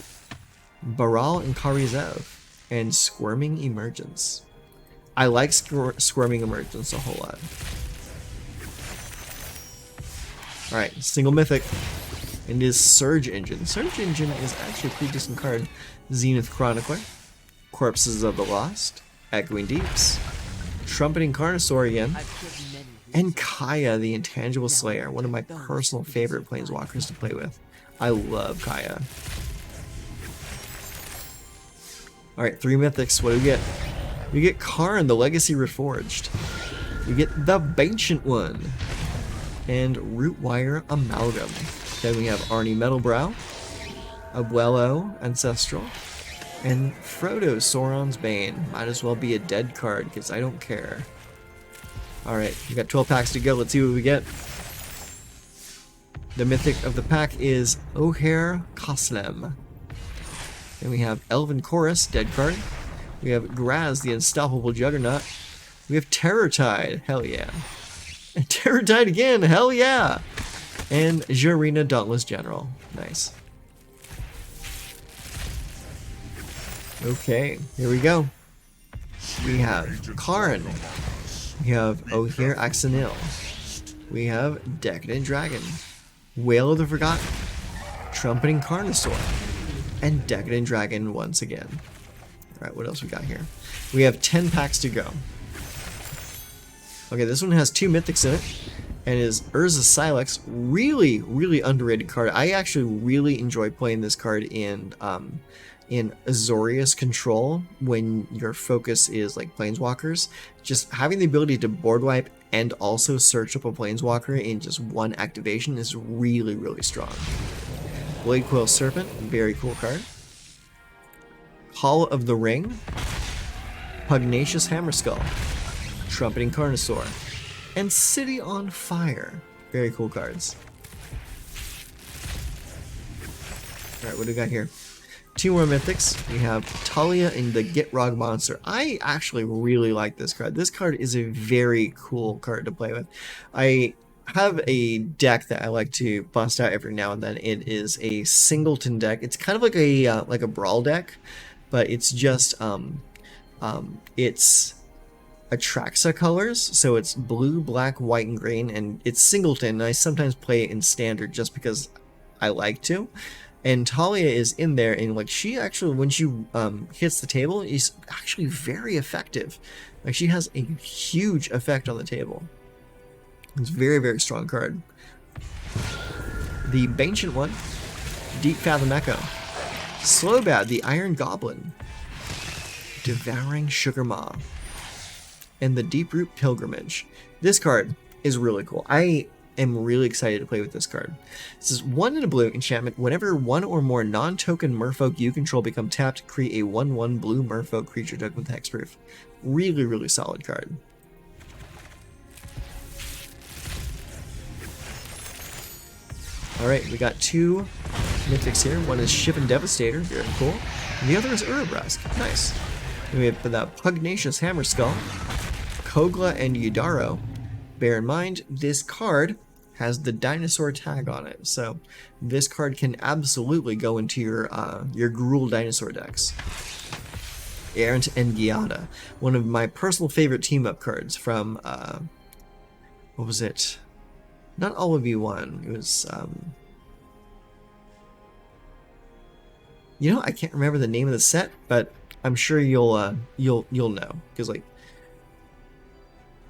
Baral and Karizev, and Squirming Emergence. I like Squirming Emergence a whole lot. Alright, single mythic. It is Surge Engine. Surge Engine is actually a pretty decent card. Zenith Chronicler, Corpses of the Lost, Echoing Deeps, Trumpeting Carnosaur again, and Kaya, the Intangible Slayer, one of my personal favorite planeswalkers to play with. I love Kaya. Alright, 3 mythics. What do we get? We get Karn, the Legacy Reforged. We get the Ancient One. And Rootwire Amalgam. Then we have Arnie Metalbrow, Abuelo Ancestral, and Frodo Sauron's Bane. Might as well be a dead card, because I don't care. Alright, we got 12 packs to go. Let's see what we get. The mythic of the pack is Oher Koslem. Then we have Elven Chorus, dead card. We have Graz, the Unstoppable Juggernaut. We have Terror Tide, hell yeah. And Terror Tide again, hell yeah. And Jirina, Dauntless General, nice. Okay, here we go. We have Karn. We have Oher Axanil. We have Decadent Dragon. Whale of the Forgotten. Trumpeting Carnosaur. And Decadent Dragon once again. Alright, what else we got here? We have 10 packs to go. Okay, this one has 2 mythics in it. And is Urza Silex. Really, really underrated card. I actually really enjoy playing this card in Azorius Control when your focus is like Planeswalkers. Just having the ability to board wipe and also search up a Planeswalker in just one activation is really, really strong. Blade Quill Serpent, very cool card. Hall of the Ring, Pugnacious Hammerskull, Trumpeting Carnosaur, and City on Fire. Very cool cards. Alright, what do we got here? 2 more mythics. We have Talia and the Gitrog Monster. I actually really like this card. This card is a very cool card to play with. I have a deck that I like to bust out every now and then. It is a singleton deck. It's kind of like a brawl deck, but it's just it's Atraxa colors, so it's blue, black, white, and green, and it's singleton, and I sometimes play it in standard just because I like to. And Talia is in there, and like she actually, when she hits the table, is actually very effective. Like she has a huge effect on the table. It's a very, very strong card. The Ancient One, Deep Fathom Echo, Slowbad, the Iron Goblin, Devouring Sugar Maw, and the Deep Root Pilgrimage. This card is really cool. I am really excited to play with this card. This is 1 in a blue enchantment. Whenever one or more non-token merfolk you control become tapped, create a 1/1 blue merfolk creature token with hexproof. Really, really solid card. Alright, we got 2 mythics here. One is Ship and Devastator, very cool. And the other is Urabrask, nice. And we have the Pugnacious Hammerskull, Kogla, and Yudaro. Bear in mind, this card has the dinosaur tag on it, so this card can absolutely go into your Gruul dinosaur decks. Errant and Giada, one of my personal favorite team-up cards from, what was it? Not all of V1, it was, you know, I can't remember the name of the set, but I'm sure you'll know, because like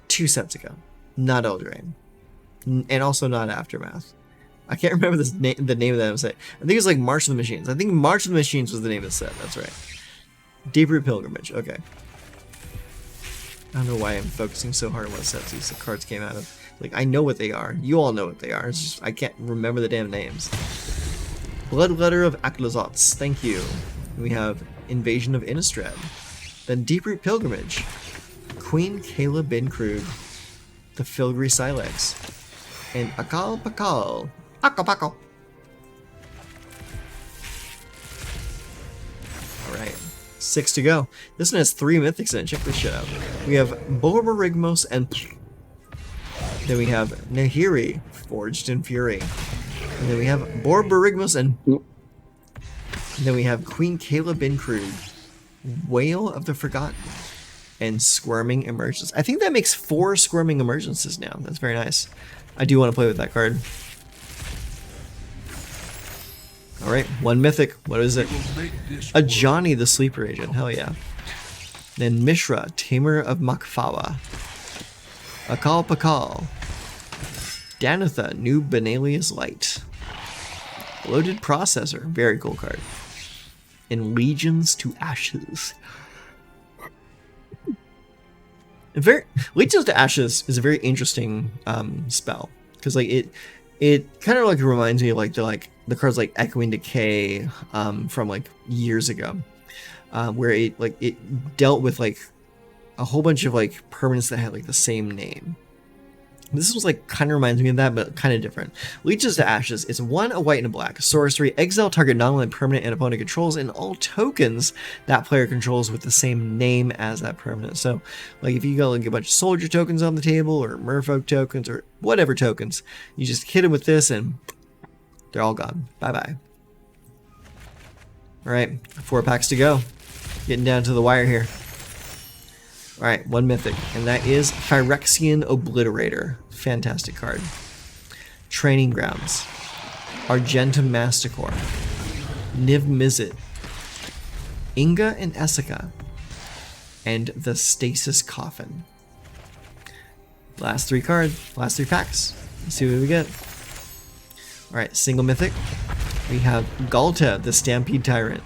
2 sets ago, not Eldraine, and also not Aftermath. I can't remember the name of that set. I think it was like March of the Machines. I think March of the Machines was the name of the set. That's right. Deep Root Pilgrimage. Okay. I don't know why I'm focusing so hard on what sets these cards came out of. Like, I know what they are. You all know what they are. It's just I can't remember the damn names. Bloodletter of Aklozots. Thank you. We have Invasion of Innistrad. Then Deep Root Pilgrimage. Queen Kayla Bin Krug. The Filgri Silex. And Akal Pakal. Akapakal. Alright. 6 to go. This one has 3 mythics in it. Check this shit out. We have Borborygmos and... Then we have Nahiri, Forged in Fury. And then we have Borborygmos and... then we have Queen Kayla Bin Krug, Whale of the Forgotten, and Squirming Emergence. I think that makes 4 Squirming Emergences now. That's very nice. I do want to play with that card. Alright, 1 mythic. What is it? A Johnny the Sleeper Agent. Hell yeah. Then Mishra, Tamer of Makfawa. Akal Pakal. Danitha, New Benalius Light. Loaded Processor. Very cool card. And Legions to Ashes. Legions to Ashes is a very interesting spell, because like it kind of like reminds me of like the cards like Echoing Decay from like years ago, where it dealt with like a whole bunch of like permanents that had like the same name. This was like kind of reminds me of that, but kind of different. Leeches to Ashes. It's 1, a white, and a black. Sorcery. Exile target non-land permanent and opponent controls, and all tokens that player controls with the same name as that permanent. So, like if you got like a bunch of soldier tokens on the table, or merfolk tokens, or whatever tokens, you just hit them with this, and they're all gone. Bye bye. All right, 4 packs to go. Getting down to the wire here. Alright, 1 mythic, and that is Phyrexian Obliterator. Fantastic card. Training Grounds. Argentum Masticore. Niv Mizzet. Inga and Essica. And the Stasis Coffin. Last 3 cards, last 3 packs. Let's see what we get. Alright, single mythic. We have Galta, the Stampede Tyrant.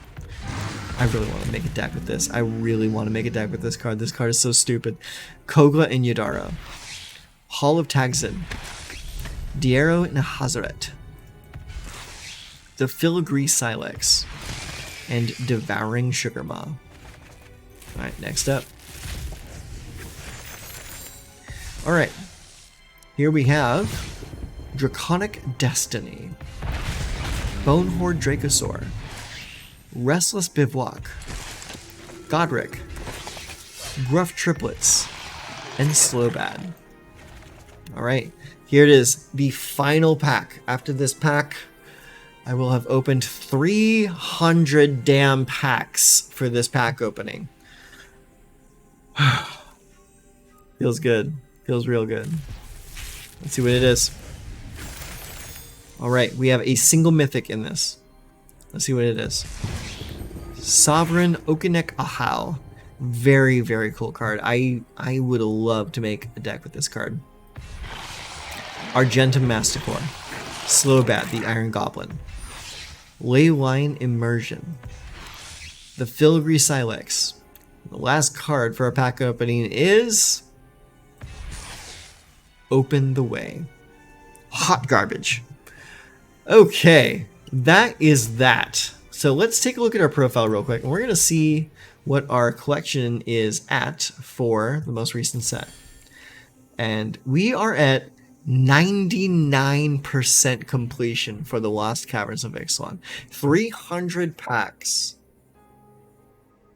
I really want to make a deck with this. I really want to make a deck with this card. This card is so stupid. Kogla and Yudaro. Hall of Tagzin. Diero and Hazaret. The Filgri Silex. And Devouring Sugar Maw. Alright, next up. Alright. Here we have Draconic Destiny. Bonehorde Dracosaur. Restless Bivouac, Godric, Gruff Triplets, and Slowbad. Alright, here it is, the final pack. After this pack, I will have opened 300 damn packs for this pack opening. Feels good. Feels real good. Let's see what it is. All right, we have a single mythic in this. Let's see what it is. Sovereign Okinek Ahau. Very, very cool card. I would love to make a deck with this card. Argentum Masticore. Slowbat, the Iron Goblin. Leyline Immersion. The Filigree Silex. The last card for our pack opening is... Open the Way. Hot garbage. Okay, that is that. So let's take a look at our profile real quick, and we're going to see what our collection is at for the most recent set. And we are at 99% completion for the Lost Caverns of Ixalan. 300 packs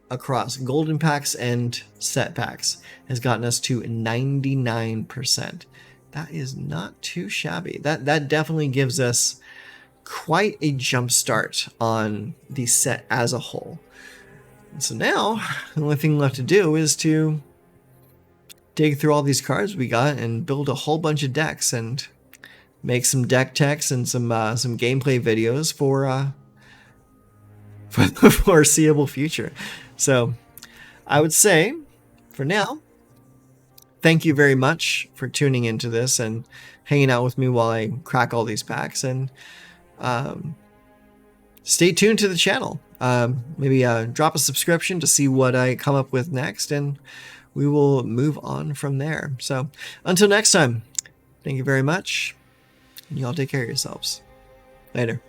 across golden packs and set packs has gotten us to 99%. That is not too shabby. That definitely gives us quite a jump start on the set as a whole. And so now the only thing left to do is to dig through all these cards we got and build a whole bunch of decks and make some deck techs and some gameplay videos for the foreseeable future. So I would say for now, thank you very much for tuning into this and hanging out with me while I crack all these packs, and stay tuned to the channel. Maybe drop a subscription to see what I come up with next, and we will move on from there. So until next time, thank you very much, and y'all take care of yourselves. Later.